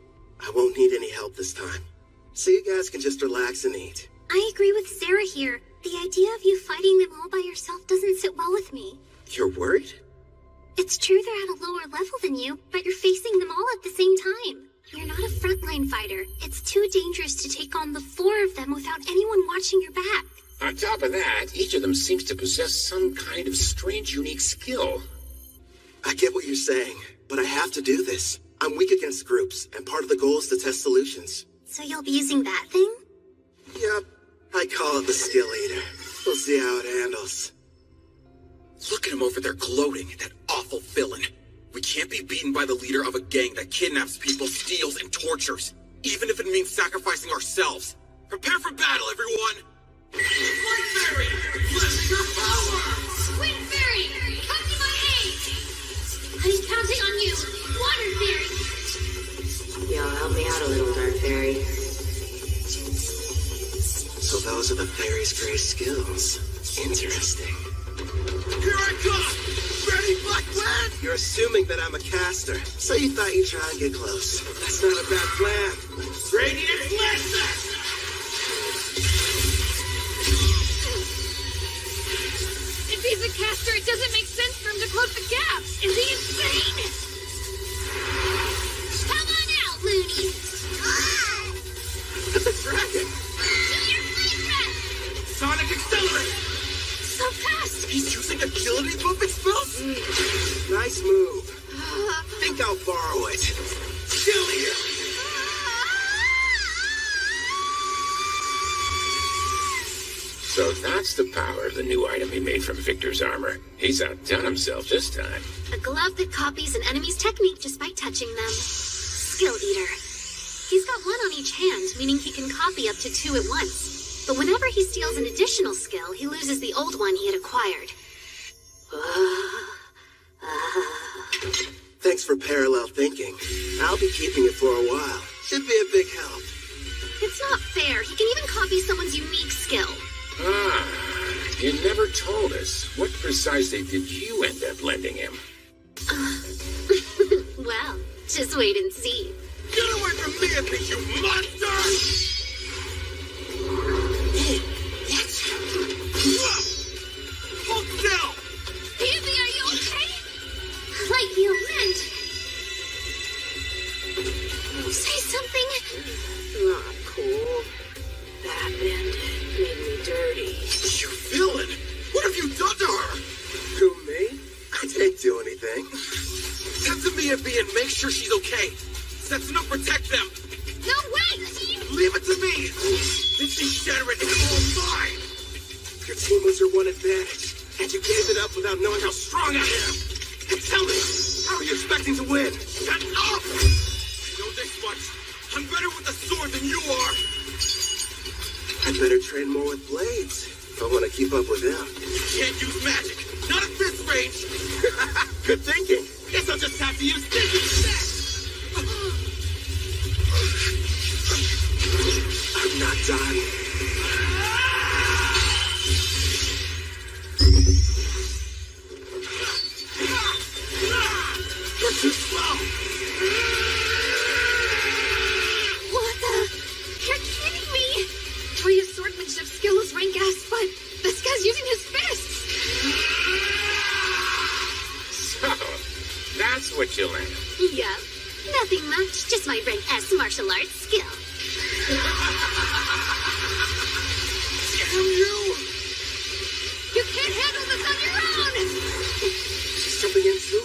I won't need any help this time. So you guys can just relax and eat. I agree with Sarah here. The idea of you fighting them all by yourself doesn't sit well with me. You're worried? It's true they're at a lower level than you, but you're facing them all at the same time. You're not a frontline fighter. It's too dangerous to take on the four of them without anyone watching your back. On top of that, each of them seems to possess some kind of strange, unique skill. I get what you're saying, but I have to do this. I'm weak against groups, and part of the goal is to test solutions. So you'll be using that thing? Yep. I call it the skill eater. We'll see how it handles. Look at him over there gloating, that awful villain. We can't be beaten by the leader of a gang that kidnaps people, steals, and tortures, even if it means sacrificing ourselves. Prepare for battle, everyone! Fairy, bless your these great skills. Interesting. Here I come! Ready, Black Land? You're assuming that I'm a caster, so you thought you'd try and get close. That's not a bad plan. Radiant Lancer! If he's a caster, it doesn't make sense for him to close the gap. Is he insane? Come on out, loonies! The dragon! Do your flame breath! Sonic Accelerate! So fast! He's using agility buffing spells? Nice move. Think I'll borrow it. Still here! So that's the power of the new item he made from Victor's armor. He's outdone himself this time. A glove that copies an enemy's technique just by touching them. Skill Eater. He's got one on each hand, meaning he can copy up to 2 at once. But whenever he steals an additional skill, he loses the old one he had acquired. Thanks for parallel thinking. I'll be keeping it for a while. Should be a big help. It's not fair. He can even copy someone's unique skill. Ah, you never told us. What precisely did you end up lending him? Well, just wait and see. Get away from me, you monster! Hold still! Easy, are you okay? Light heal wind. Say something. Not cool. That bandit made me dirty. You villain! What have you done to her? Who, me? I didn't do anything. Send to me and B and make sure she's okay. Setsuna, protect them! No, wait! Leave it to me! This degenerate is all mine! Your team was your one advantage, and you gave it up without knowing how strong I am. And tell me, how are you expecting to win? Shut up! I know this much. I'm better with a sword than you are! I'd better train more with blades if I want to keep up with them. You can't use magic! Not at this range! Good thinking. Guess I'll just have to use thinking instead! I'm not done. You're too slow! What the? You're kidding me! Toya's swordsmanship skill is rank S, but this guy's using his fists! So, that's what you learned. Yep. Nothing much, just my rank S martial arts skill. Damn you! You can't handle this on your own! She's jumping in too.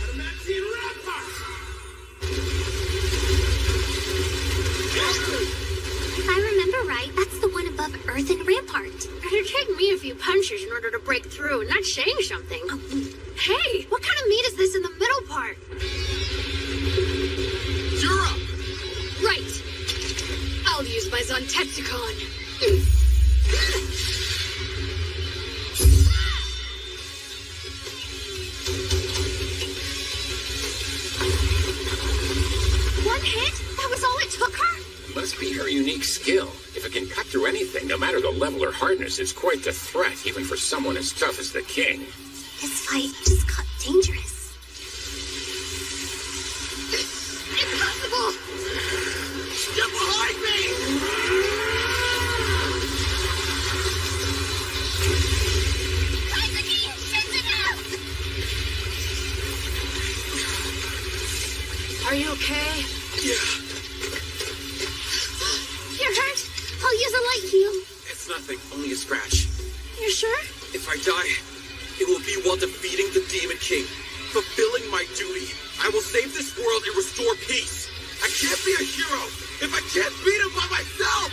Adamantine rampart! If I remember right, that's the one above Earthen Rampart. It'd take me a few punches in order to break through and not saying something. Hey, what kind of meat is this in the middle part? You're up! Right. I'll use my Zontetsucon. One hit? That was all it took her? Must be her unique skill. If it can cut through anything, no matter the level or hardness, it's quite the threat, even for someone as tough as the king. This fight just got dangerous. Impossible! Get behind me! Kazuki, it's enough! Are you okay? Yeah, You're hurt? I'll use a light heal. it's nothing. Only a scratch. You're sure? If I die, it will be while defeating the Demon King. Fulfilling my duty. I will save this world and restore peace. I can't be a hero if I can't beat him by myself!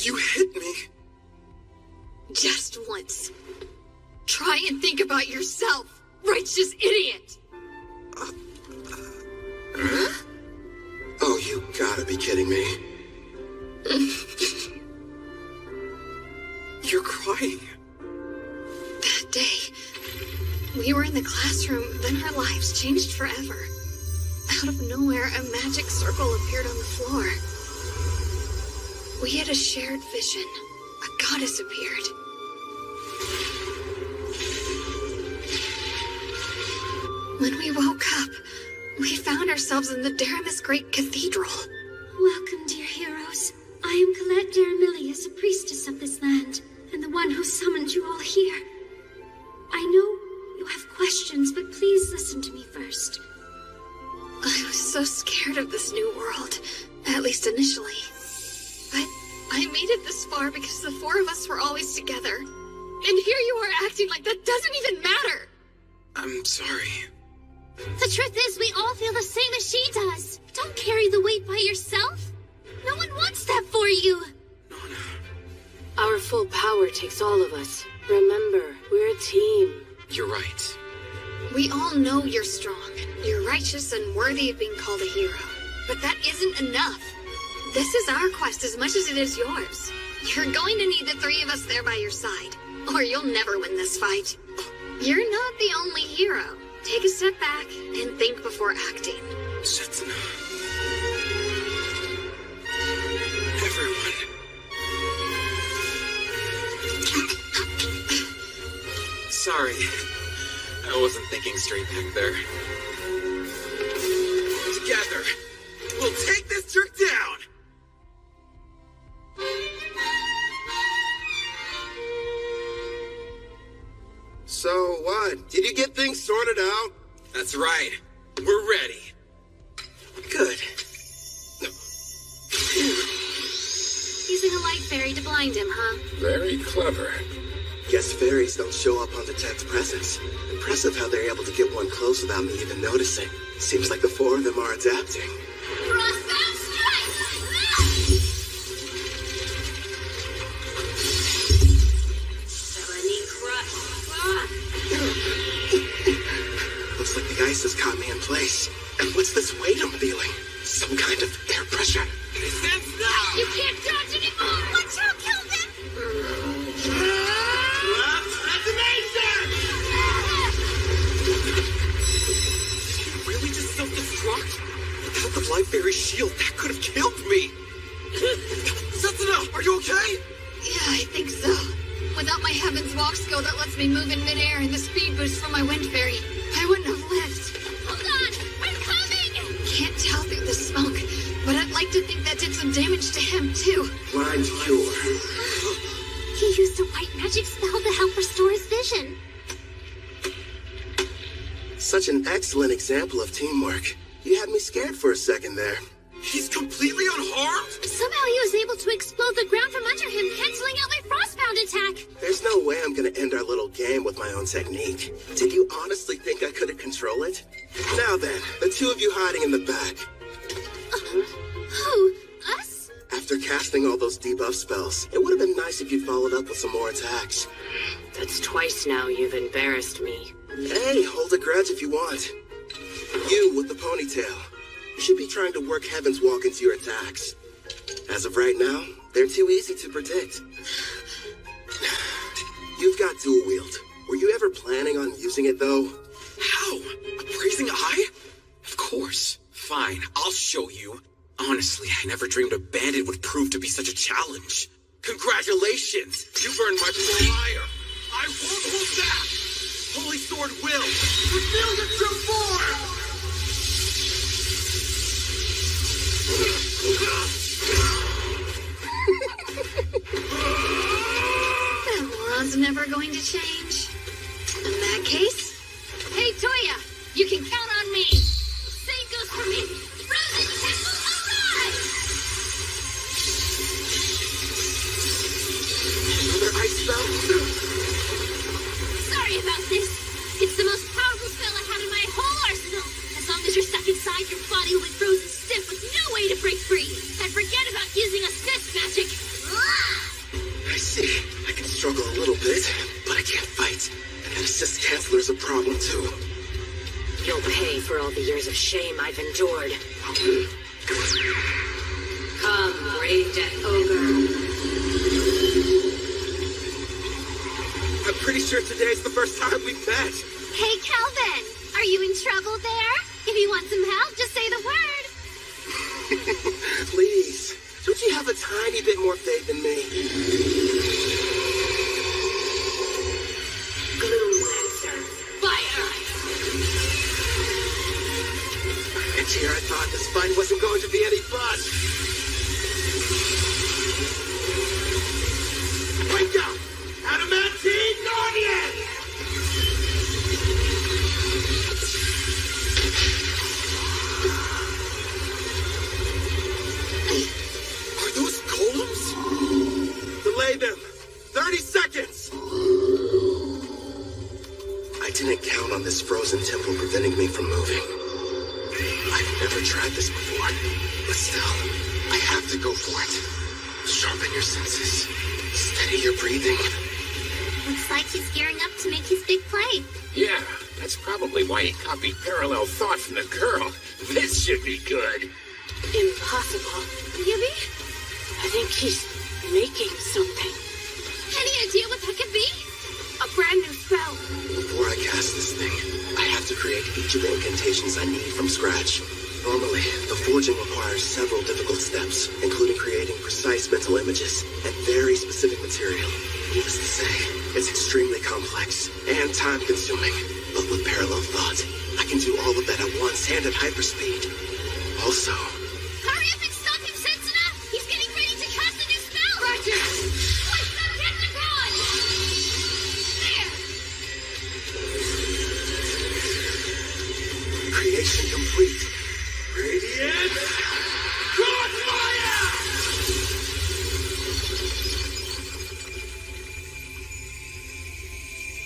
You hit me. Just once. Try and think about yourself, righteous idiot! Oh, you gotta be kidding me. You're crying. That day, we were in the classroom, then our lives changed forever. Out of nowhere, a magic circle appeared on the floor. We had a shared vision. A goddess appeared. When we woke up, we found ourselves in the Daramis Great Cathedral. Welcome, dear heroes. I am Colette Daramilius, a priestess of this land, and the one who summoned you all here. I know you have questions, but please listen to me first. I was so scared of this new world, at least initially. But I made it this far because the four of us were always together. And here you are acting like that doesn't even matter. I'm sorry. The truth is, we all feel the same as she does. Don't carry the weight by yourself. No one wants that for you. Our full power takes all of us. Remember, we're a team. You're right. We all know you're strong. You're righteous and worthy of being called a hero. But that isn't enough. This is our quest as much as it is yours. You're going to need the three of us there by your side, or you'll never win this fight. You're not the only hero. Take a step back and think before acting. Setsuna. Everyone. Sorry. I wasn't thinking straight back there. Together, we'll take this jerk down! So what? Did you get things sorted out? That's right. We're ready. Good. Using a light fairy to blind him, huh? Very clever. Guess fairies don't show up undetected presence. Impressive how they're able to get one close without me even noticing. Seems like the four of them are adapting. Looks like the ice has caught me in place. And what's this weight I'm feeling? Some kind of air pressure. You can't dodge anymore! Watch out, Kelvin! That's amazing! Did you really just self-destruct? Without the light fairy shield, that could have killed me! Setsuna, are you okay? Yeah, I think so. Without my Heaven's Walk skill that lets me move in midair and the speed boost from my wind fairy, I wouldn't have lived. Hold on! I'm coming! Can't tell through the smoke, but I'd like to think that did some damage to him, too. Blind cure. He used a white magic spell to help restore his vision. Such an excellent example of teamwork. You had me scared for a second there. He's completely unharmed? Somehow he was able to explode the ground from under him, canceling out my frostbound attack. There's no way I'm gonna end our little game with my own technique. Did you honestly think I couldn't control it? Now then, the two of you hiding in the back. Who? Us? After casting all those debuff spells, it would have been nice if you followed up with some more attacks. That's twice now you've embarrassed me. Hey, hold a grudge if you want. You with the ponytail. You should be trying to work Heaven's Walk into your attacks. As of right now, they're too easy to predict. You've got dual wield. Were you ever planning on using it, though? How? A praising eye? Of course. Fine, I'll show you. Honestly, I never dreamed a bandit would prove to be such a challenge. Congratulations! You've earned my full ire. I won't hold back! Holy Sword will! Reveal the true form! Belron's never going to change. In that case... Hey, Toya! You can count on me! Same goes for me! Frozen Temple arrive! Another ice spell? Sorry about this. It's the most powerful spell I have in my whole arsenal. As long as you're stuck inside, your body will be frozen stiff with no way to break free. And forget about using assist magic. I see. I can struggle a little bit, but I can't fight. And that assist canceler's a problem, too. You'll pay for all the years of shame I've endured. Come, brave death ogre. I'm pretty sure today's the first time we've met. Hey, Calvin! Are you in trouble there? If you want some help, just say the word. Please, don't you have a tiny bit more faith in me? Gloom Lancer, fire! And here I thought this fight wasn't going to be any fun. Wake up! Adamantine Guardian! Are those golems? Delay them! 30 seconds! I didn't count on this frozen temple preventing me from moving. I've never tried this before, but still, I have to go for it. Sharpen your senses. Steady your breathing. Looks like he's gearing up to make his big play. Yeah, that's probably why he copied parallel thought from the girl. This should be good. Impossible. Yubi? I think he's making something. Any idea what that could be? A brand new spell. Before I cast this thing, I have to create each of the incantations I need from scratch. Normally, the forging requires several difficult steps, including creating precise mental images and very specific material. Needless to say, it's extremely complex and time-consuming. But with parallel thought, I can do all of that at once and at hyperspeed. Also, Hurry up and stop him, Setsuna! He's getting ready to cast a new spell! Roger! What's the Technicon? There! creation complete. Radiant Crossfire!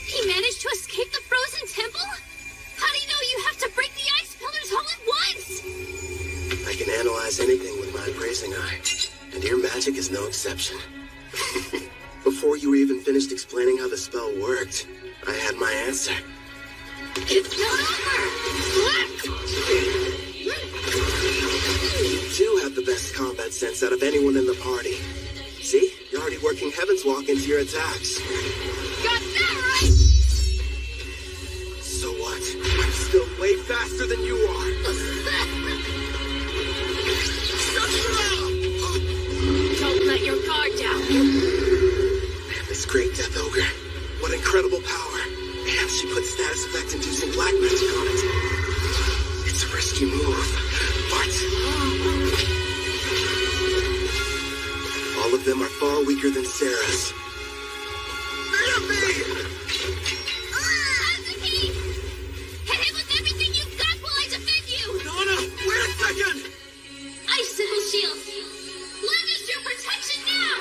He managed to escape the frozen temple? How do you know you have to break the ice pillars all at once? I can analyze anything with my appraising eye, and your magic is no exception. Before you even finished explaining how the spell worked, I had my answer. It's not over! You do have the best combat sense out of anyone in the party. See? You're already working Heaven's Walk into your attacks. Got that right! So what? I'm still way faster than you are. Don't let your guard down. Man, this great Death Ogre. What incredible power. And she put status effect inducing black magic on it. It's a risky move, but all of them are far weaker than Sarah's. Azuki! Hit him with everything you've got while I defend you! Nana, wait a second! Icicle shield! Lend us your protection now!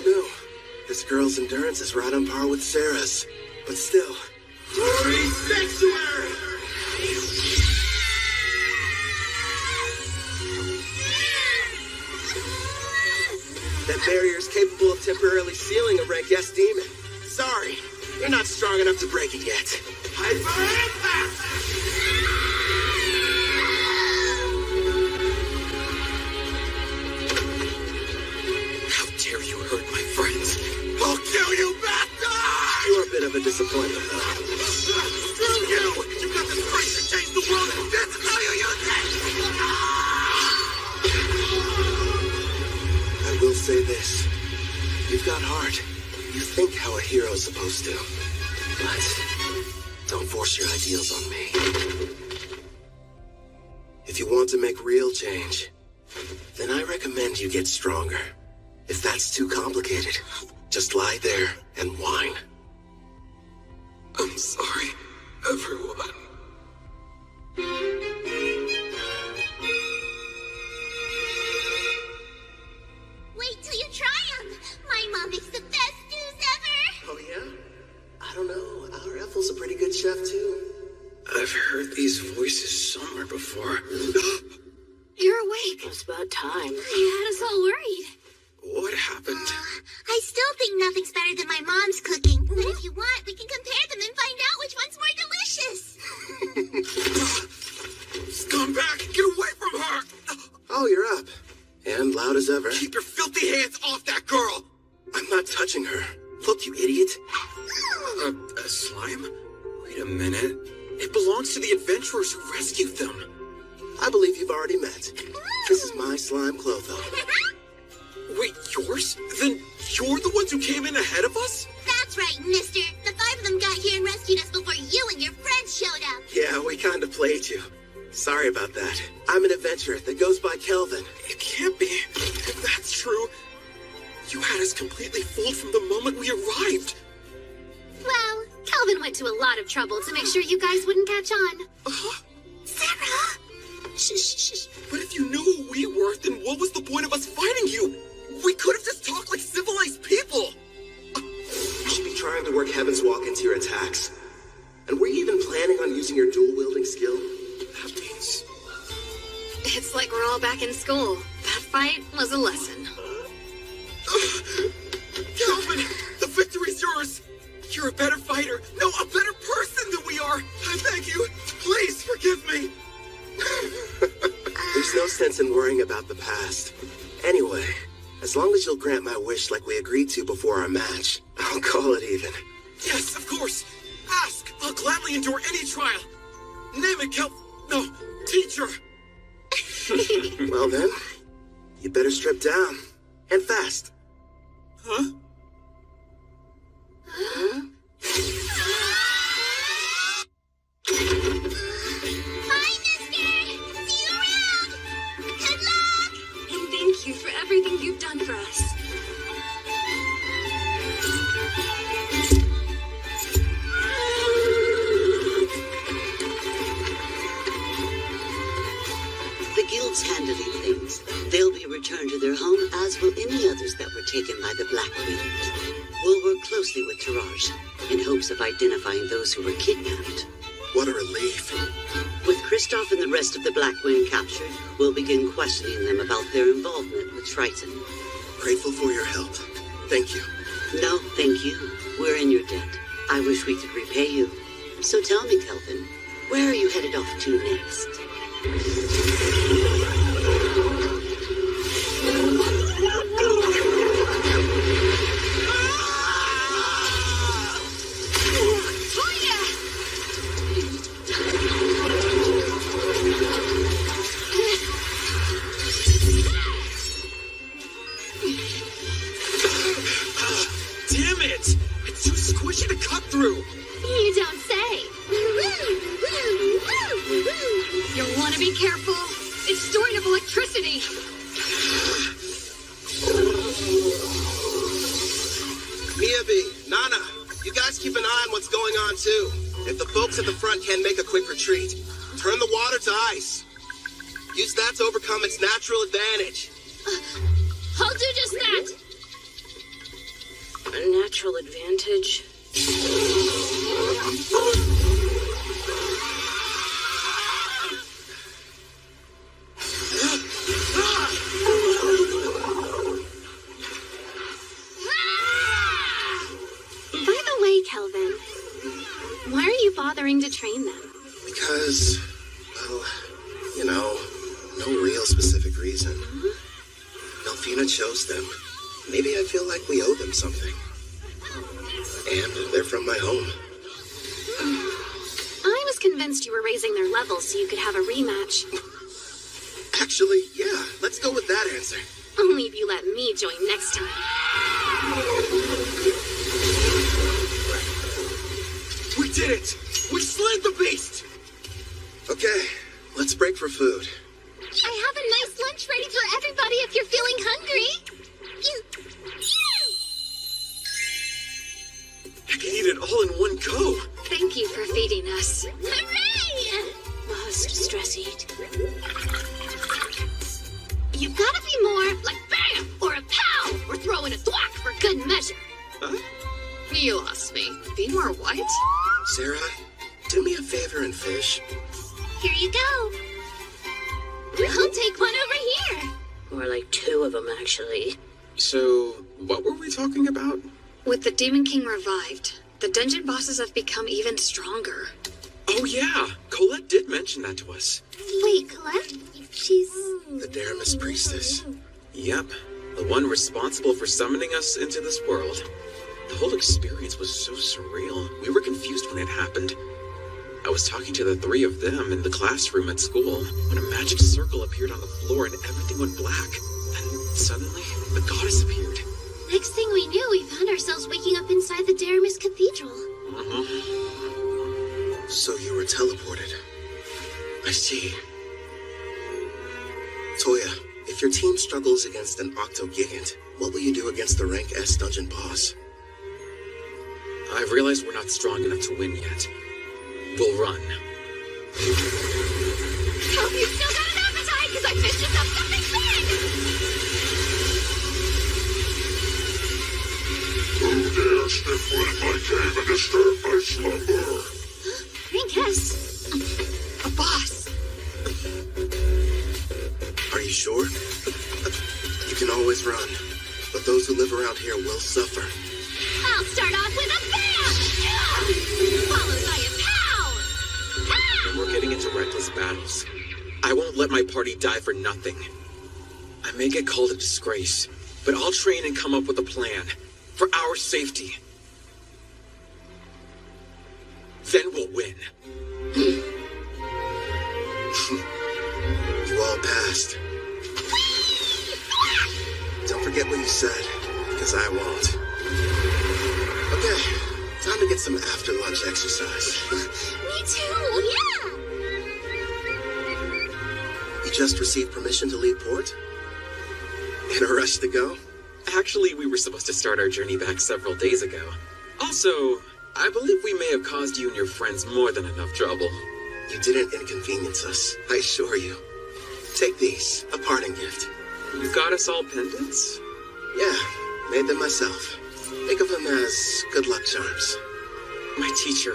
No, this girl's endurance is right on par with Sarah's, but still. Glory Sanctuary! That barrier is capable of temporarily sealing a rank S demon. Sorry, you're not strong enough to break it yet. Hyper Impact! How dare you hurt my friends? I'll kill you, bastard! You're a bit of a disappointment, though. Screw you! You got the strength to change the world, and this is how you use it! I will say this. You've got heart. You think how a hero's supposed to. But don't force your ideals on me. If you want to make real change, then I recommend you get stronger. If that's too complicated, just lie there and whine. I'm sorry, everyone. Wait till you try them! My mom makes the best stews ever! Oh, yeah? I don't know. Our Ethel's a pretty good chef, too. I've heard these voices somewhere before. You're awake. It's about time. You had us all worried. What happened? I still think nothing's better than my mom's cooking. But if you want, we can compare them and find out which one's more delicious. Scumbag, get away from her! Oh, you're up. And loud as ever. Keep your filthy hands off that girl! I'm not touching her. Look, you idiot. A slime? Wait a minute. It It belongs to the adventurers who rescued them. I believe you've already met. This is my slime Clotho. Wait, yours? Then you're the ones who came in ahead of us? That's right, mister. The 5 of them got here and rescued us before you and your friends showed up. Yeah, we kind of played you. Sorry about that. I'm an adventurer that goes by Kelvin. It can't be. If that's true, you had us completely fooled from the moment we arrived. Well, Kelvin went to a lot of trouble to make sure you guys wouldn't catch on. Sarah! Shh. But if you knew who we were, then what was the point of us fighting you? We could have just talked like civilized people. You should be trying to work Heaven's Walk into your attacks. And were you even planning on using your dual-wielding skill? That means... It's like we're all back in school. That fight was a lesson. Kelvin, the victory's yours. You're a better fighter. No, a better person than we are. I beg you, please forgive me. There's no sense in worrying about the past. Anyway, as long as you'll grant my wish like we agreed to before our match, I'll call it even. Yes, of course. Ask. I'll gladly endure any trial. Name it, No, teacher. Well then, you better strip down. And fast. Huh? Bye, mister! See you around! Good luck! And thank you for everything you've done for us. The guild's handling things. They'll be returned to their home, as will any others that were taken by the Black Wind. We'll work closely with Taraj in hopes of identifying those who were kidnapped. What a relief. With Kristoff and the rest of the Black Wind captured, we'll begin questioning them about their involvement with Triton. Grateful for your help. Thank you. No, thank you. We're in your debt. I wish we could repay you. So tell me, Kelvin, where are you headed off to next? Damn it! It's too squishy to cut through! You don't say. You'll want to be careful. It's stored of electricity. Miyabi, Nana, you guys keep an eye on what's going on too. If the folks at the front can't make a quick retreat, turn the water to ice. Use that to overcome its natural advantage. I'll do just that. A natural advantage. By the way, Kelvin, why are you bothering to train them? Because, well, you know, no real specific reason. Melfina chose them. Maybe I feel like we owe them something. And they're from my home. I was convinced you were raising their levels so you could have a rematch. Actually, yeah, let's go with that answer. Only if you let me join next time. We did it! We slayed the beast! Okay, let's break for food. I have a nice lunch ready for everybody if you're feeling hungry. I can eat it all in one go. Thank you for feeding us. Hooray! Must stress eat. You've got to be more like bam or a pow or throw in a thwack for good measure. Huh? You lost me. Be more what? Sarah, do me a favor and fish. Here you go. I'll take one over here. Or like 2 of them, actually. So, what were we talking about? With the Demon King revived, the dungeon bosses have become even stronger. Oh yeah, Colette did mention that to us. Wait, Colette? She's... The Daramus priestess. Yep, the one responsible for summoning us into this world. The whole experience was so surreal. We were confused when it happened. I was talking to the three of them in the classroom at school when a magic circle appeared on the floor and everything went black. Then suddenly, the goddess appeared. Next thing we knew, we found ourselves waking up inside the Daramis Cathedral. So you were teleported. I see. Toya, if your team struggles against an Octogigant, what will you do against the rank S dungeon boss? I've realized we're not strong enough to win yet. We'll run. Hope you still got an appetite, because I fished us up something big! Who dare step foot in my cave and disturb my slumber? Rank S. A boss! Are you sure? You can always run, but those who live around here will suffer. I'll start off with a bam! Followed by a pow! When we're getting into reckless battles, I won't let my party die for nothing. I may get called a disgrace, but I'll train and come up with a plan for our safety. Then we'll win. You all passed. Don't forget what you said, because I won't. Okay, time to get some after-lunch exercise. Me too, yeah! You just received permission to leave port? In a rush to go? Actually, we were supposed to start our journey back several days ago. Also, I believe we may have caused you and your friends more than enough trouble. You didn't inconvenience us, I assure you. Take these, a parting gift. You got us all pendants? Yeah, made them myself. Think of them as good luck charms. My teacher,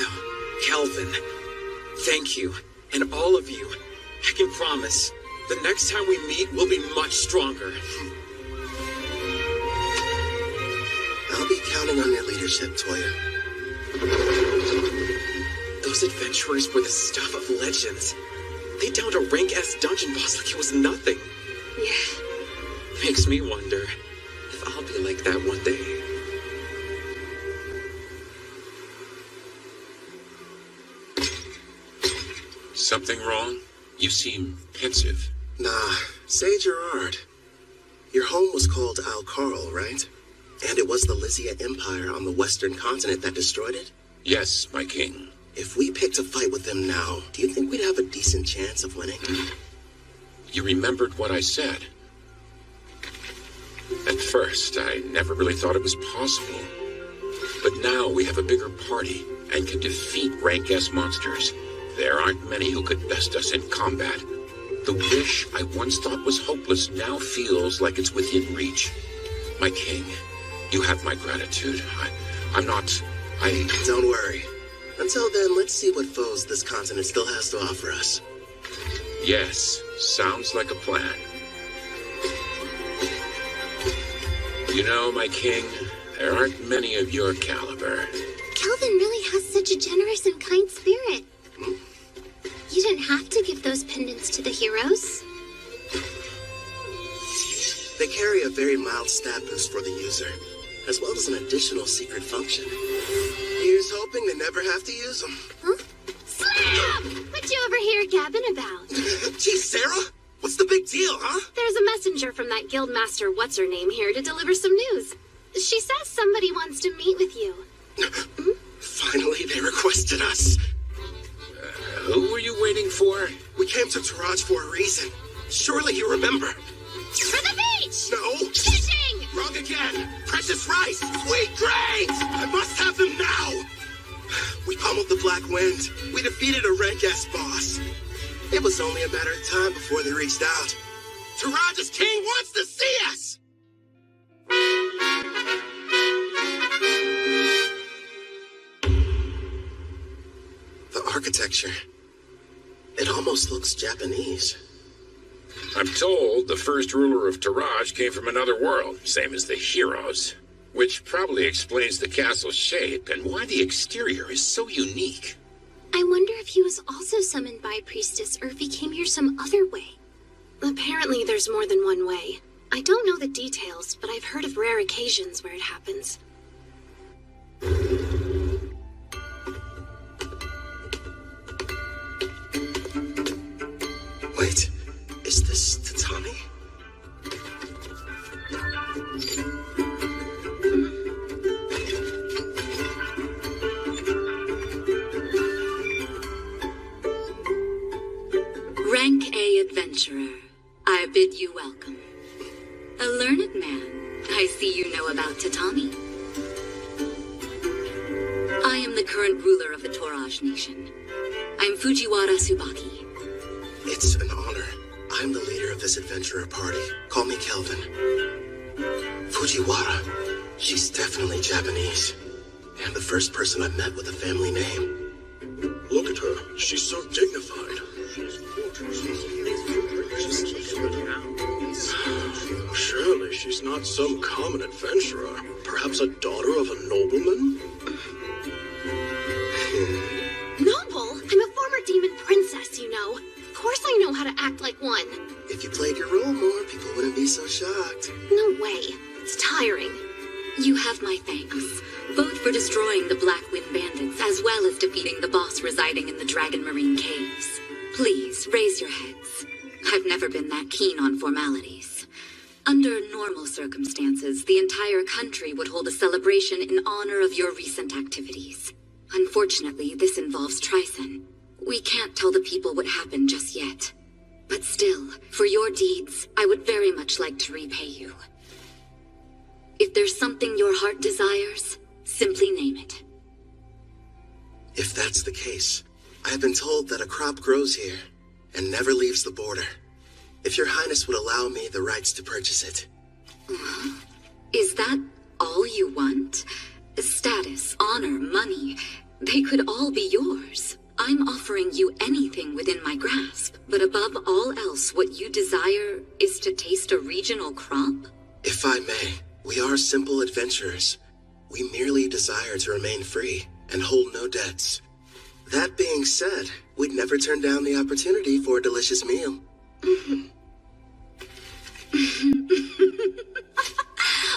no, Kelvin, thank you, and all of you. I can promise, the next time we meet, we'll be much stronger. I'll be counting on your leadership, Toya. Those adventurers were the stuff of legends. They downed a rank S dungeon boss like it was nothing. Yeah. Makes me wonder if I'll be like that one day. Something wrong? You seem pensive. Nah, say Gerard. Your home was called Al-Karl, right? And it was the Lysia Empire on the western continent that destroyed it? Yes, my king. If we picked a fight with them now, do you think we'd have a decent chance of winning? You remembered what I said. At first, I never really thought it was possible. But now we have a bigger party and can defeat rank S monsters. There aren't many who could best us in combat. The wish I once thought was hopeless now feels like it's within reach. My king, you have my gratitude. Don't worry. Until then, let's see what foes this continent still has to offer us. Yes, sounds like a plan. You know, my king, there aren't many of your caliber. Kelvin really has such a generous and kind spirit. You didn't have to give those pendants to the heroes. They carry a very mild stat boost for the user, as well as an additional secret function. Here's hoping they never have to use them. Huh? Slam! What you over here gabbing about? Gee, Sarah? What's the big deal, huh? There's a messenger from that guildmaster what's-her-name here to deliver some news. She says somebody wants to meet with you. Finally, they requested us. Who were you waiting for? We came to Taraj for a reason. Surely you remember. For the beach! No! Fishing! Wrong again! Precious rice! Sweet grains! I must have them now! We pummeled the Black Wind. We defeated a rank S boss. It was only a matter of time before they reached out. Taraj's king wants to see us! The architecture. It almost looks Japanese. I'm told the first ruler of Taraj came from another world, same as the heroes. Which probably explains the castle's shape and why the exterior is so unique. I wonder if he was also summoned by a priestess or if he came here some other way. Apparently there's more than one way. I don't know the details, but I've heard of rare occasions where it happens. this tatami? Rank A adventurer, I bid you welcome. A learned man, I see you know about tatami. I am the current ruler of the Toraj Nation. I'm Fujiwara Tsubaki. It's an honor. I'm the leader of this adventurer party. Call me Kelvin. Fujiwara. She's definitely Japanese. And the first person I met with a family name. Look at her. She's so dignified. Surely she's not some common adventurer. Perhaps a daughter of a nobleman? Noble? I'm a former demon princess, you know. Of course I know how to act like one. If you played your role more, people wouldn't be so shocked. No way. It's tiring. You have my thanks, both for destroying the Black Wind Bandits as well as defeating the boss residing in the Dragon Marine Caves. Please, raise your heads. I've never been that keen on formalities. Under normal circumstances, the entire country would hold a celebration in honor of your recent activities. Unfortunately, this involves Trison. We can't tell the people what happened just yet. But still, for your deeds, I would very much like to repay you. If there's something your heart desires, simply name it. If that's the case, I have been told that a crop grows here and never leaves the border. If your highness would allow me the rights to purchase it. Is that all you want? Status, honor, money, they could all be yours. I'm offering you anything within my grasp, but above all else, what you desire is to taste a regional crop? If I may, we are simple adventurers. We merely desire to remain free and hold no debts. That being said, we'd never turn down the opportunity for a delicious meal.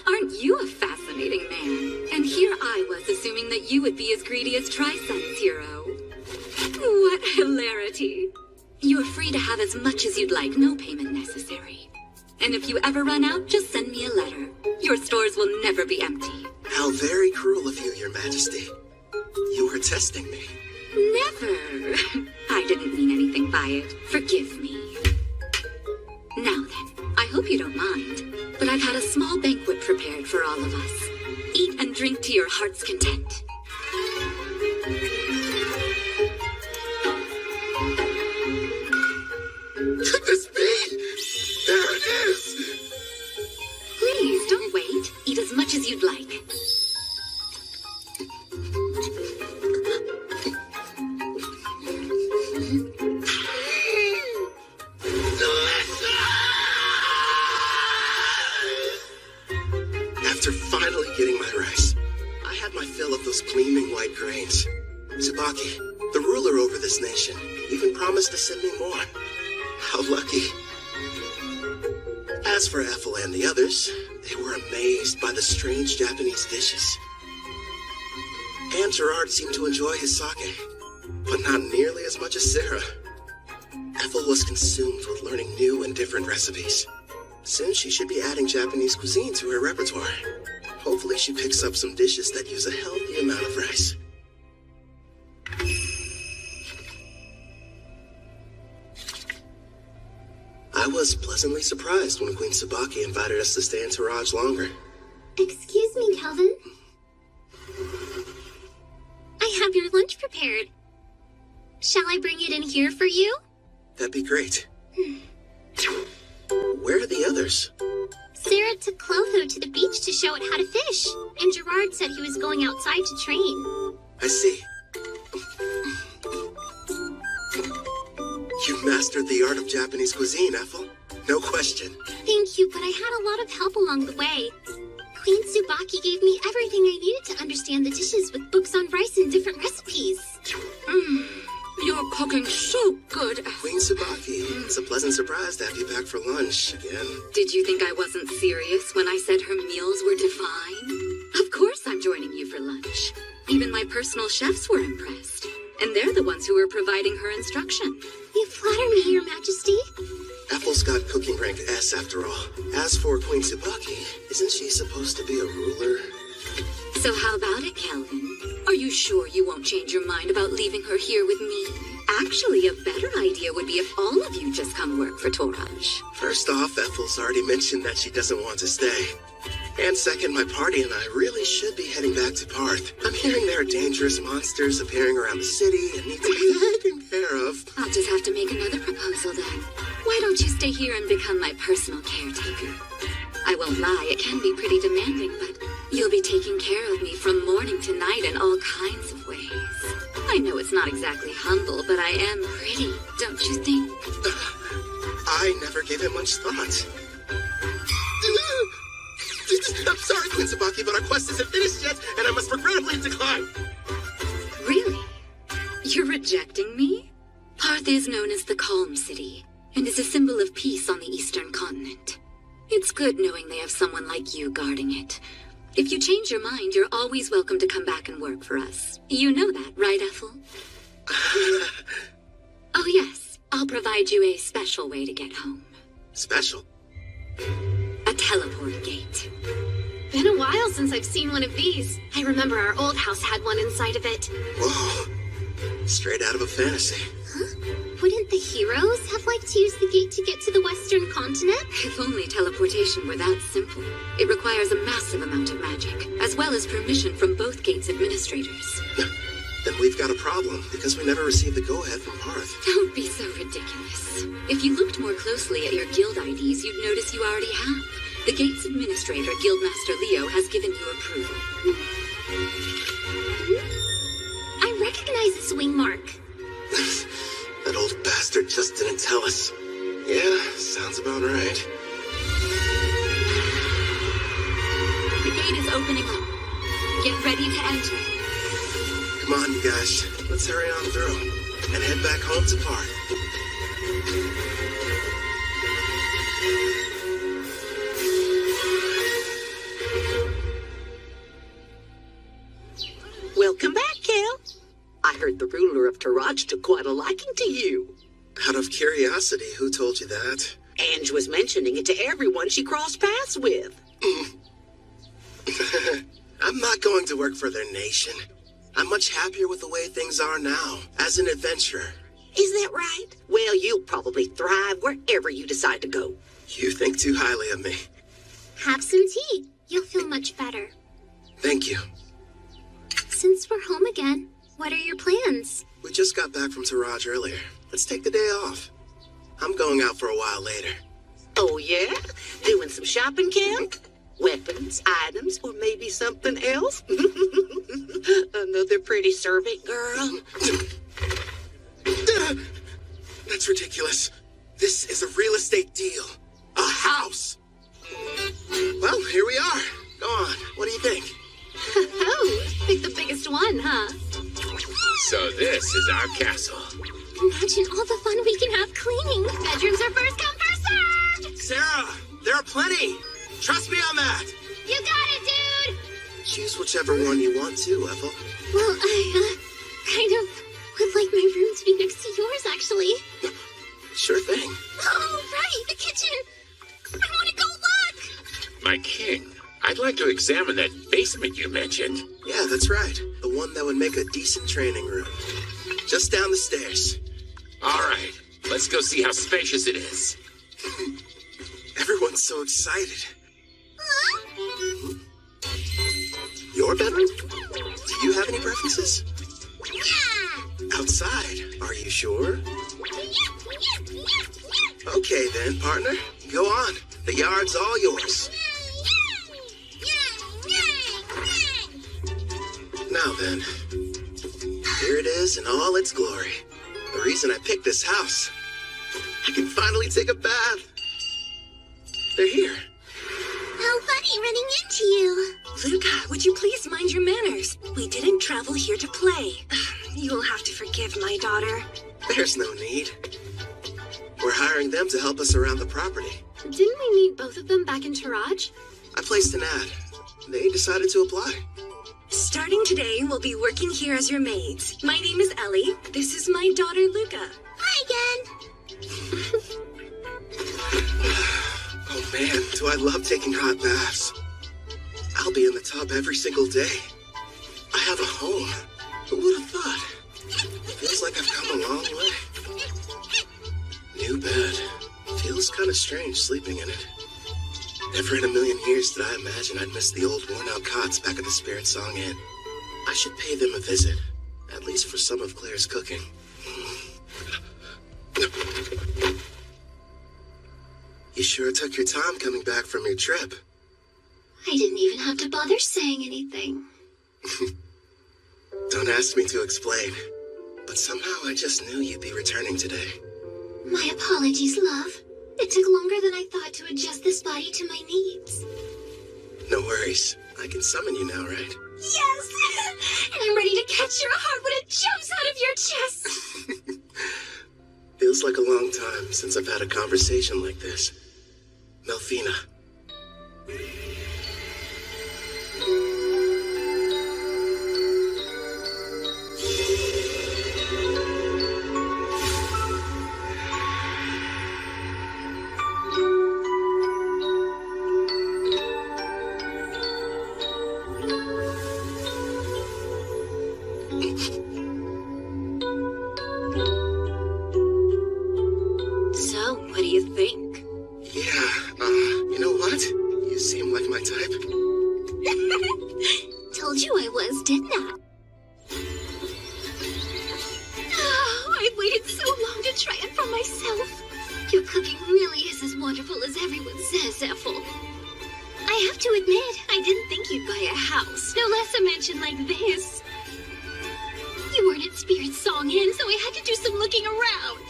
Aren't you a fascinating man? And here I was assuming that you would be as greedy as Trison's hero. What hilarity. You're free to have as much as you'd like, no payment necessary. And if you ever run out, just send me a letter. Your stores will never be empty. How very cruel of you, Your Majesty. You were testing me. Never. I didn't mean anything by it. Forgive me. Now then, I hope you don't mind, but I've had a small banquet prepared for all of us. Eat and drink to your heart's content. Could this be? There it is! Please, don't wait. Eat as much as you'd like. After finally getting my rice, I had my fill of those gleaming white grains. Tsubaki, the ruler over this nation, even promised to send me more. How lucky. As for Ethel and the others, they were amazed by the strange Japanese dishes. And Gerard seemed to enjoy his sake, but not nearly as much as Sarah. Ethel was consumed with learning new and different recipes. Soon she should be adding Japanese cuisine to her repertoire. Hopefully she picks up some dishes that use a healthy amount of rice. I was pleasantly surprised when Queen Tsubaki invited us to stay in Taraj longer. Excuse me, Kelvin. I have your lunch prepared. Shall I bring it in here for you? That'd be great. Where are the others? Sarah took Clotho to the beach to show it how to fish, and Gerard said he was going outside to train. I see. You mastered the art of Japanese cuisine, Ethel. No question. Thank you, but I had a lot of help along the way. Queen Tsubaki gave me everything I needed to understand the dishes with books on rice and different recipes. You're cooking so good. Queen Tsubaki, it's a pleasant surprise to have you back for lunch again. Did you think I wasn't serious when I said her meals were divine? Of course I'm joining you for lunch. Even my personal chefs were impressed. And they're the ones who were providing her instruction. You flatter me, Your Majesty. Ethel's got cooking rank S after all. As for Queen Tsubaki, isn't she supposed to be a ruler? So how about it, Kelvin? Are you sure you won't change your mind about leaving her here with me? Actually, a better idea would be if all of you just come work for Toraj. First off, Ethel's already mentioned that she doesn't want to stay. And second, my party and I really should be heading back to Parth. I'm hearing there are dangerous monsters appearing around the city and need to be taken care of. I'll just have to make another proposal then. Why don't you stay here and become my personal caretaker? I won't lie, it can be pretty demanding, but you'll be taking care of me from morning to night in all kinds of ways. I know it's not exactly humble, but I am pretty, don't you think? I never gave it much thought. I'm sorry, Queen Tsubaki, but our quest isn't finished yet, and I must regrettably decline. Really? You're rejecting me? Parth is known as the Calm City, and is a symbol of peace on the Eastern continent. It's good knowing they have someone like you guarding it. If you change your mind, you're always welcome to come back and work for us. You know that, right, Ethel? Oh yes, I'll provide you a special way to get home. Special? A teleport gate. Been a while since I've seen one of these. I remember our old house had one inside of it. Whoa. Straight out of a fantasy. Huh? Wouldn't the heroes have liked to use the gate to get to the Western continent? If only teleportation were that simple. It requires a massive amount of magic, as well as permission from both gate's administrators. Then we've got a problem, because we never received the go-ahead from Parth. Don't be so ridiculous. If you looked more closely at your guild IDs, you'd notice you already have. The gate's administrator, Guildmaster Leo, has given you approval. I recognize this wing mark. That old bastard just didn't tell us. Yeah, sounds about right. The gate is opening up. Get ready to enter. Come on, you guys. Let's hurry on through and head back home to Parth. Welcome back, Kel. I heard the ruler of Toraj took quite a liking to you. Out of curiosity, who told you that? Ange was mentioning it to everyone she crossed paths with. I'm not going to work for their nation. I'm much happier with the way things are now, as an adventurer. Is that right? Well, you'll probably thrive wherever you decide to go. You think too highly of me. Have some tea. You'll feel much better. Thank you. Since we're home again, what are your plans? We just got back from Toraj earlier. Let's take the day off. I'm going out for a while later. Oh, yeah? Doing some shopping, Kel? Weapons, items, or maybe something else? Another pretty servant girl? That's ridiculous. This is a real estate deal. A house. Well, here we are. Go on. What do you think? Oh, pick the biggest one, huh? So this is our castle. Imagine all the fun we can have cleaning. Bedrooms are first come, first served. Sarah, there are plenty. Trust me on that. You got it, dude. Choose whichever one you want to, Ethel. Well, I, kind of would like my room to be next to yours, actually. Sure thing. Oh, right, the kitchen. I want to go look. My king, I'd like to examine that basement you mentioned. Yeah, that's right. The one that would make a decent training room. Just down the stairs. All right, let's go see how spacious it is. Everyone's so excited. Your bedroom? Do you have any preferences? Yeah. Outside, are you sure? Okay then, partner. Go on. The yard's all yours. Now then, here it is in all its glory. The reason I picked this house. I can finally take a bath. They're here. How funny running into you. Luca, would you please mind your manners? We didn't travel here to play. You'll have to forgive my daughter. There's no need. We're hiring them to help us around the property. Didn't we meet both of them back in Toraj? I placed an ad. They decided to apply. Starting today, we'll be working here as your maids. My name is Ellie. This is my daughter, Luca. Hi again. Man, do I love taking hot baths. I'll be in the tub every single day. I have a home. Who would have thought? Feels like I've come a long way. New bed. Feels kind of strange sleeping in it. Never in a million years did I imagine I'd miss the old worn-out cots back at the Spirit Song Inn. I should pay them a visit, at least for some of Claire's cooking. You sure took your time coming back from your trip. I didn't even have to bother saying anything. Don't ask me to explain, but somehow I just knew you'd be returning today. My apologies, love. It took longer than I thought to adjust this body to my needs. No worries. I can summon you now, right? Yes! And I'm ready to catch your heart when it jumps out of your chest! Feels like a long time since I've had a conversation like this. Melfina. So, what do you think? You know what? You seem like my type. Told you I was, didn't I? Oh, I waited so long to try it for myself. Your cooking really is as wonderful as everyone says, Ethel. I have to admit, I didn't think you'd buy a house, no less a mansion like this. You weren't at Spirit Song Inn, so I had to do some looking around.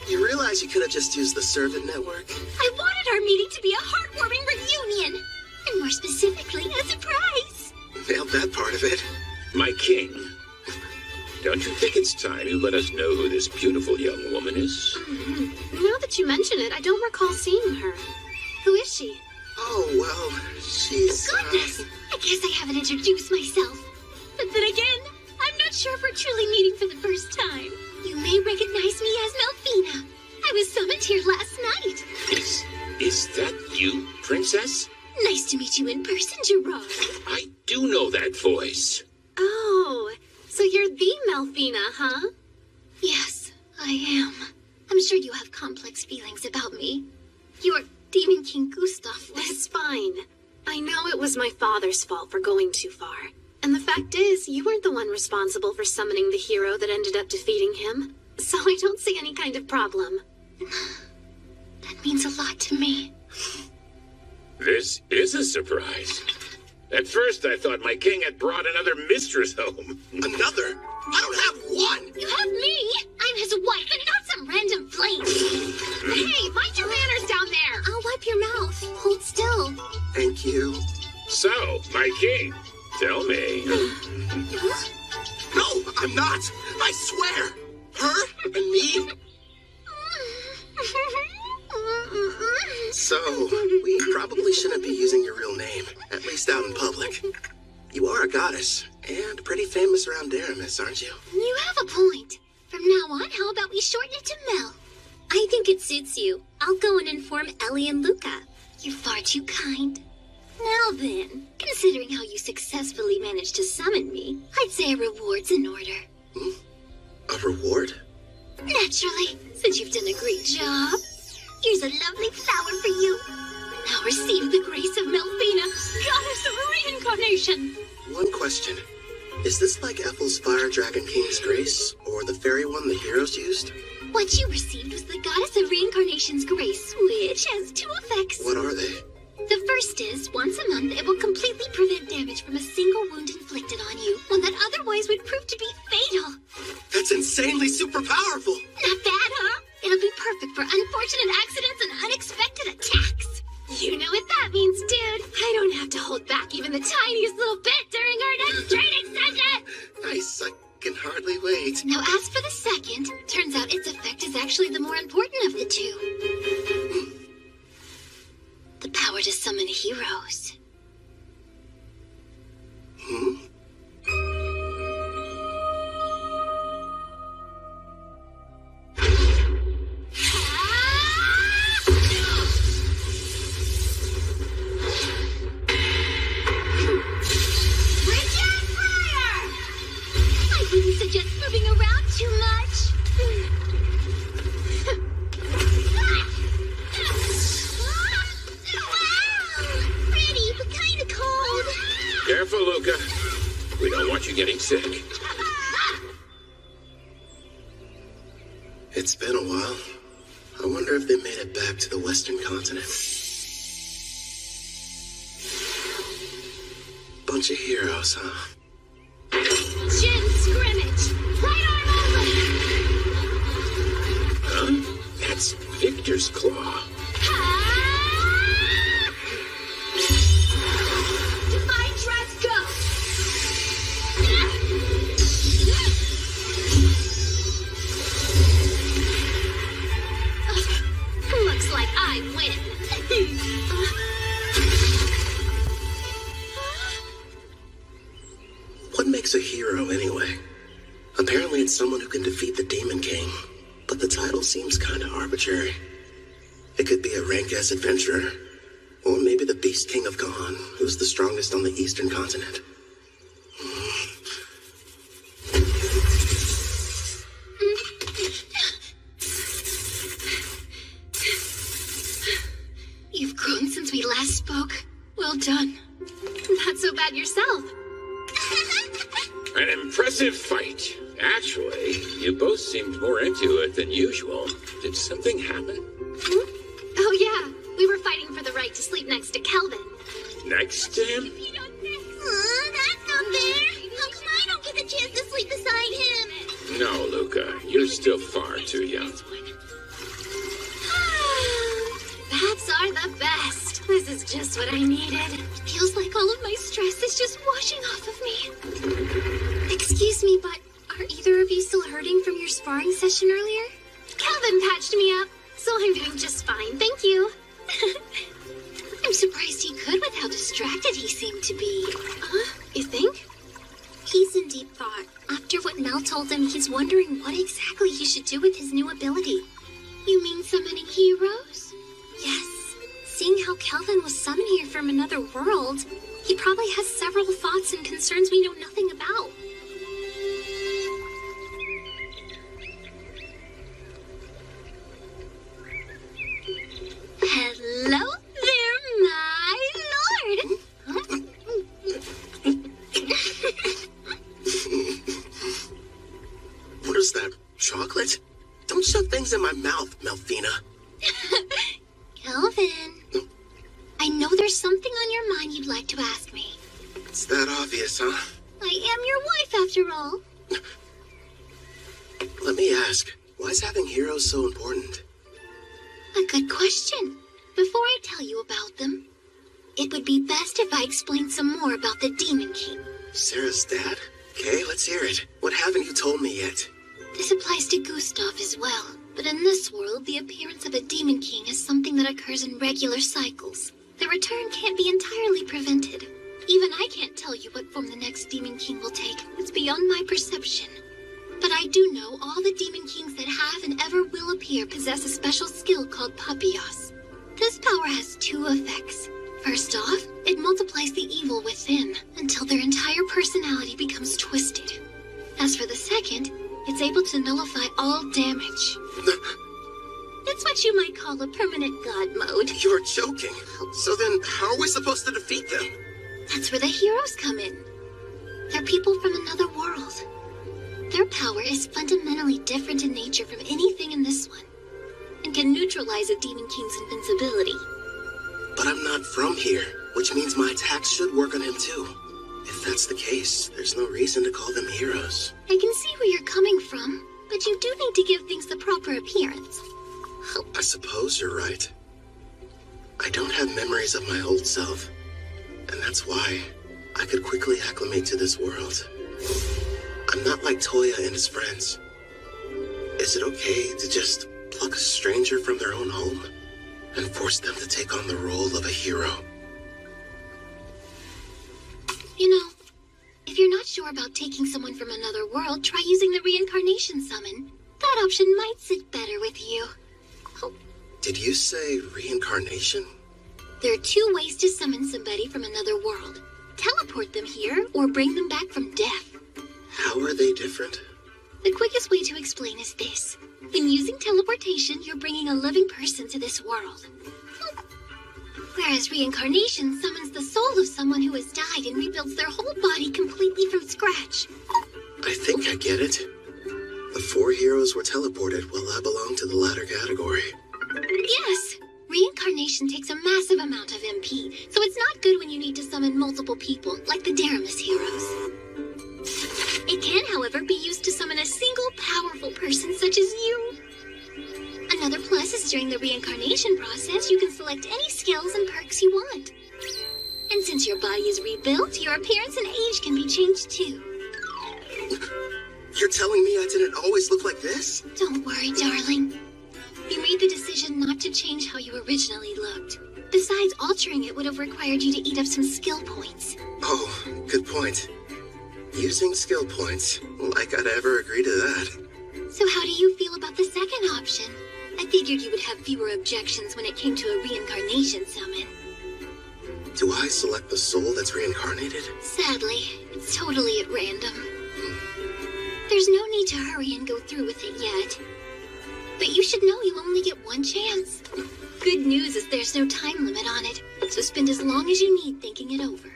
You realize you could have just used the servant network? I wanted our meeting to be a heartwarming reunion, and more specifically, a surprise. Nailed that part of it. My king, don't you think it's time you let us know who this beautiful young woman is? Now that you mention it, I don't recall seeing her. Who is she? Oh, well, she's... Goodness! I guess I haven't introduced myself. But then again, I'm not sure if we're truly meeting for the first time. You may recognize me as Melfina. I was summoned here last night. Is that you, princess? Nice to meet you in person, Gerard. I do know that voice. Oh, so you're the Melfina, huh? Yes, I am. I'm sure you have complex feelings about me. You're Demon King Gustav. It's fine. I know it was my father's fault for going too far. And the fact is, you weren't the one responsible for summoning the hero that ended up defeating him. So I don't see any kind of problem. That means a lot to me. This is a surprise. At first, I thought my king had brought another mistress home. Another? I don't have one! You have me! I'm his wife and not some random flame! Hey, mind your manners down there! I'll wipe your mouth. Hold still. Thank you. So, my king, tell me. No, I'm not! I swear! Her and me? So, we probably shouldn't be using your real name, at least out in public. You are a goddess, and pretty famous around Daramis, aren't you? You have a point. From now on, how about we shorten it to Mel? I think it suits you. I'll go and inform Ellie and Luca. You're far too kind. Now then, considering how you successfully managed to summon me, I'd say a reward's in order. A reward? Naturally, since you've done a great job. Here's a lovely flower for you. Now receive the grace of Melfina, goddess of reincarnation. One question. Is this like Ethel's Fire Dragon King's grace, or the fairy one the heroes used? What you received was the goddess of reincarnation's grace, which has two effects. What are they? The first is, once a month, it will completely prevent damage from a single wound inflicted on you, one that otherwise would prove to be fatal. That's insanely super powerful! Not bad, huh? It'll be perfect for unfortunate accidents and unexpected attacks. You know what that means, dude. I don't have to hold back even the tiniest little bit during our next training session! Nice, I can hardly wait. Now, as for the second, turns out its effect is actually the more important of the two. The power to summon heroes. Luca. We don't want you getting sick. It's been a while. I wonder if they made it back to the Western continent. Bunch of heroes, huh? Jin scrimmage! Right arm over! Huh? That's Victor's claw. Divine dress go! Looks like I win. What makes a hero, anyway? Apparently it's someone who can defeat the Demon King, but the title seems kinda arbitrary. It could be a rank-ass adventurer, or maybe the Beast King of Gohan, who's the strongest on the Eastern continent. You've grown since we last spoke. Well done. Not so bad yourself. An impressive fight. Actually, you both seemed more into it than usual. Did something happen? Oh yeah, we were fighting for the right to sleep next to Kelvin. Next to him? That's not fair! How come I don't get the chance to sleep beside him? No, Luca. You're still far too young. Bats are the best. This is just what I needed. Feels like all of my stress is just washing off of me. Excuse me, but are either of you still hurting from your sparring session earlier? Calvin patched me up, so I'm doing just fine, thank you. I'm surprised he could with how distracted he seemed to be. You think? He's in deep thought. After what Mel told him, he's wondering what exactly he should do with his new ability. You mean summoning heroes? Yes. Seeing how Kelvin was summoned here from another world, he probably has several thoughts and concerns we know nothing about. Hello there, my lord! What is that? Chocolate? Don't shove things in my mouth, Melfina. Kelvin, I know there's something on your mind you'd like to ask me. It's that obvious, huh? I am your wife, after all. Let me ask, why is having heroes so important? A good question. Before I tell you about them, it would be best if I explained some more about the Demon King. Sarah's dad? Okay, let's hear it. What haven't you told me yet? This applies to Gustav as well. But in this world, the appearance of a Demon King is something that occurs in regular cycles. The return can't be entirely prevented. Even I can't tell you what form the next Demon King will take. It's beyond my perception. But I do know all the Demon Kings that have and ever will appear possess a special skill called Papios. This power has two effects. First off, it multiplies the evil within until their entire personality becomes twisted. As for the second, it's able to nullify all damage. It's what you might call a permanent god mode. You're joking. So then, how are we supposed to defeat them? That's where the heroes come in. They're people from another world. Their power is fundamentally different in nature from anything in this one, and can neutralize a Demon King's invincibility. But I'm not from here, which means my attacks should work on him too. If that's the case, there's no reason to call them heroes. I can see where you're coming from, but you do need to give things the proper appearance. I suppose you're right. I don't have memories of my old self, and that's why I could quickly acclimate to this world. I'm not like Toya and his friends. Is it okay to just pluck a stranger from their own home and force them to take on the role of a hero? You know, if you're not sure about taking someone from another world, try using the reincarnation summon. That option might sit better with you. Did you say reincarnation? There are two ways to summon somebody from another world. Teleport them here, or bring them back from death. How are they different? The quickest way to explain is this. In using teleportation, you're bringing a living person to this world. Whereas reincarnation summons the soul of someone who has died and rebuilds their whole body completely from scratch. I think I get it. The 4 heroes were teleported. Well, I belong to the latter category. Yes! Reincarnation takes a massive amount of MP, so it's not good when you need to summon multiple people, like the Daramus heroes. It can, however, be used to summon a single powerful person such as you. Another plus is during the reincarnation process, you can select any skills and perks you want. And since your body is rebuilt, your appearance and age can be changed too. You're telling me I didn't always look like this? Don't worry, darling. You made the decision not to change how you originally looked. Besides, altering it would have required you to eat up some skill points. Oh, good point. Using skill points. Like I'd ever agree to that. So how do you feel about the second option? I figured you would have fewer objections when it came to a reincarnation summon. Do I select the soul that's reincarnated? Sadly, it's totally at random. There's no need to hurry and go through with it yet. But you should know you only get one chance. Good news is there's no time limit on it, so spend as long as you need thinking it over.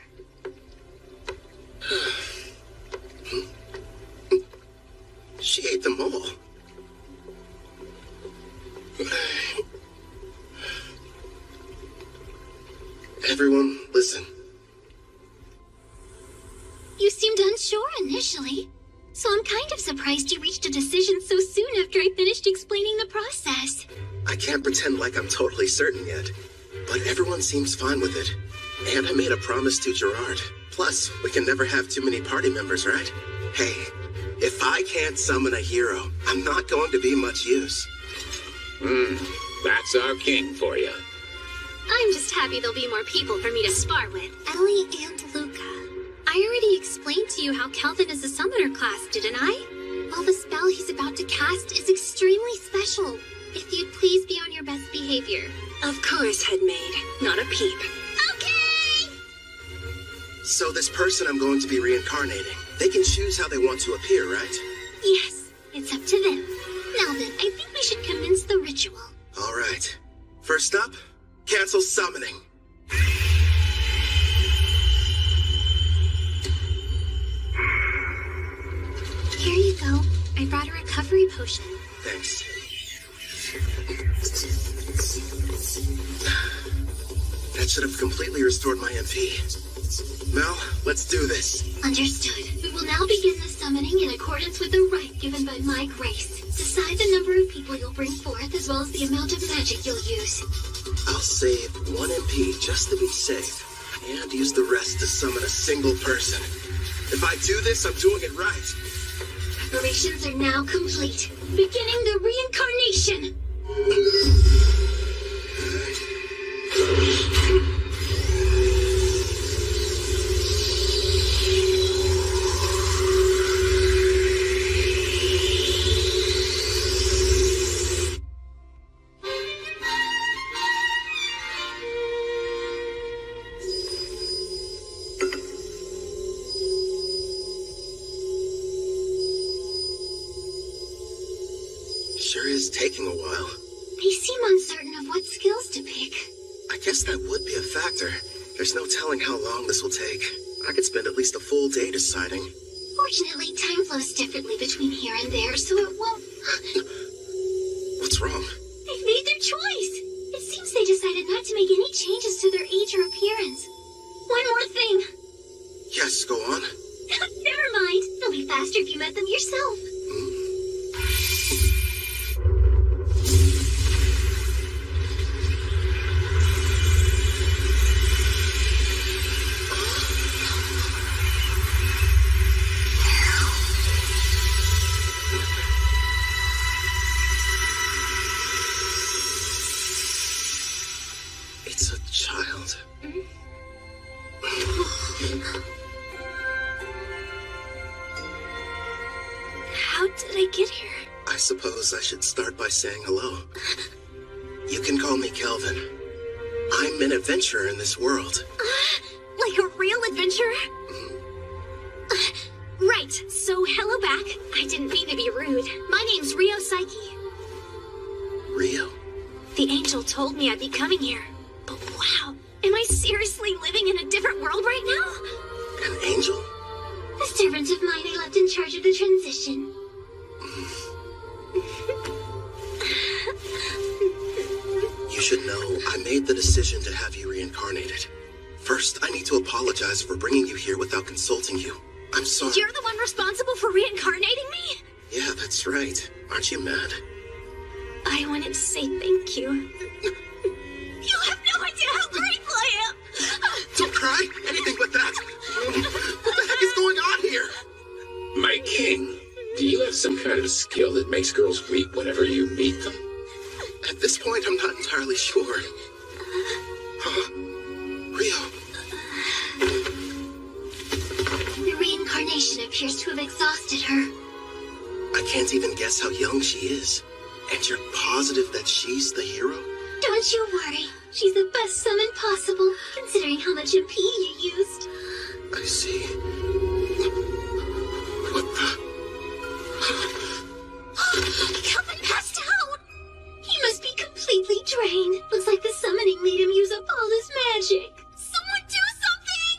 She ate them all. Everyone, listen. You seemed unsure initially, so I'm kind of surprised you reached a decision so soon after I finished explaining the process. I can't pretend like I'm totally certain yet, but everyone seems fine with it. And I made a promise to Gerard. Plus, we can never have too many party members, right? Hey, if I can't summon a hero, I'm not going to be much use. That's our king for you. I'm just happy there'll be more people for me to spar with. Ellie and Luca. I already explained to you how Kelvin is a summoner class, didn't I? Well, the spell he's about to cast is extremely special. If you'd please be on your best behavior. Of course, Headmaid. Not a peep. Okay! So this person I'm going to be reincarnating, they can choose how they want to appear, right? Yes, it's up to them. Now then, I think we should commence the ritual. All right. First up, cancel summoning. Here you go. I brought a recovery potion. Thanks. That should have completely restored my MP. Mel, let's do this. Understood. We will now begin the summoning in accordance with the rite given by my grace. Decide the number of people you'll bring forth as well as the amount of magic you'll use. I'll save 1 MP just to be safe, and use the rest to summon a single person. If I do this, I'm doing it right. Preparations are now complete. Beginning the reincarnation. Sure is taking a while. They seem uncertain of what skills to pick. I guess that would be a factor. There's no telling how long this will take. I could spend at least a full day deciding. Fortunately, time flows differently between here and there, so it won't... What's wrong? They've made their choice. It seems they decided not to make any changes to their age or appearance. One more thing. Yes, go on. Never mind. It'll be faster if you met them yourself. It's a child. How did I get here? I suppose I should start by saying hello. You can call me Kelvin. I'm an adventurer in this world. Like a real adventurer? Right, so hello back. I didn't mean to be rude. My name's Rio Psyche. Rio? The angel told me I'd be coming here. But wow, am I seriously living in a different world right now? An angel? A servant of mine I left in charge of the transition. You should know, I made the decision to have you reincarnated. First, I need to apologize for bringing you here without consulting you. I'm sorry. You're the one responsible for reincarnating me? Yeah, that's right. Aren't you mad? I wanted to say thank you. You have no idea how grateful I am! Don't cry! Anything but that! What the heck is going on here? My king, do you have some kind of skill that makes girls weep whenever you meet them? At this point, I'm not entirely sure. Rio. The reincarnation appears to have exhausted her. I can't even guess how young she is. And you're positive that she's the hero? Don't you worry. She's the best summon possible, considering how much MP you used. I see. What the? Kelvin passed out! He must be completely drained. Looks like the summoning made him use up all his magic. Someone do something!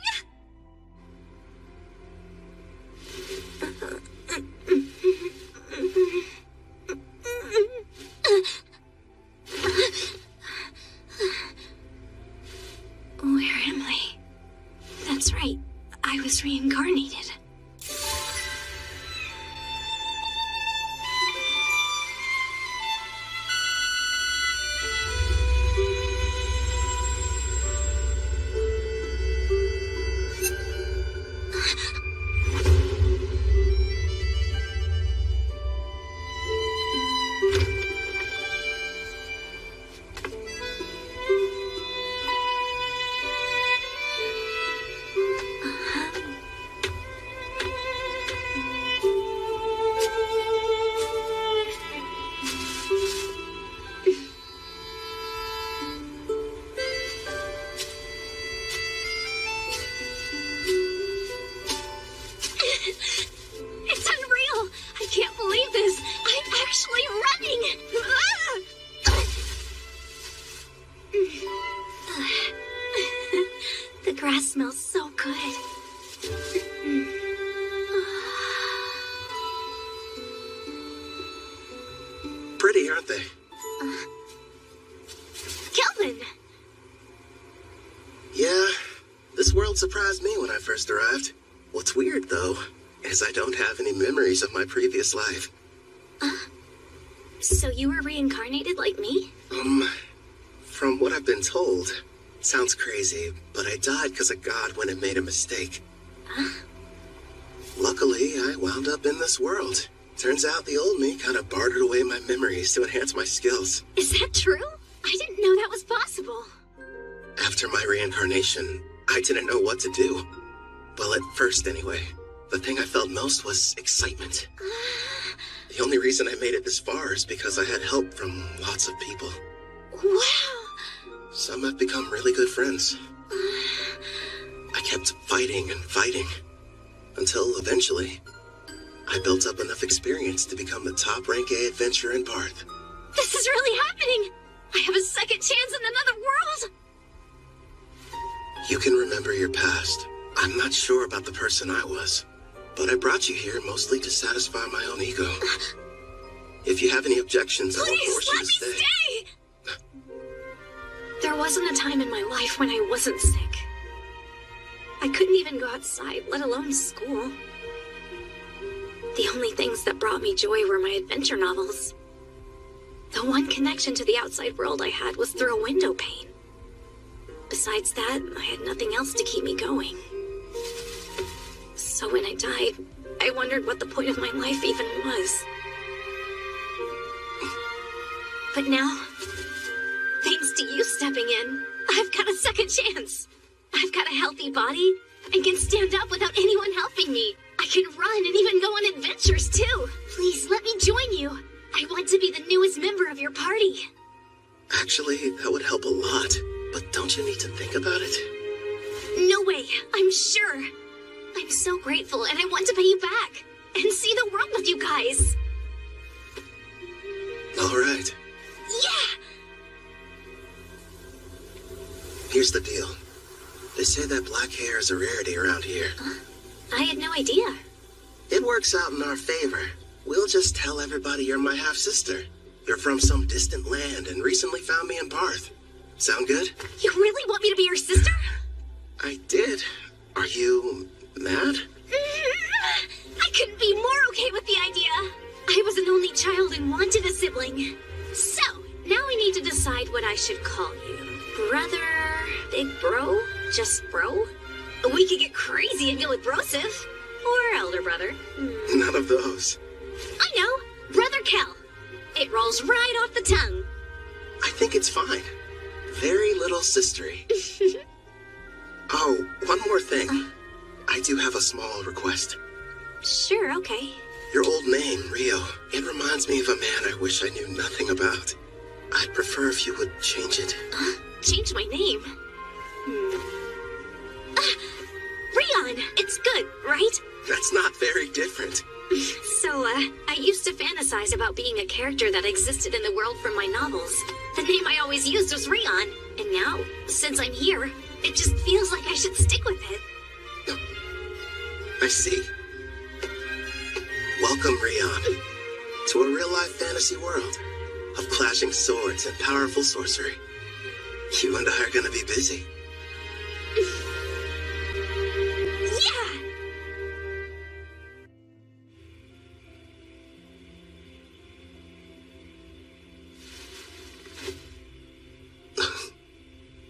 Where am I? That's right. I was reincarnated. It's unreal! I can't believe this! I'm actually running! The grass smells so good. Pretty, aren't they? Kelvin! Yeah, this world surprised me when I first arrived. What's weird, though, is I don't have any memories of my previous life. So you were reincarnated like me? From what I've been told, sounds crazy, but I died because a god went and made a mistake. Luckily, I wound up in this world. Turns out the old me kind of bartered away my memories to enhance my skills. Is that true? I didn't know that was possible. After my reincarnation, I didn't know what to do. Well, at first anyway. The thing I felt most was excitement. The only reason I made it this far is because I had help from lots of people. Wow! Some have become really good friends. I kept fighting and fighting, until eventually, I built up enough experience to become the top rank A adventurer in Barth. This is really happening! I have a second chance in another world! You can remember your past. I'm not sure about the person I was, but I brought you here mostly to satisfy my own ego. If you have any objections, I won't force you to stay. There wasn't a time in my life when I wasn't sick. I couldn't even go outside, let alone school. The only things that brought me joy were my adventure novels. The one connection to the outside world I had was through a window pane. Besides that, I had nothing else to keep me going. So when I died, I wondered what the point of my life even was. But now, thanks to you stepping in, I've got a second chance. I've got a healthy body and can stand up without anyone helping me. I can run and even go on adventures too. Please let me join you. I want to be the newest member of your party. Actually, that would help a lot. But don't you need to think about it? No way, I'm sure. I'm so grateful and I want to pay you back. And see the world with you guys. All right. Yeah! Here's the deal. They say that black hair is a rarity around here. I had no idea. It works out in our favor. We'll just tell everybody you're my half-sister. You're from some distant land and recently found me in Barth. Sound good? You really want me to be your sister? I did. Are you mad? I couldn't be more okay with the idea. I was an only child and wanted a sibling. So, now we need to decide what I should call you. Brother, big bro, just bro? We could get crazy and feel abrasive. Or elder brother. None of those. I know, Brother Kel. It rolls right off the tongue. I think it's fine. Very little sistery. Oh, one more thing. I do have a small request. Sure, okay. Your old name, Rio, it reminds me of a man I wish I knew nothing about. I'd prefer if you would change it. Change my name? Rion, it's good, right? That's not very different. So, I used to fantasize about being a character that existed in the world from my novels. The name I always used was Rion, and now, since I'm here, it just feels like I should stick with it. I see. Welcome, Rion, to a real-life fantasy world of clashing swords and powerful sorcery. You and I are gonna be busy. Yeah!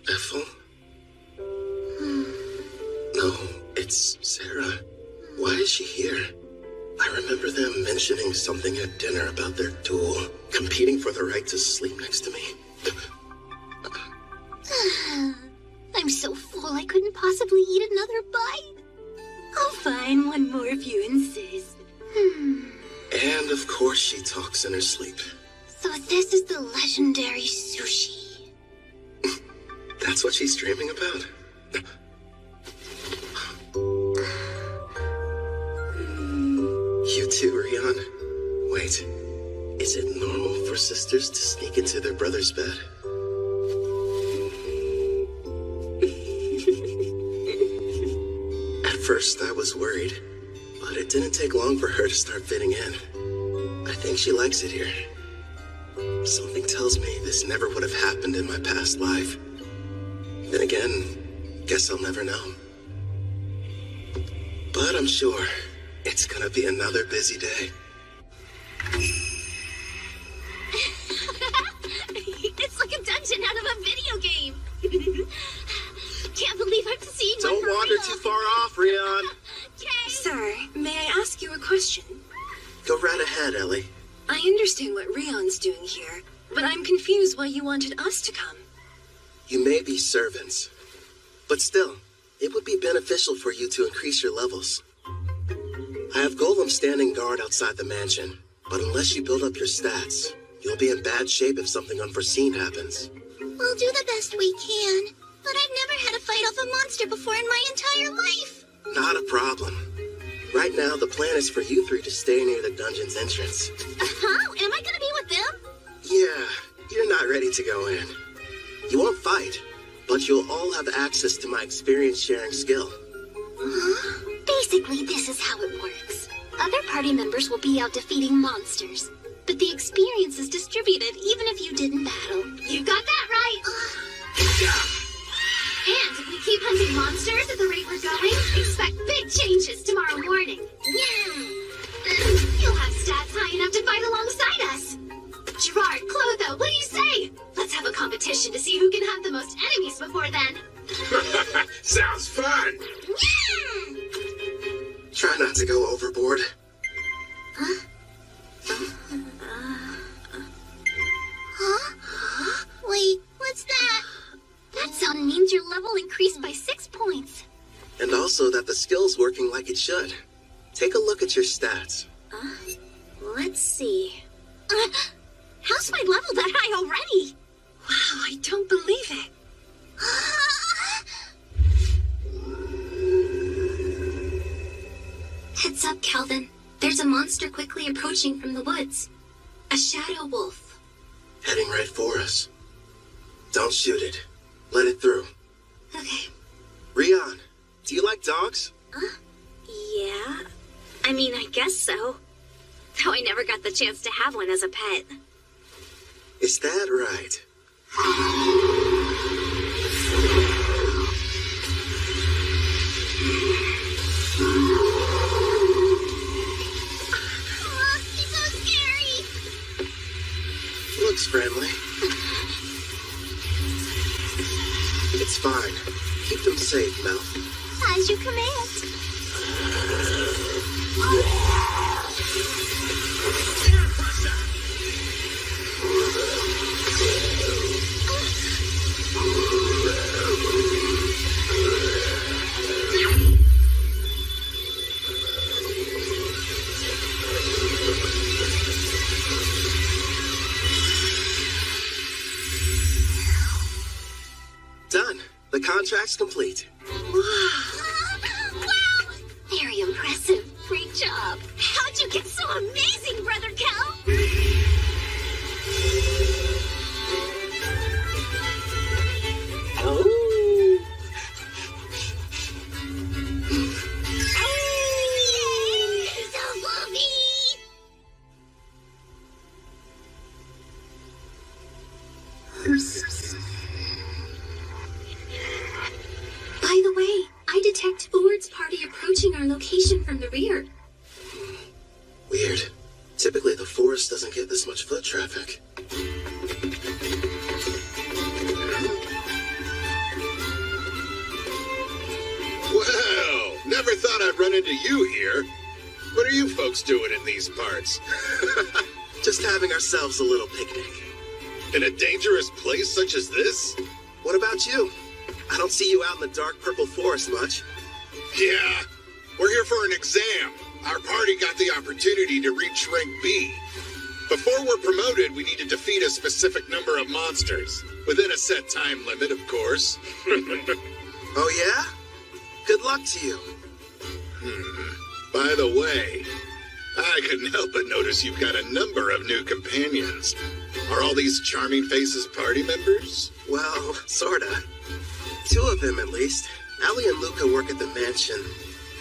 Ethel? No, it's Sarah. Why is she here? I remember them mentioning something at dinner about their duel, competing for the right to sleep next to me. I'm so full I couldn't possibly eat another bite. Oh, fine, one more if you insist. And of course she talks in her sleep. So this is the legendary sushi. That's what she's dreaming about? You too, Rion. Wait, is it normal for sisters to sneak into their brother's bed? At first, I was worried, but it didn't take long for her to start fitting in. I think she likes it here. Something tells me this never would have happened in my past life. Then again, guess I'll never know. But I'm sure it's gonna be another busy day. It's like a dungeon out of a video game. Can't believe I'm seeing one Don't for wander real. too far off, Rion. Sir, may I ask you a question? Go right ahead, Ellie. I understand what Rion's doing here, but I'm confused why you wanted us to come. You may be servants, but still, it would be beneficial for you to increase your levels. I have Golem standing guard outside the mansion, but unless you build up your stats, you'll be in bad shape if something unforeseen happens. We'll do the best we can, but I've never had a fight off a monster before in my entire life. Not a problem. Right now, the plan is for you three to stay near the dungeon's entrance. Huh? Am I gonna be with them? Yeah, you're not ready to go in. You won't fight, but you'll all have access to my experience-sharing skill. Basically, this is how it works. Other party members will be out defeating monsters, but the experience is distributed even if you didn't battle. You got that right! And if we keep hunting monsters at the rate we're going, expect big changes tomorrow morning. Yeah! You'll have stats high enough to fight alongside us. Gerard, Clotho, what do you say? Let's have a competition to see who can have the most enemies before then. Sounds fun! Yeah! Try not to go overboard. Huh? Wait, what's that? That sound means your level increased by 6 points. And also that the skill's working like it should. Take a look at your stats. Let's see. How's my level that high already? Wow, I don't believe it. Heads up, Calvin. There's a monster quickly approaching from the woods. A shadow wolf. Heading right for us. Don't shoot it. Let it through. Okay. Rio, like dogs? Yeah. I mean, I guess so. Though I never got the chance to have one as a pet. Is that right? He's so scary! Looks friendly. It's fine. Keep them safe, Mel. As you command. Done. The contract's complete. Wow! Very impressive. Great job. How'd you get so amazing, Brother Kel? Oh. Yay! So fluffy! By the way, I detect Overlord's party approaching our location from the rear. Weird. Typically, the forest doesn't get this much foot traffic. Well, never thought I'd run into you here. What are you folks doing in these parts? Just having ourselves a little picnic. In a dangerous place such as this? What about you? I don't see you out in the dark purple forest much. Yeah, we're here for an exam. Our party got the opportunity to reach rank B. Before we're promoted, we need to defeat a specific number of monsters. Within a set time limit, of course. Oh yeah? Good luck to you. By the way, I couldn't help but notice you've got a number of new companions. Are all these charming faces party members? Well, sorta. 2 of them, at least. Allie and Luca work at the mansion,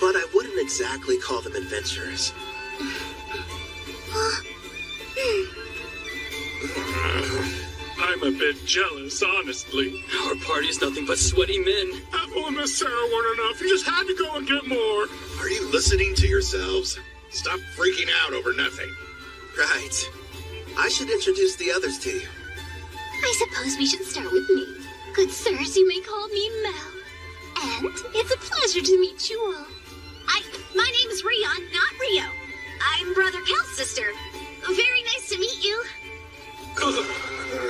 but I wouldn't exactly call them adventurers. I'm a bit jealous, honestly. Our party's nothing but sweaty men. Apple and Miss Sarah weren't enough. You just had to go and get more. Are you listening to yourselves? Stop freaking out over nothing. Right. I should introduce the others to you. I suppose we should start with me. Good sirs, you may call me Mel. And it's a pleasure to meet you all. My name is Rion, not Rio. I'm Brother Kel's sister. Very nice to meet you.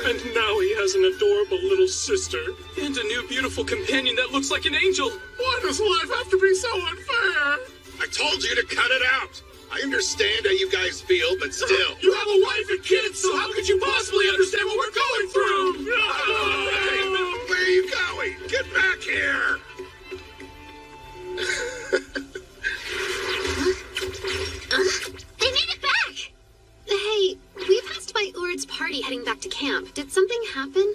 And now he has an adorable little sister. And a new beautiful companion that looks like an angel. Why does life have to be so unfair? I told you to cut it out. I understand how you guys feel, but still. You have a wife and kids, so how could you possibly understand what we're going through? Hey, where are you going? Get back here! They made it back! Hey, we passed by Overlord's party heading back to camp. Did something happen?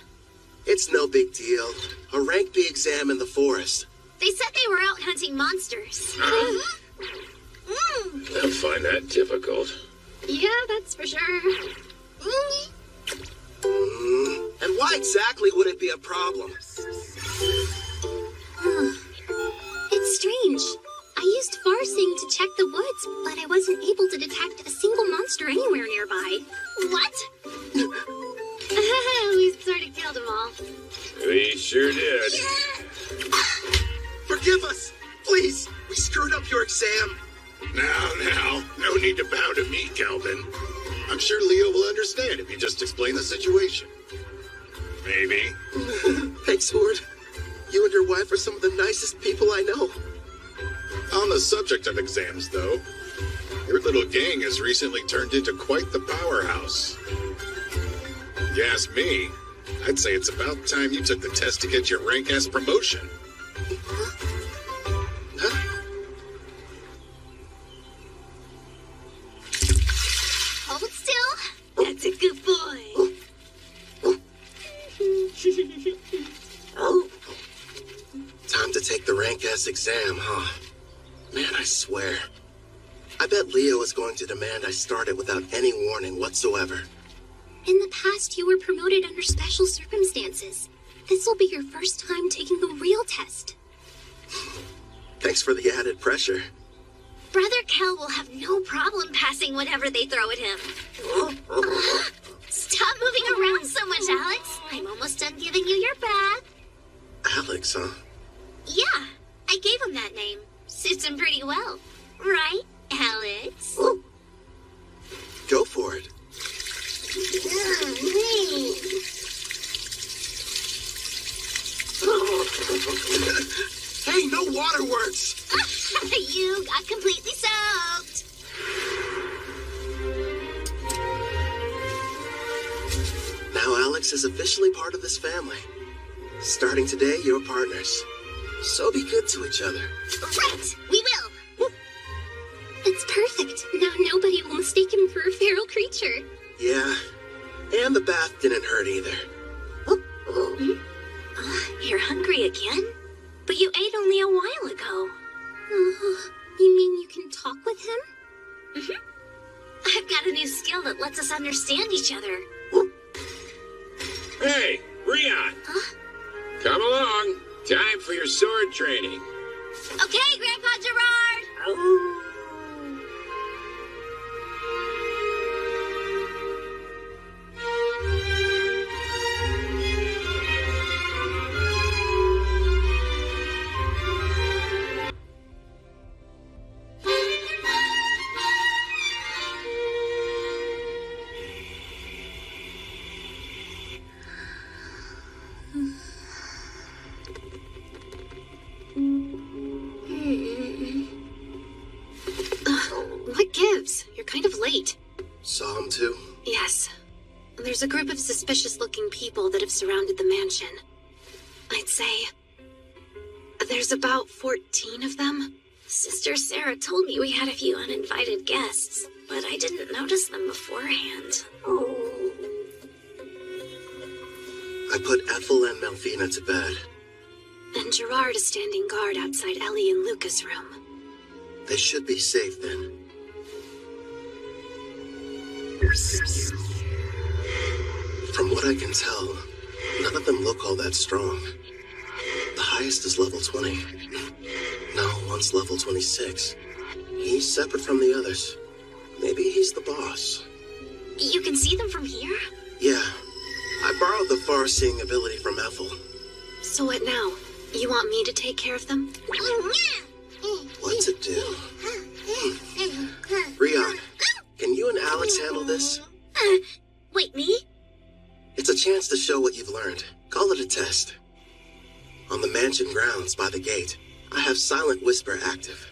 It's no big deal. A rank B exam in the forest. They said they were out hunting monsters. They'll find that difficult. Yeah, that's for sure. And why exactly would it be a problem? It's strange. I used Farsing to check the woods, but I wasn't able to detect a single monster anywhere nearby. What? We sort of killed them all. We sure did. Forgive us! Please! We screwed up your exam. Now, no need to bow to me, Calvin. I'm sure Leo will understand if you just explain the situation. Maybe. Thanks, Horde. You and your wife are some of the nicest people I know. On the subject of exams, though, your little gang has recently turned into quite the powerhouse. If you ask me, I'd say it's about time you took the test to get your rank S promotion. Hold still. That's a good boy. Time to take the rank S exam, huh? Man, I swear. I bet Leo is going to demand I start it without any warning whatsoever. In the past, you were promoted under special circumstances. This will be your first time taking the real test. Thanks for the added pressure. Brother Kel will have no problem passing whatever they throw at him. Stop moving around so much, Alex. I'm almost done giving you your bath. Alex, huh? Yeah, I gave him that name. Suits him pretty well. Right, Alex? Go for it. Hey, no waterworks! You got completely soaked. Now Alex is officially part of this family. Starting today, you're partners. So be good to each other. Right, we will. It's perfect. Now nobody will mistake him for a feral creature. Yeah, and the bath didn't hurt either. You're hungry again? But you ate only a while ago. You mean you can talk with him? I've got a new skill that lets us understand each other. Hey, Rion! Come along. Time for your sword training. Okay, Grandpa Gerard! What gives? You're kind of late. Saw him too? Yes. There's a group of suspicious-looking people that have surrounded the mansion. I'd say there's about 14 of them. Sister Sarah told me we had a few uninvited guests, but I didn't notice them beforehand. I put Ethel and Melfina to bed. And Gerard is standing guard outside Ellie and Luca's room. They should be safe then. From what I can tell, none of them look all that strong. The highest is level 20. No, one's level 26. He's separate from the others. Maybe he's the boss. You can see them from here? Yeah. I borrowed the far-seeing ability from Ethel. So what now? You want me to take care of them? What to do? Rion, can you and Alex handle this? Wait, me? It's a chance to show what you've learned. Call it a test. On the mansion grounds by the gate, I have Silent Whisper active.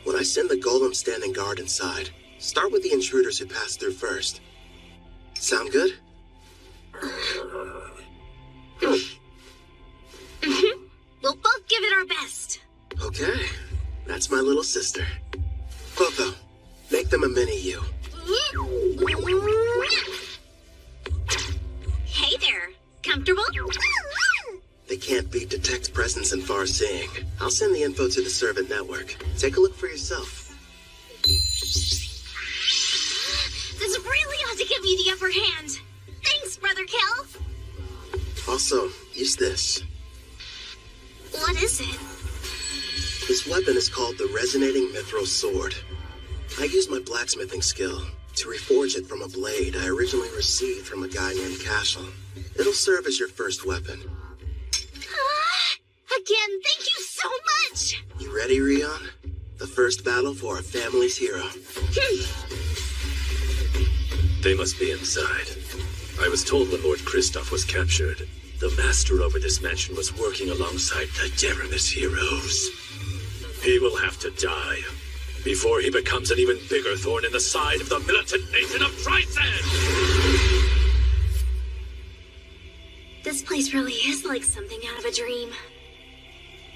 When I send the golem standing guard inside, start with the intruders who pass through first. Sound good? We'll both give it our best. Okay. That's my little sister. Popo, make them a mini-you. Hey there. Comfortable? They can't beat Detect Presence and Far Seeing. I'll send the info to the servant network. Take a look for yourself. This really ought to give me the upper hand. Thanks, Brother Kel. Also, use this. What is it? This weapon is called the Resonating Mithril Sword. I used my blacksmithing skill to reforge it from a blade I originally received from a guy named Cashel. It'll serve as your first weapon. Again, thank you so much! You ready, Rion? The first battle for our family's hero. They must be inside. I was told when Lord Kristoff was captured, the master over this mansion was working alongside the Deramis heroes. He will have to die before he becomes an even bigger thorn in the side of the militant nation of Tristan! This place really is like something out of a dream.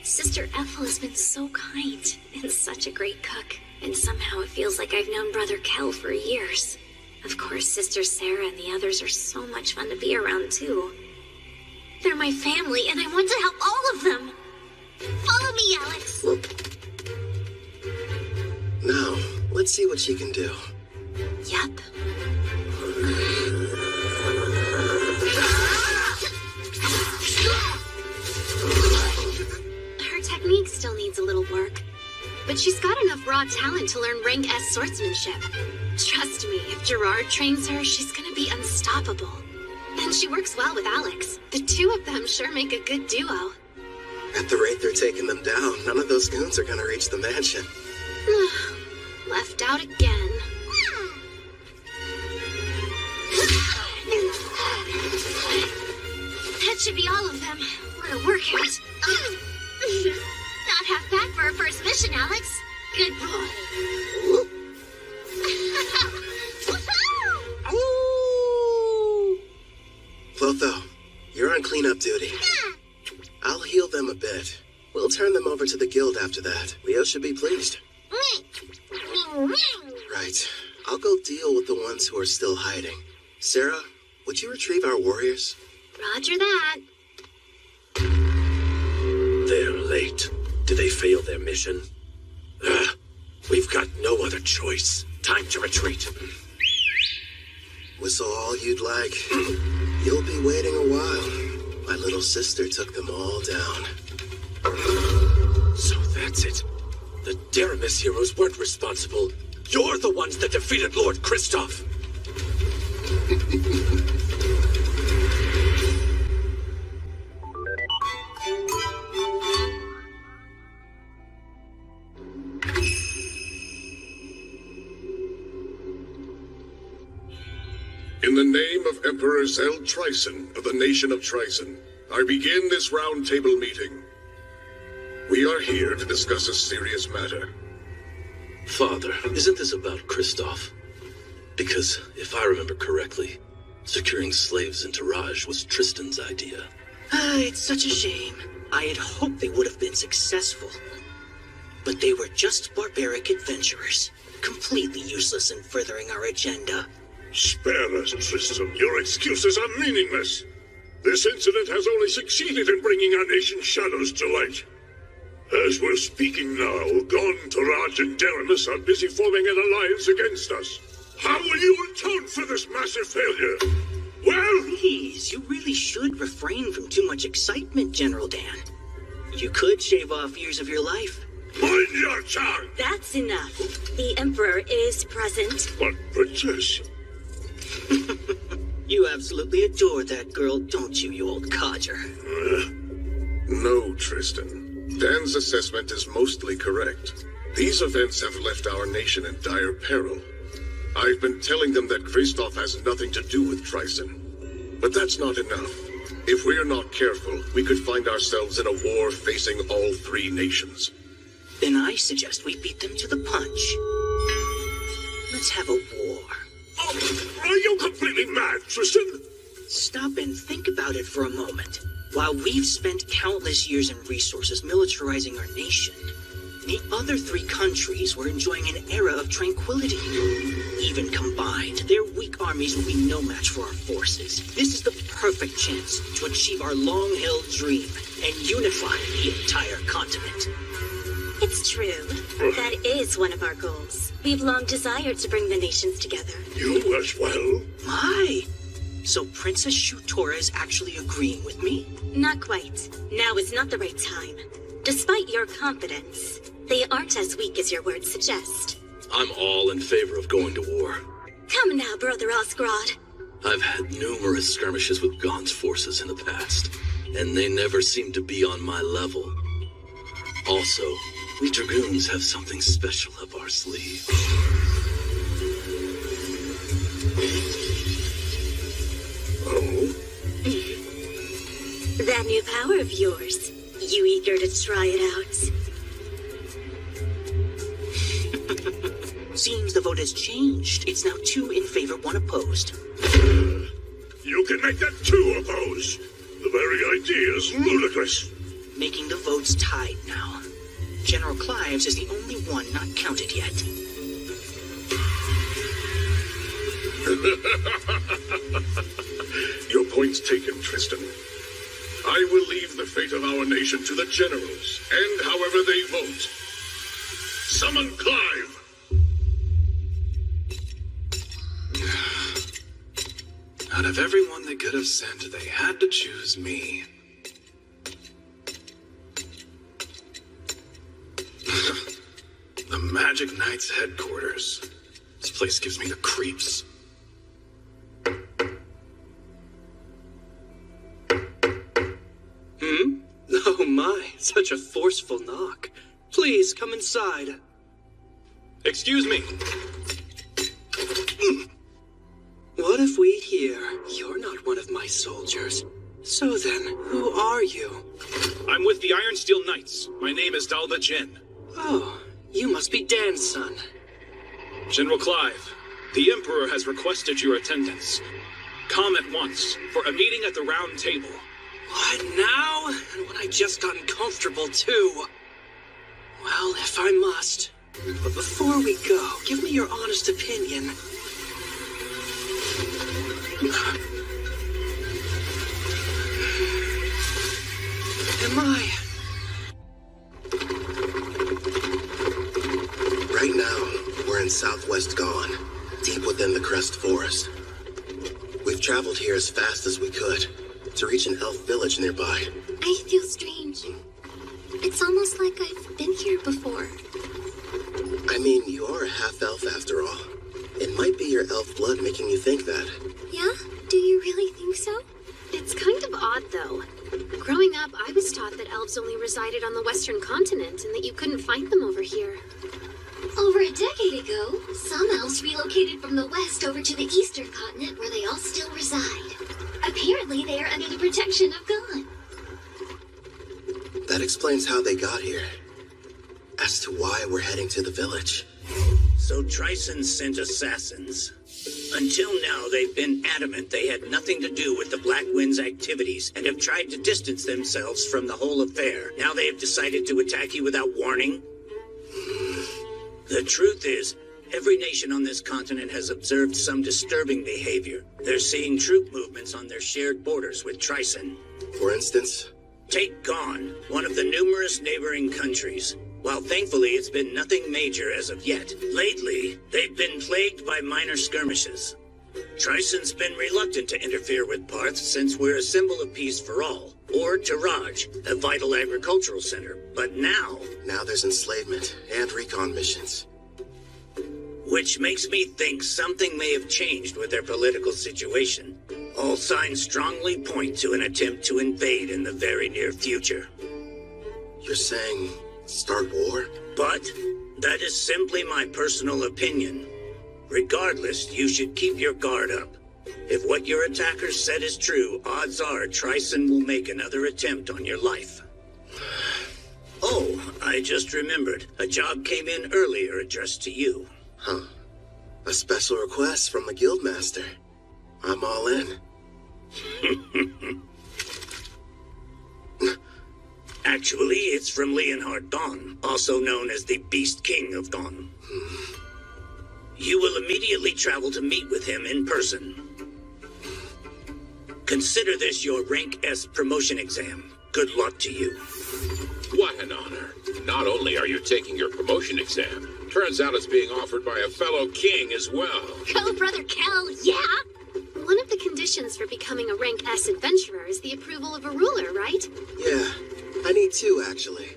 Sister Ethel has been so kind and such a great cook, and somehow it feels like I've known Brother Kel for years. Of course, Sister Sarah and the others are so much fun to be around, too. They're my family, and I want to help all of them. Follow me, Now, let's see what she can do. Yep. Her technique still needs a little work, but she's got enough raw talent to learn rank S swordsmanship. Trust me, if Gerard trains her, she's gonna be unstoppable. And she works well with Alex. The two of them sure make a good duo. At the rate they're taking them down, none of those goons are gonna reach the mansion. Left out again. That should be all of them. What a workout. Not half bad for our first mission, Alex. Good boy. Clotho, you're on cleanup duty. I'll heal them a bit. We'll turn them over to the guild after that. Leo should be pleased. Right. I'll go deal with the ones who are still hiding. Sarah, would you retrieve our warriors? Roger that. They're late. Did they fail their mission? We've got no other choice. Time to retreat. Whistle all you'd like. You'll be waiting a while. My little sister took them all down. So that's it. The Deramis heroes weren't responsible. You're the ones that defeated Lord Kristoff. In the name of Emperor Zell Tryson of the nation of Tryson, I begin this round table meeting. We are here to discuss a serious matter. Father, isn't this about Kristoff? Because, if I remember correctly, securing slaves into Raj was Tristan's idea. It's such a shame. I had hoped they would have been successful. But they were just barbaric adventurers, completely useless in furthering our agenda. Spare us, Tristan. Your excuses are meaningless. This incident has only succeeded in bringing our nation's shadows to light. As we're speaking now, Gon, Taraj, and Deramis are busy forming an alliance against us. How will you atone for this massive failure? Well... Please, you really should refrain from too much excitement, General Dan. You could shave off years of your life. Mind your tongue! That's enough. The Emperor is present. But, Princess... You absolutely adore that girl, don't you, you old codger? No, Tristan. Dan's assessment is mostly correct. These events have left our nation in dire peril. I've been telling them that Kristoff has nothing to do with Tryson. But that's not enough. If we're not careful, we could find ourselves in a war facing all three nations. Then I suggest we beat them to the punch. Let's have a war. Oh, are you completely mad, Tristan? Stop and think about it for a moment. While we've spent countless years and resources militarizing our nation, the other three countries were enjoying an era of tranquility. Even combined, their weak armies will be no match for our forces. This is the perfect chance to achieve our long-held dream and unify the entire continent. It's true. That is one of our goals. We've long desired to bring the nations together. You as well? My! So Princess Shutora is actually agreeing with me? Not quite. Now is not the right time. Despite your confidence, they aren't as weak as your words suggest. I'm all in favor of going to war. Come now, Brother Osgrod. I've had numerous skirmishes with Gon's forces in the past, and they never seem to be on my level. Also, we Dragoons have something special up our sleeve. Oh? That new power of yours. You eager to try it out? Seems the vote has changed. It's now 2 in favor, 1 opposed. You can make that 2 opposed. The very idea is ludicrous. Making the votes tied now. General Clives is the only one not counted yet. Your point's taken, Tristan. I will leave the fate of our nation to the generals, and however they vote. Summon Clive! Out of everyone they could have sent, they had to choose me. The Magic Knight's headquarters. This place gives me the creeps. Oh my, such a forceful knock. Please, come inside. Excuse me. What if we hear you're not one of my soldiers? So then, who are you? I'm with the Iron Steel Knights. My name is Dalva Jin. Oh, you must be Dan's son. General Clive, the Emperor has requested your attendance. Come at once for a meeting at the Round Table. What now? And when I just gotten comfortable too. Well, if I must. But before we go, give me your honest opinion. Am I? Right now, we're in Southwest Gone, deep within the Crest Forest. We've traveled here as fast as we could to reach an elf village nearby. I feel strange. It's almost like I've been here before. I mean, you are a half-elf after all. It might be your elf blood making you think that. Yeah? Do you really think so? It's kind of odd, though. Growing up, I was taught that elves only resided on the western continent and that you couldn't find them over here. Over a decade ago, some elves relocated from the west over to the eastern continent where they all still reside. Apparently, they are under the protection of God. That explains how they got here. As to why we're heading to the village. So Tryson sent assassins. Until now, they've been adamant they had nothing to do with the Black Wind's activities and have tried to distance themselves from the whole affair. Now they have decided to attack you without warning? The truth is, every nation on this continent has observed some disturbing behavior. They're seeing troop movements on their shared borders with Tryson. For instance? Take Gone, one of the numerous neighboring countries. While thankfully it's been nothing major as of yet, lately they've been plagued by minor skirmishes. Tryson's been reluctant to interfere with Parth since we're a symbol of peace for all, or Taraj, a vital agricultural center. But now there's enslavement and recon missions. Which makes me think something may have changed with their political situation. All signs strongly point to an attempt to invade in the very near future. You're saying start war? But that is simply my personal opinion. Regardless, you should keep your guard up. If what your attackers said is true, odds are Tryson will make another attempt on your life. Oh, I just remembered. A job came in earlier addressed to you. Huh. A special request from the Guildmaster. I'm all in. Actually, it's from Leonhard Dawn, also known as the Beast King of Dawn. You will immediately travel to meet with him in person. Consider this your Rank S promotion exam. Good luck to you. What an honor. Not only are you taking your promotion exam, turns out it's being offered by a fellow king as well. Go, Brother Kel, yeah! One of the conditions for becoming a Rank S adventurer is the approval of a ruler, right? Yeah, I need two, actually.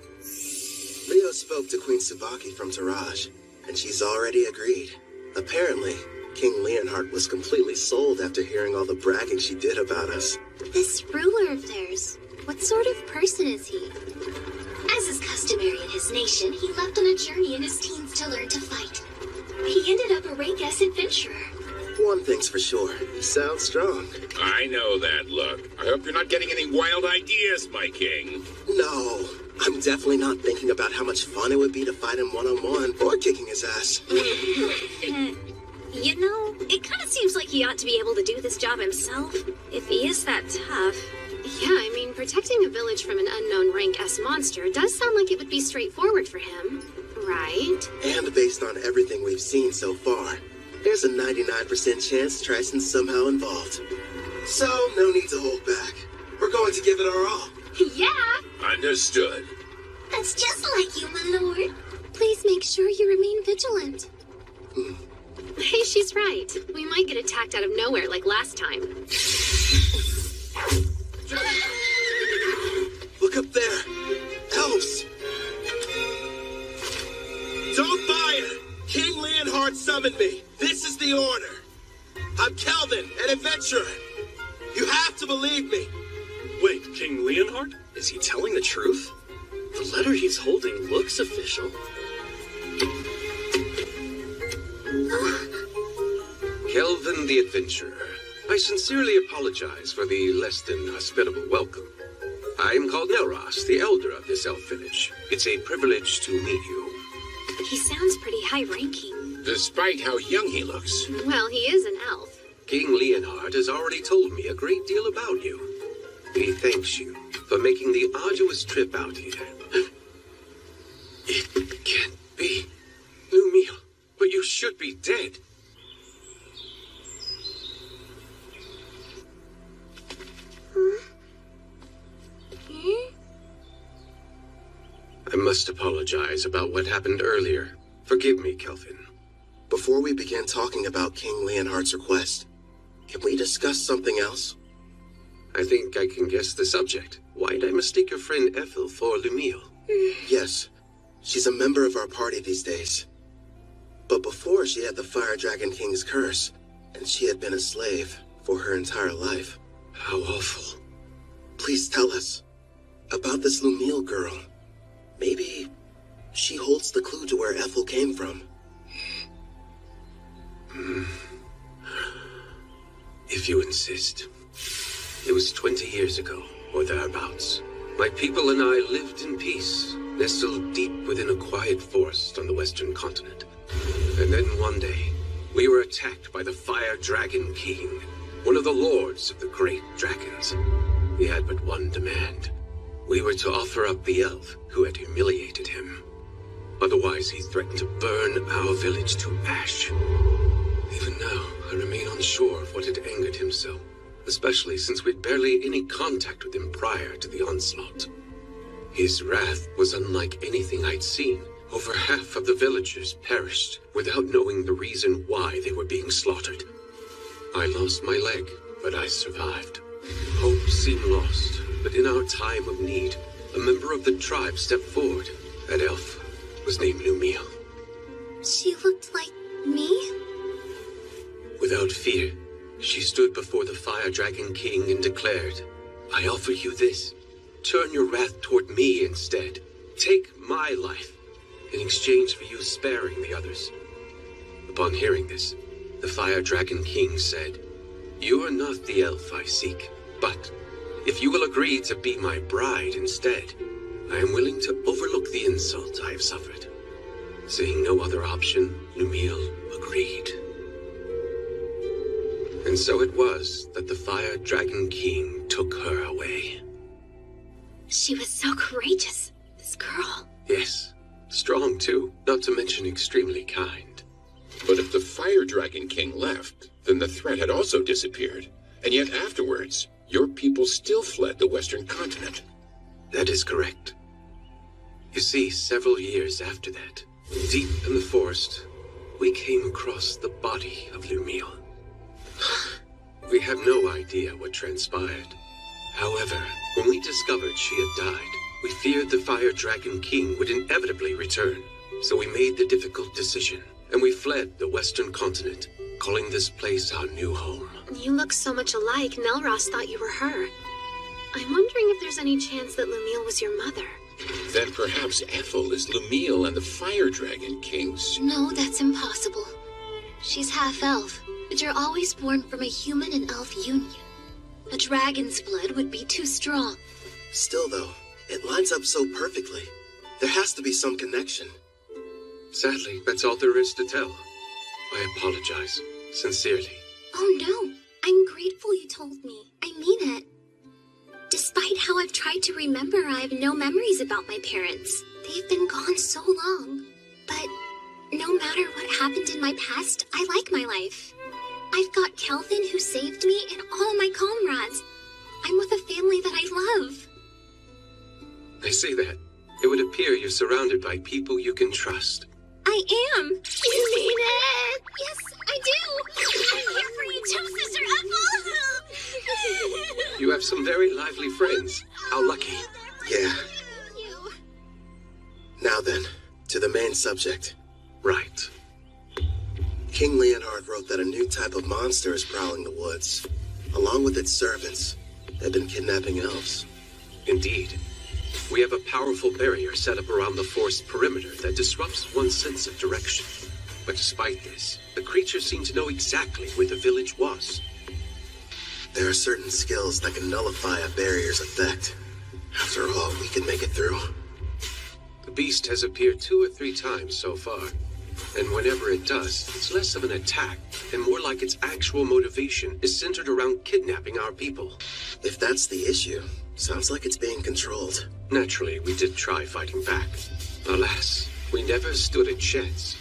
Leo spoke to Queen Tsubaki from Taraj, and she's already agreed. Apparently, King Leonhard was completely sold after hearing all the bragging she did about us. This ruler of theirs, what sort of person is he? As is customary in his nation, he left on a journey in his teens to learn to fight. He ended up a Rank S adventurer. One thing's for sure, he sounds strong. I know that look. I hope you're not getting any wild ideas, my king. No, I'm definitely not thinking about how much fun it would be to fight him one-on-one or kicking his ass. You know, it kind of seems like he ought to be able to do this job himself, if he is that tough. Yeah, I mean, protecting a village from an unknown Rank S monster does sound like it would be straightforward for him, right? And based on everything we've seen so far, there's a 99% chance Tryson's somehow involved. So, no need to hold back. We're We're going to give it our all. Yeah, Understood. that's just like you, my lord. Please make sure you remain vigilant. Hey, she's right. We might get attacked out of nowhere like last time. Look up there. Elves. Don't fire! King Leonhard summoned me. This is the order. I'm Kelvin, an adventurer. You have to believe me. Wait, King Leonhard? Is he telling the truth? The letter he's holding looks official. Kelvin the Adventurer, I sincerely apologize for the less than hospitable welcome. I am called Nelros, the elder of this elf village. It's a privilege to meet you. He sounds pretty high-ranking. Despite how young he looks. Well, he is an elf. King Leonhard has already told me a great deal about you. He thanks you for making the arduous trip out here. It can't be. Lumiel, but you should be dead. I must apologize about what happened earlier. Forgive me, Kelvin. Before we begin talking about King Leonhard's request, can we discuss something else? I think I can guess the subject. Why'd I mistake your friend Ethel for Lumiel? Yes, she's a member of our party these days. But before, she had the Fire Dragon King's curse, and she had been a slave for her entire life. How awful. Please tell us about this Lumiel girl. Maybe she holds the clue to where Ethel came from. If you insist. It was 20 years ago, or thereabouts. My people and I lived in peace, nestled deep within a quiet forest on the western continent. And then one day, we were attacked by the Fire Dragon King, one of the lords of the great dragons. He had but one demand. We were to offer up the elf who had humiliated him. Otherwise, he threatened to burn our village to ash. Even now, I remain unsure of what had angered him so, especially since we'd barely any contact with him prior to the onslaught. His wrath was unlike anything I'd seen. Over half of the villagers perished without knowing the reason why they were being slaughtered. I lost my leg, but I survived. Hope seemed lost, but in our time of need, a member of the tribe stepped forward. That elf was named Lumiel. She looked like me? Without fear, she stood before the Fire Dragon King and declared, I offer you this. Turn your wrath toward me instead. Take my life in exchange for you sparing the others. Upon hearing this, the Fire Dragon King said, You are not the elf I seek, but if you will agree to be my bride instead, I am willing to overlook the insult I have suffered. Seeing no other option, Lumiel agreed. And so it was that the Fire Dragon King took her away. She was so courageous, this girl. Yes, strong too, not to mention extremely kind. But if the Fire Dragon King left, then the threat had also disappeared. And yet afterwards, your people still fled the western continent. That is correct. You see, several years after that, deep in the forest, we came across the body of Lumiel. We have no idea what transpired. However, when we discovered she had died, we feared the Fire Dragon King would inevitably return. So we made the difficult decision, and we fled the western continent, calling this place our new home. You look so much alike, Nelros thought you were her. I'm wondering if there's any chance that Lumiel was your mother. Then perhaps Ethel is Lumiel and the Fire Dragon King's... No, that's impossible. She's half-elf, but you're always born from a human and elf union. A dragon's blood would be too strong. Still, though, it lines up so perfectly. There has to be some connection. Sadly, that's all there is to tell. I apologize, sincerely. Oh no, I'm grateful you told me. I mean it. Despite how I've tried to remember, I have no memories about my parents. They've been gone so long. But no matter what happened in my past, I like my life. I've got Kelvin who saved me and all my comrades. I'm with a family that I love. I say that. It would appear you're surrounded by people you can trust. I am. You mean it? Yes, I do. I'm here for you too, Sister Ethel. You have some very lively friends. How lucky. Yeah. Now then, to the main subject. Right. King Leonhard wrote that a new type of monster is prowling the woods. Along with its servants, they've been kidnapping elves. Indeed. We have a powerful barrier set up around the forest perimeter that disrupts one's sense of direction. But despite this, the creatures seem to know exactly where the village was. There are certain skills that can nullify a barrier's effect. After all, we can make it through. The beast has appeared 2 or 3 times so far. And whenever it does, it's less of an attack, and more like its actual motivation is centered around kidnapping our people. If that's the issue, sounds like it's being controlled. Naturally, we did try fighting back. Alas, we never stood a chance.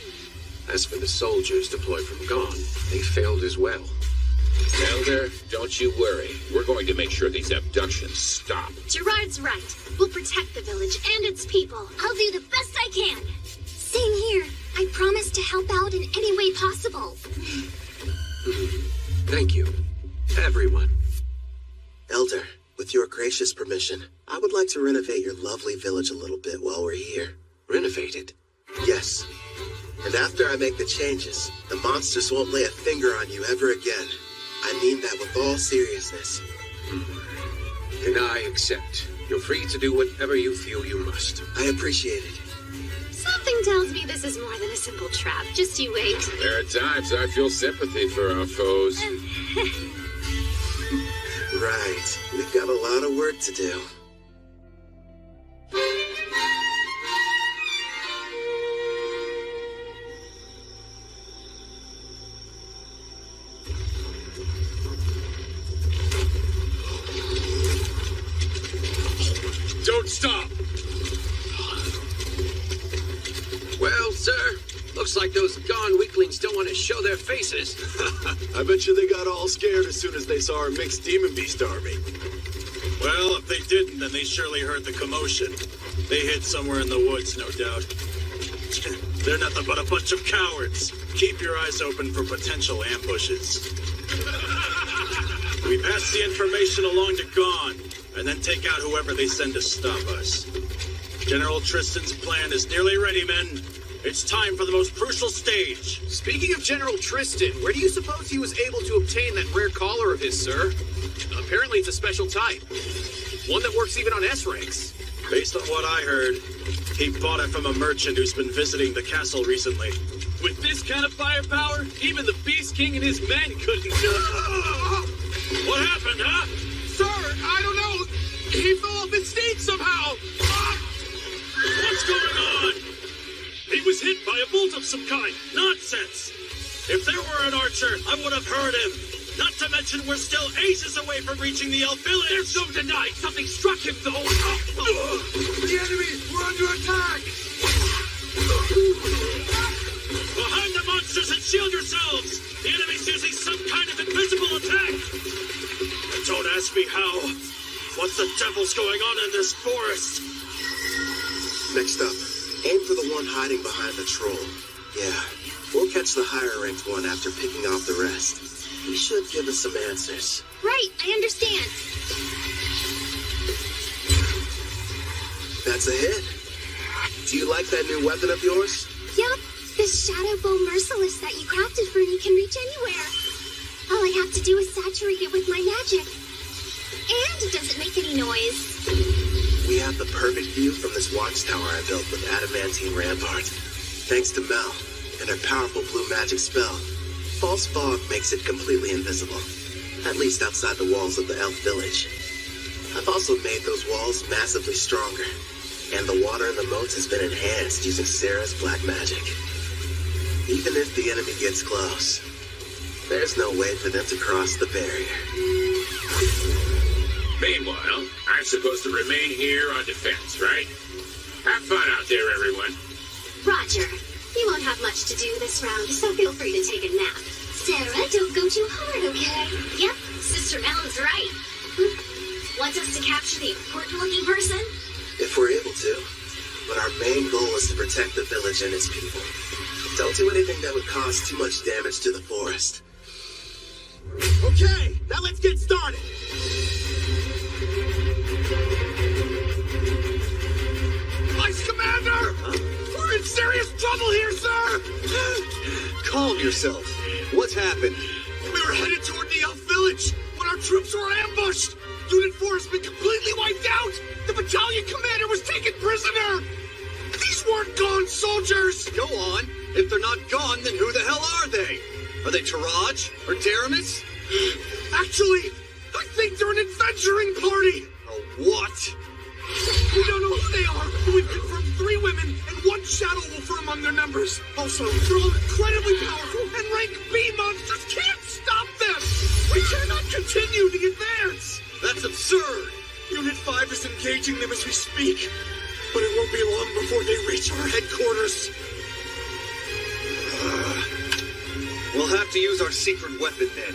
As for the soldiers deployed from Gone, they failed as well. Elder, don't you worry. We're going to make sure these abductions stop. Gerard's right. We'll protect the village and its people. I'll do the best I can. Same here. I promise to help out in any way possible. Thank you, everyone. Elder, with your gracious permission, I would like to renovate your lovely village a little bit while we're here. Renovate it? Yes. And after I make the changes, the monsters won't lay a finger on you ever again. I mean that with all seriousness. And I accept. You're free to do whatever you feel you must. I appreciate it. Something tells me this is more than a simple trap. Just you wait. There are times I feel sympathy for our foes. Right. We've got a lot of work to do. Don't stop! Well, sir, looks like those Gone weaklings don't want to show their faces. I bet you they got all scared as soon as they saw our mixed demon beast army. Well, if they didn't, then they surely heard the commotion. They hid somewhere in the woods, no doubt. They're nothing but a bunch of cowards. Keep your eyes open for potential ambushes. We pass the information along to Gone, and then take out whoever they send to stop us. General Tristan's plan is nearly ready, men. It's time for the most crucial stage. Speaking of General Tristan, where do you suppose he was able to obtain that rare collar of his, sir? Apparently it's a special type. One that works even on S ranks. Based on what I heard, he bought it from a merchant who's been visiting the castle recently. With this kind of firepower, even the Beast King and his men couldn't. What happened, huh? Sir, I don't know. He fell off his stage somehow. What's going on? He was hit by a bolt of some kind. Nonsense. If there were an archer, I would have heard him. Not to mention we're still ages away from reaching the elf village. There's no denying something struck him, though. The enemy! We're under attack! Behind the monsters and shield yourselves! The enemy's using some kind of invisible attack! Don't ask me how. What the devil's going on in this forest? Next up, aim for the one hiding behind the troll. Yeah, we'll catch the higher ranked one after picking off the rest. He should give us some answers. Right, I understand. That's a hit. Do you like that new weapon of yours? Yup, this shadow bow merciless that you crafted for me can reach anywhere. All I have to do is saturate it with my magic. And it doesn't make any noise. We have the perfect view from this watchtower I built with adamantine rampart. Thanks to Mel and her powerful blue magic spell, false fog makes it completely invisible, at least outside the walls of the elf village. I've also made those walls massively stronger, and the water in the moats has been enhanced using Sarah's black magic. Even if the enemy gets close, there's no way for them to cross the barrier. Meanwhile, I'm supposed to remain here on defense, right? Have fun out there, everyone. Roger. You won't have much to do this round, so feel free to take a nap. Sarah, don't go too hard, okay? Yep, Sister Mel's right. Wants us to capture the important-looking person? If we're able to. But our main goal is to protect the village and its people. Don't do anything that would cause too much damage to the forest. Okay, now let's get started. Vice Commander! We're in serious trouble here, sir! Calm yourself. What's happened? We were headed toward the elf village when our troops were ambushed. Unit 4 has been completely wiped out. The battalion commander was taken prisoner. These weren't gone soldiers. Go on. If they're not gone, then who the hell are they? Are they Taraj or Daramis? Actually, I think they're an adventuring party. A what? We don't know who they are, but we've confirmed 3 women and 1 shadow wolfer among their numbers. Also, they're all incredibly powerful, and rank B monsters can't stop them. We cannot continue the advance. That's absurd. Unit 5 is engaging them as we speak, but it won't be long before they reach our headquarters. We'll have to use our secret weapon then.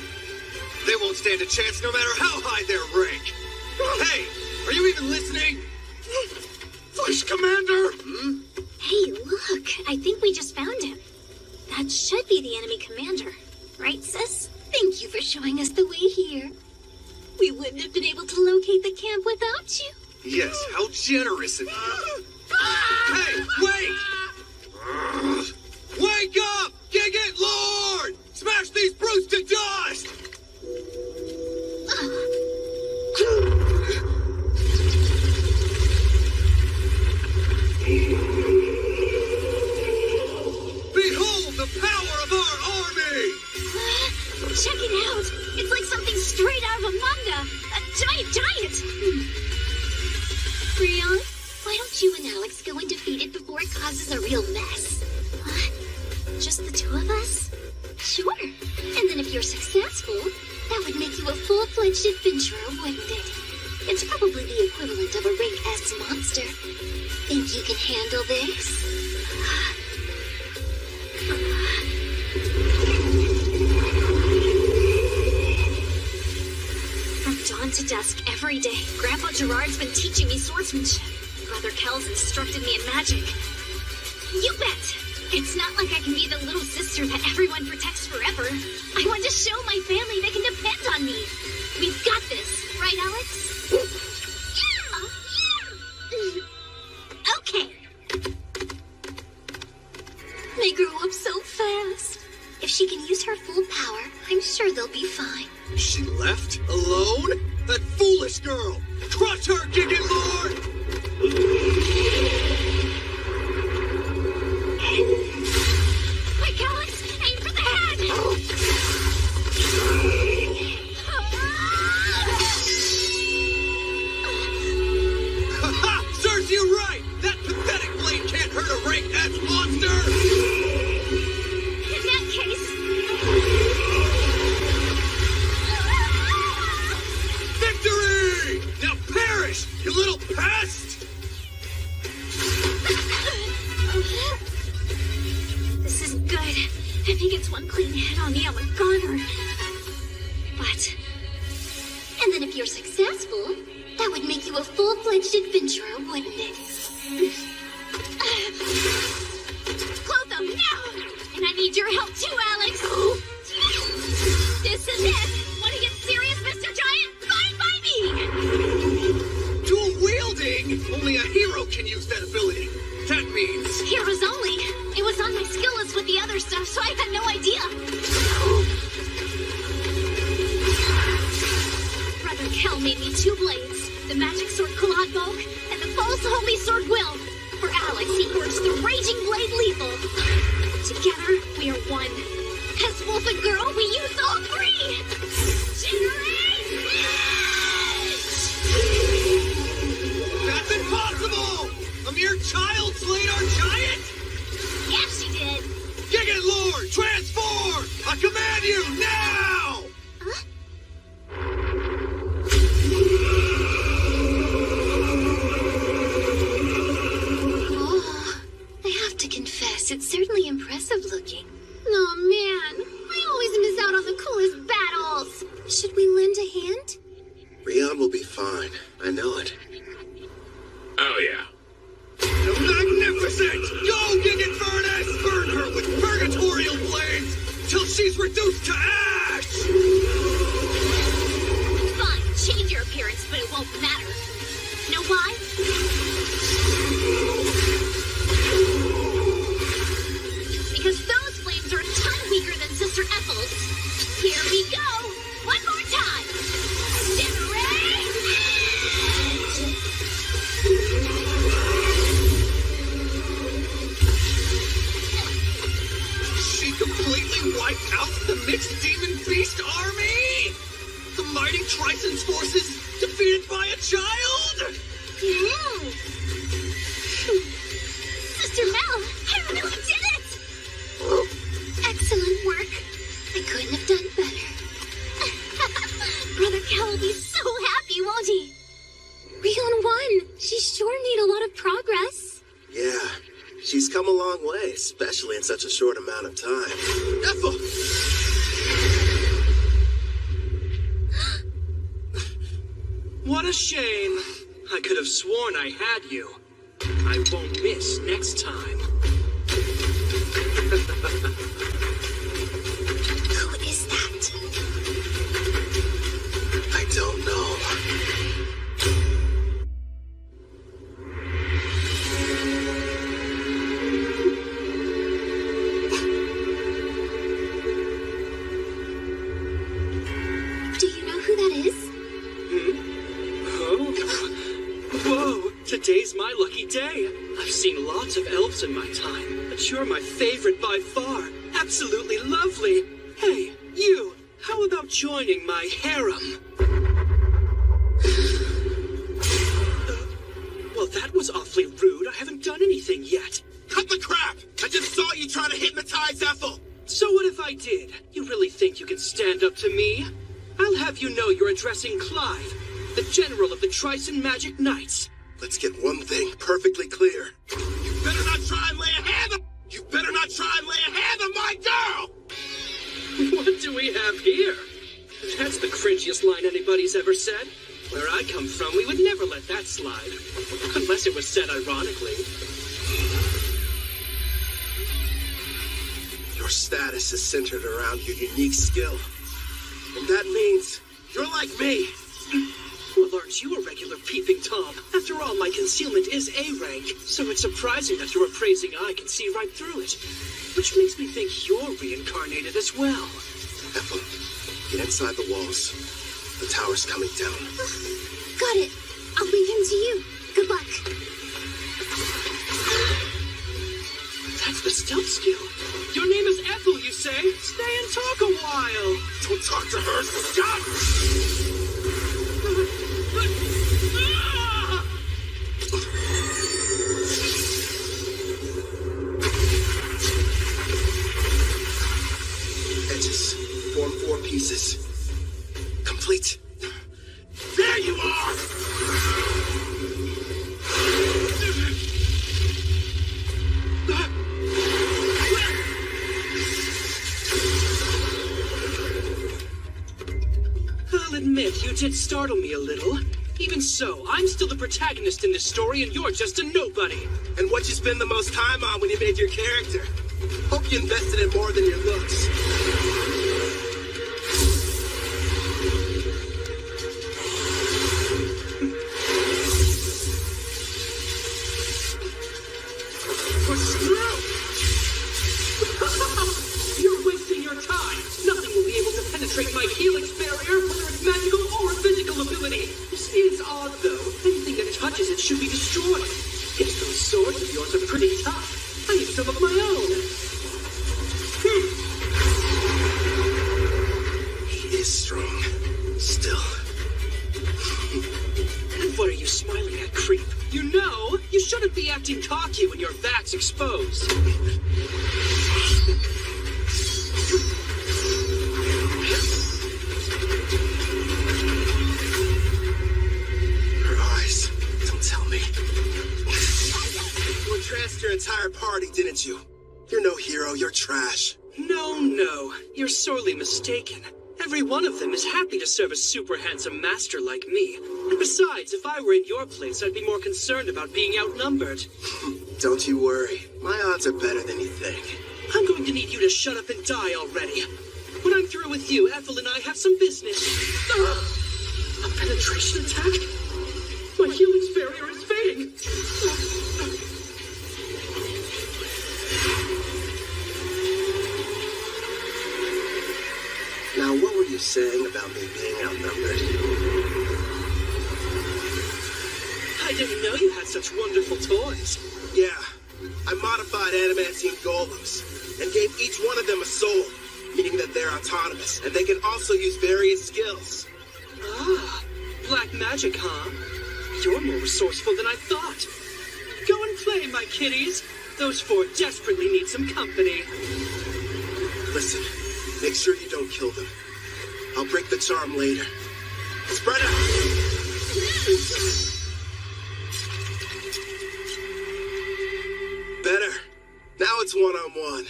They won't stand a chance no matter how high their rank. Hey, are you even listening? Vice Commander! Hey, look. I think we just found him. That should be the enemy commander. Right, sis? Thank you for showing us the way here. We wouldn't have been able to locate the camp without you. Yes, how generous of you. Hey, wait! Wake up! Gigant Lord! Smash these brutes to dust! Behold the power of our army! Check it out! It's like something straight out of a manga! A giant! Rion, why don't you and Alex go and defeat it before it causes a real mess? Just the 2 of us? Sure. And then if you're successful, that would make you a full-fledged adventurer, wouldn't it? It's probably the equivalent of a rank S monster. Think you can handle this? From dawn to dusk every day, Grandpa Gerard's been teaching me swordsmanship. Brother Kel's instructed me in magic. You bet! It's not like I can be the little sister that everyone protects forever. I want to show my family they can depend on me. We've got this, right, Alex? Yeah. Okay. They grow up so fast. If she can use her full power, I'm sure they'll be fine. She left? Alone? That foolish girl! Crush her, Gigant Lord! Quick, Alex! Aim for the head! Ha-ha! Serves you right! That pathetic blade can't hurt a rank S monster! In that case... Victory! Now perish, you little pest! This isn't good. If he gets one clean hit on me, I'm a goner. But... And then if you're successful, that would make you a full-fledged adventurer, wouldn't it? Clotho, now! And I need your help too, Alex! This is it! Want to get serious, Mr. Giant? Fine by me! Dual-wielding? Only a hero can use that ability. That means... Heroes only. It was on my skill list with the other stuff, so I had no idea. Brother Kel made me 2 blades. The magic sword Claude Bulk, and the false holy sword Will. For Alex, he forged the raging blade Lethal. Together, we are one. As Wolf and Girl, we use all 3! Generate That's impossible! A mere child slayed our giant? Yeah, she did. Gigant Lord, transform! I command you, now! Huh? Oh, I have to confess, it's certainly impressive looking. Oh man, I always miss out on the coolest battles. Should we lend a hand? Rion will be fine. fine. I know it. Oh, yeah. Magnificent! Go, Gigant Furnace! Burn her with purgatorial flames till she's reduced to ash! Fine, change your appearance, but it won't matter. Know why? Because those flames are a ton weaker than Sister Ethel's. Here we go! One more time! Generate! She completely wiped out the mixed demon beast army? The mighty Trison's forces defeated by a child? Sister Mel, I really did it! Excellent work. I couldn't have done better. Brother Cal will be so happy, won't he? Rion won. She sure made a lot of progress. Yeah, she's come a long way, especially in such a short amount of time. Ethel! What a shame. I could have sworn I had you. I won't miss next time. Who is that? I don't know. Do you know who that is? Whoa, today's my lucky day. I've seen lots of elves in my time, but you're my favorite by far. Absolutely lovely. Hey, you, how about joining my harem? Well, that was awfully rude. I haven't done anything yet. Cut the crap! I just saw you trying to hypnotize Ethel! So what if I did? You really think you can stand up to me? I'll have you know you're addressing Clive, the general of the Trison Magic Knights. Let's get one thing perfectly clear. You better not try and lay a hand on... You better not try and lay a hand on my girl! What do we have here? That's the cringiest line anybody's ever said. Where I come from, we would never let that slide. Unless it was said ironically. Your status is centered around your unique skill. And that means you're like me. Well, aren't you a regular peeping Tom? After all, my concealment is A rank, so it's surprising that your appraising eye can see right through it. Which makes me think you're reincarnated as well. Ethel, get inside the walls. The tower's coming down. Got it. I'll leave him to you. Good luck. That's the stealth skill. Your name is Ethel, you say? Stay and talk a while. Don't talk to her. Stop! Edges. Form 4 pieces. Complete. There you are! I'll admit, you did startle me a little. Even so, I'm still the protagonist in this story, and you're just a nobody. And what you spend the most time on when you made your character? Hope you invested in more than your looks. What's through? You're wasting your time. Nothing will be able to penetrate my helix barrier, whether it's magical or physical ability. You see, it's odd, though. Anything that touches it should be destroyed. Yes, those swords of yours are pretty tough. I need some of my own. He is strong. Still. And what are you smiling at, creep? You know, you shouldn't be acting cocky when your back's exposed. Her eyes. Don't tell me. You entranced your entire party, didn't you? You're no hero, you're trash. No, you're sorely mistaken. Every one of them is happy to serve a super handsome master like me. And besides, if I were in your place, I'd be more concerned about being outnumbered. Don't you worry. My odds are better than you think. I'm going to need you to shut up and die already. When I'm through with you, Ethel and I have some business. A penetration attack? My healing barrier is fading. Now, what were you saying about me being outnumbered? I didn't know you had such wonderful toys. Yeah, I modified adamantine golems and gave each one of them a soul, meaning that they're autonomous, and they can also use various skills. Ah, black magic, huh? You're more resourceful than I thought. Go and play, my kitties. Those four desperately need some company. Listen, make sure you don't kill them. I'll break the charm later. Spread out! Better. Now it's one-on-one.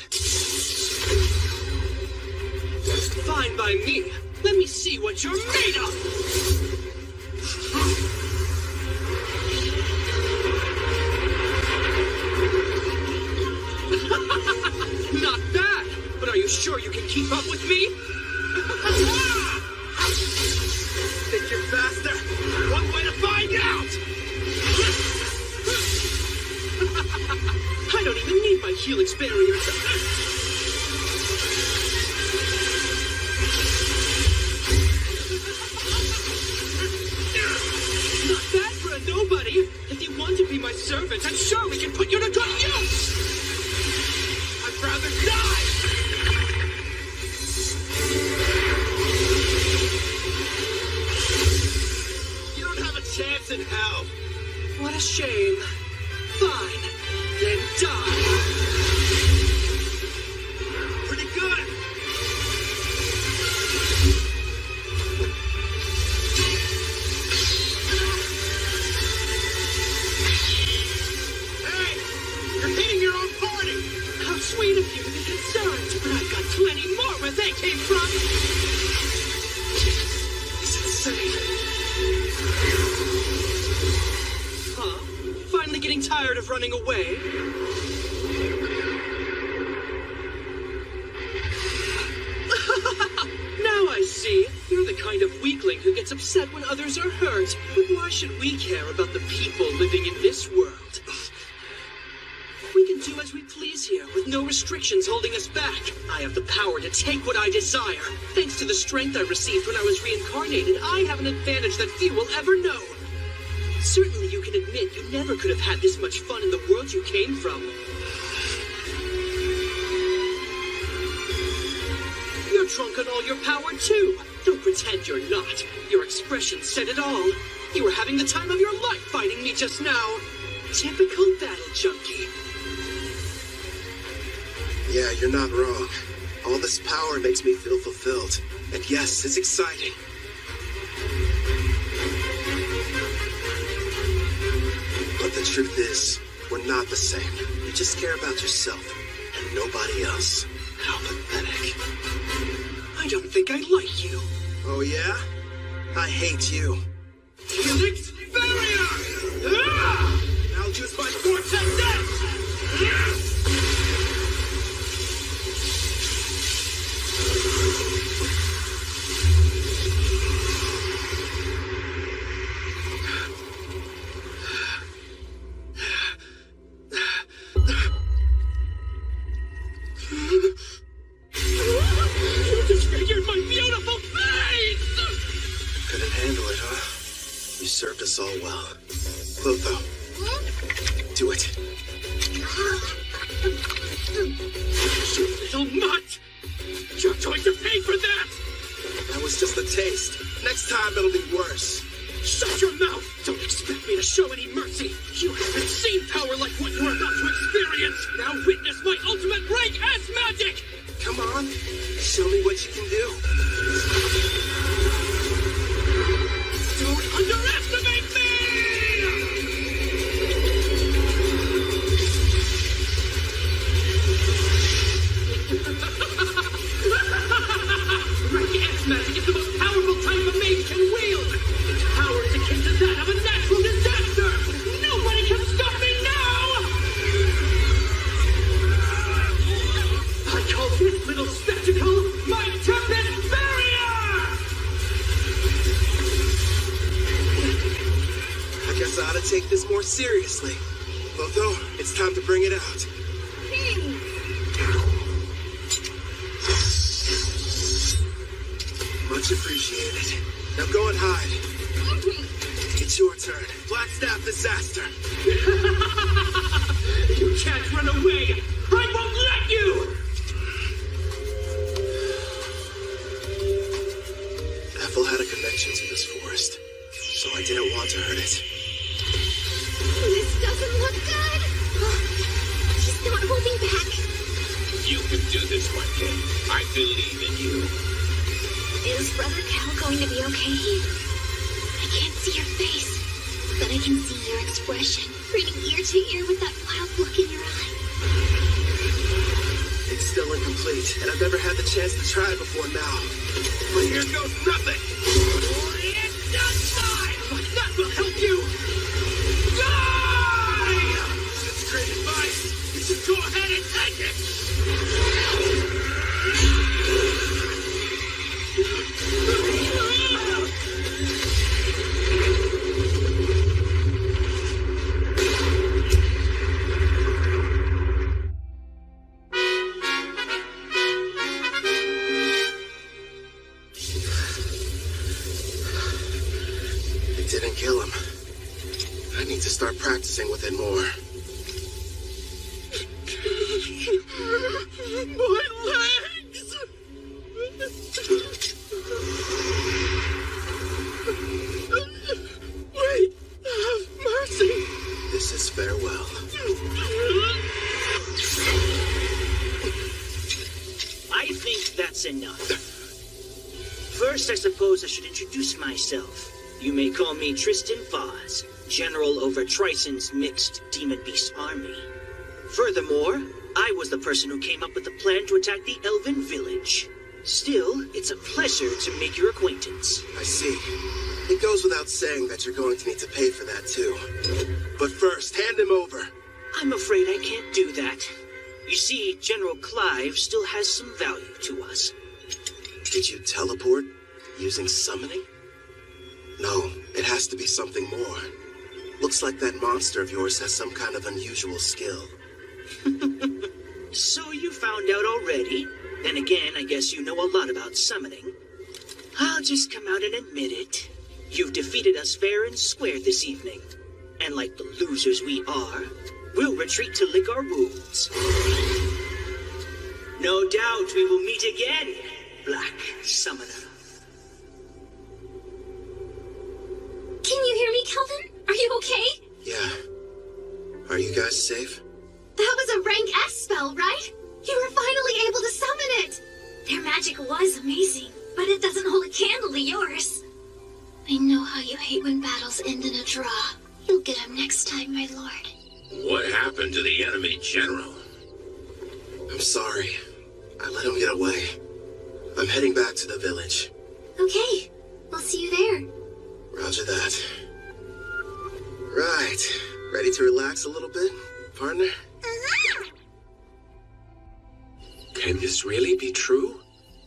Fine by me. Let me see what you're made of! Not bad, but are you sure you can keep up with me? Think you're faster? One way to find out! I don't even need my helix barrier to... Not bad for a nobody. If you want to be my servant, I'm sure we can put you to good use. I'd rather die. You don't have a chance in hell. What a shame. Fine. Then die. Pretty good. Hey! You're hitting your own party! How sweet of you to be concerned, but I've got plenty more where they came from. It's insane. Huh? Finally getting tired of running away? Now I see. You're the kind of weakling who gets upset when others are hurt. But why should we care about the people living in this world? We can do as we please here, with no restrictions holding us back. I have the power to take what I desire. Thanks to the strength I received when I was reincarnated, I have an advantage that few will ever know. Certainly you can admit you never could have had this much fun in the world you came from. You're drunk on all your power, too. Don't pretend you're not. Your expression said it all. You were having the time of your life fighting me just now. Typical battle junkie. Yeah, you're not wrong. All this power makes me feel fulfilled. And yes, it's exciting. But the truth is, we're not the same. You just care about yourself and nobody else. How pathetic. I don't think I like you. Oh, yeah? I hate you. Helix barrier! Ah! I'll use my vortex edge! You disfigured my beautiful face! Couldn't handle it, huh? You served us all well. Clotho, do it. You little mutt! You're going to pay for that! That was just a taste. Next time it'll be worse. Shut your mouth! Don't expect me to show any mercy! You haven't seen power like what you're about to experience! Now witness my ultimate rank as magic! Come on, show me what you can do. Don't underestimate me! Rank S magic power seriously. Although, it's time to bring it out. Much appreciated. Now go and hide. It's your turn. Black Staff Disaster. You can't run away! I won't let you! Ethel had a connection to this forest, so I didn't want to hurt it. This doesn't look good. He's not holding back. You can do this one, kid. I believe in you. Is Brother Cal going to be okay? I can't see your face, but I can see your expression, reading ear to ear with that wild look in your eye. It's still incomplete, and I've never had the chance to try before now. But here goes nothing! It's not mine! That will help you! Die! That's great advice! You should go ahead and take it! It didn't kill him. I need to start practicing with it more. My legs! Wait! Have mercy! This is farewell. I think that's enough. First, I suppose I should introduce myself. You may call me Tristan Vaz, General over Trison's mixed Demon Beast army. Furthermore, I was the person who came up with the plan to attack the Elven village. Still, it's a pleasure to make your acquaintance. I see. It goes without saying that you're going to need to pay for that too. But first, hand him over. I'm afraid I can't do that. You see, General Clive still has some value to us. Did you teleport using summoning? No, it has to be something more. Looks like that monster of yours has some kind of unusual skill. So you found out already? Then again, I guess you know a lot about summoning. I'll just come out and admit it. You've defeated us fair and square this evening. And like the losers we are, we'll retreat to lick our wounds. No doubt we will meet again, Black Summoner. Can you hear me, Kelvin? Are you okay? Yeah. Are you guys safe? That was a rank S spell, right? You were finally able to summon it! Their magic was amazing, but it doesn't hold a candle to yours. I know how you hate when battles end in a draw. You'll get him next time, my lord. What happened to the enemy general? I'm sorry. I let him get away. I'm heading back to the village. Okay, we'll see you there. Roger that. Right. Ready to relax a little bit, partner? Can this really be true?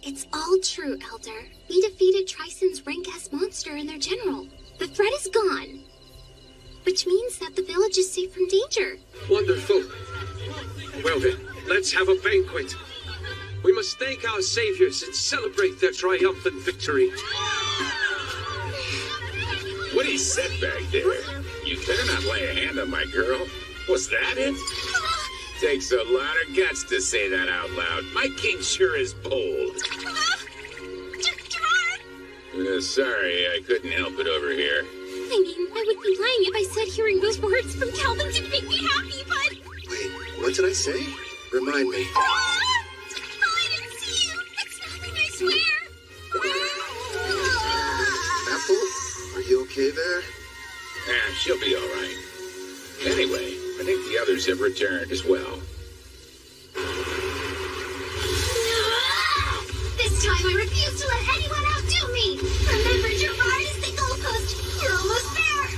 It's all true, Elder. We defeated Trison's rank S monster and their general. The threat is gone. Which means that the village is safe from danger. Wonderful. Well then, let's have a banquet. We must thank our saviors and celebrate their triumphant victory. What he said back there? You better not lay a hand on my girl. Was that it? Takes a lot of guts to say that out loud. My king sure is bold. Sorry, I couldn't help it over here. I mean, I would be lying if I said hearing those words from Calvin didn't make me happy, but... Wait, what did I say? Remind me. Oh, I didn't see you! It's nothing, I swear! Apple, are you okay there? She'll be all right. Anyway, I think the others have returned as well. This time I refuse to let anyone outdo me! Remember, Gerard is the goalpost! You're almost there!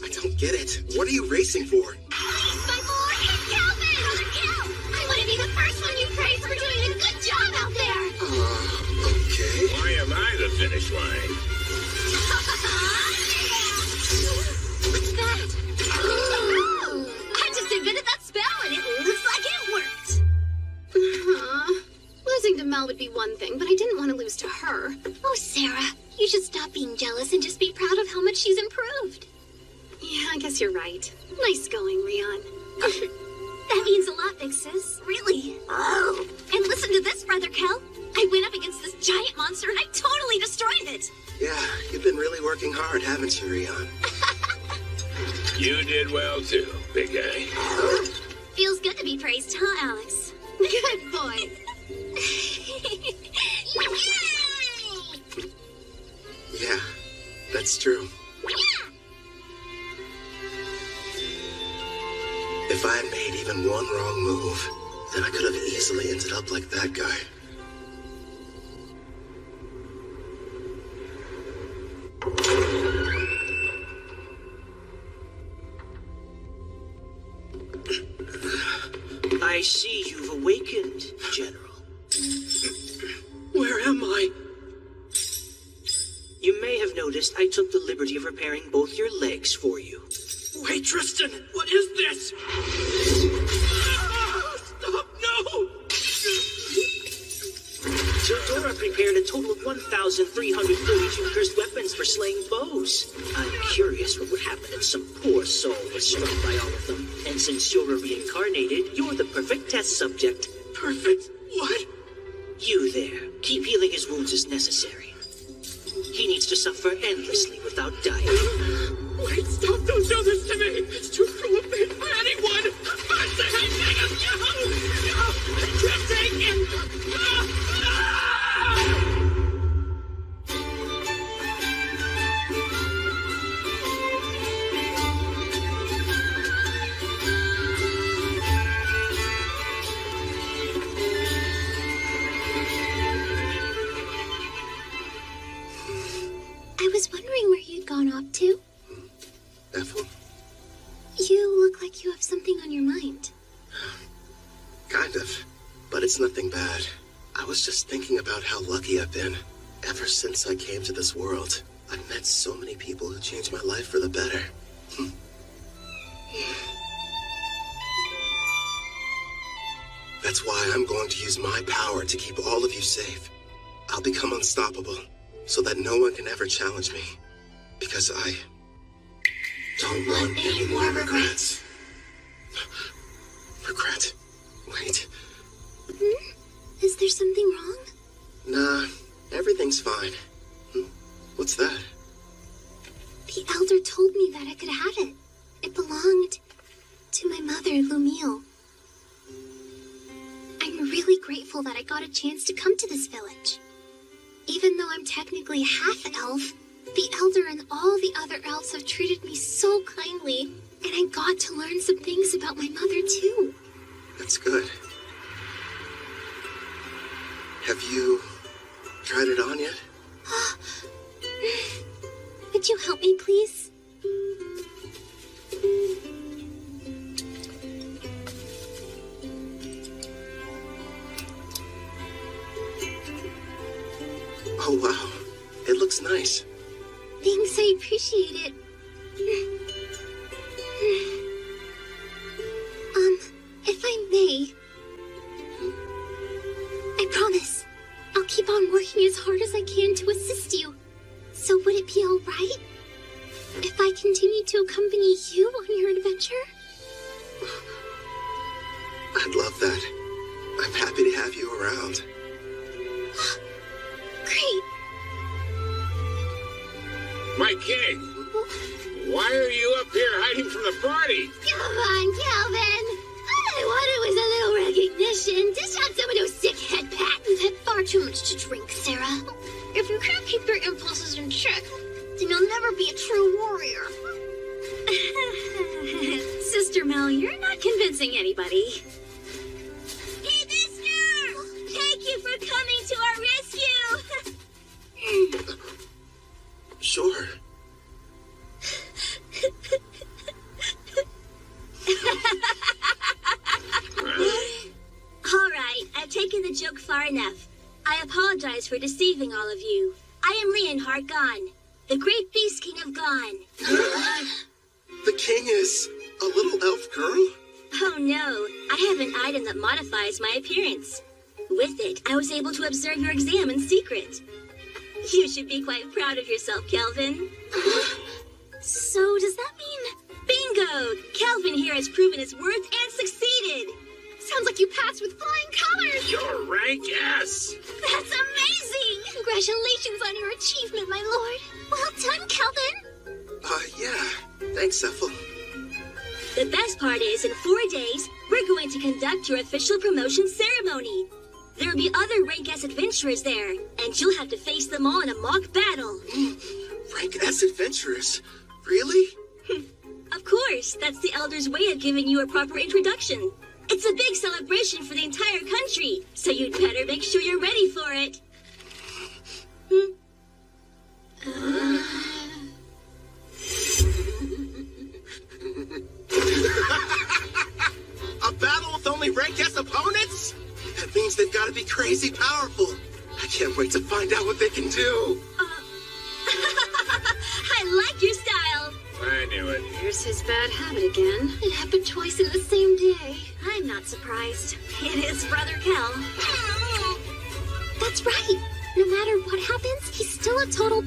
I don't get it. What are you racing for? Please, my boy! Calvin! Brother Cal! I want to be the first one you praise for doing a good job out there! Okay. Why am I the finish line? What's that? Losing to Mel would be one thing, but I didn't want to lose to her. Oh, Sarah, you should stop being jealous and just be proud of how much she's improved. Yeah, I guess you're right. Nice going, Rion. That means a lot, big sis. Really. Oh. And listen to this, Brother Kel. I went up against this giant monster and I totally destroyed it. Yeah, you've been really working hard, haven't you, Rion? You did well, too, big guy. Feels good to be praised, huh, Alex? Good boy. Yeah, that's true. If I had made even one wrong move, then I could have easily ended up like that guy. I see you've awakened, General. Where am I? You may have noticed I took the liberty of repairing both your legs for you. Wait, Tristan! What is this? Stop! No! Dora prepared a total of 1,342 cursed weapons for slaying foes. I'm curious what would happen if some poor soul was struck by all of them. And since you're a reincarnated, you're the perfect test subject. Perfect? What? You there. Keep healing his wounds as necessary. He needs to suffer endlessly without dying. Wait, stop! Don't do this to me! It's too cruel for anyone! I beg of you! No! I can't take it! I was wondering where you'd gone off to. Ethel? You look like you have something on your mind. Kind of. But it's nothing bad. I was just thinking about how lucky I've been. Ever since I came to this world, I've met so many people who changed my life for the better. That's why I'm going to use my power to keep all of you safe. I'll become unstoppable, so that no one can ever challenge me. Because I don't want any more regrets. Regret? Wait. Is there something wrong? Nah, everything's fine. What's that? The Elder told me that I could have it. It belonged to my mother, Lumiel. I'm really grateful that I got a chance to come to this village. Even though I'm technically half-elf, the Elder and all the other elves have treated me so kindly, and I got to learn some things about my mother, too. That's good. Have you tried it on yet? Would you help me, please? Oh, wow. It looks nice. Thanks, I appreciate it. If I may, I promise I'll keep on working as hard as I can to assist you. So would it be all right if I continue to accompany you on your adventure? I'd love that. I'm happy to have you around. Great. My king! Why are you up here hiding from the party? Come on, Calvin. All I wanted was a little recognition. Dish out some of those sick head pats. You've had far too much to drink, Sarah. If you can't keep your impulses in check, then you'll never be a true warrior. Sister Mel, you're not convincing anybody. Hey, mister! Thank you for coming to our rescue! Sure. All right, I've taken the joke far enough. I apologize for deceiving all of you. I am Leonhard Gon, the great beast king of Gon. The king is a little elf girl? Oh no, I have an item that modifies my appearance. With it, I was able to observe your exam in secret. You should be quite proud of yourself, Kelvin. So, does that mean... Bingo! Kelvin here has proven his worth and succeeded! Sounds like you passed with flying colors! Your rank S! That's amazing! Congratulations on your achievement, my lord. Well done, Kelvin! Yeah. Thanks, Ethel. The best part is, in 4 days, we're going to conduct your official promotion ceremony. There will be other Rank S adventurers there, and you'll have to face them all in a mock battle. Rank S adventurers? Really? Of course, that's the Elder's way of giving you a proper introduction. It's a big celebration for the entire country, so you'd better make sure you're ready for it. A battle with only Rank S opponents? That means they've got to be crazy powerful. I can't wait to find out what they can do. I like your style. I knew it. Here's his bad habit again. It happened twice in the same day. I'm not surprised. It is Brother Kel. That's right. No matter what happens, he's still a total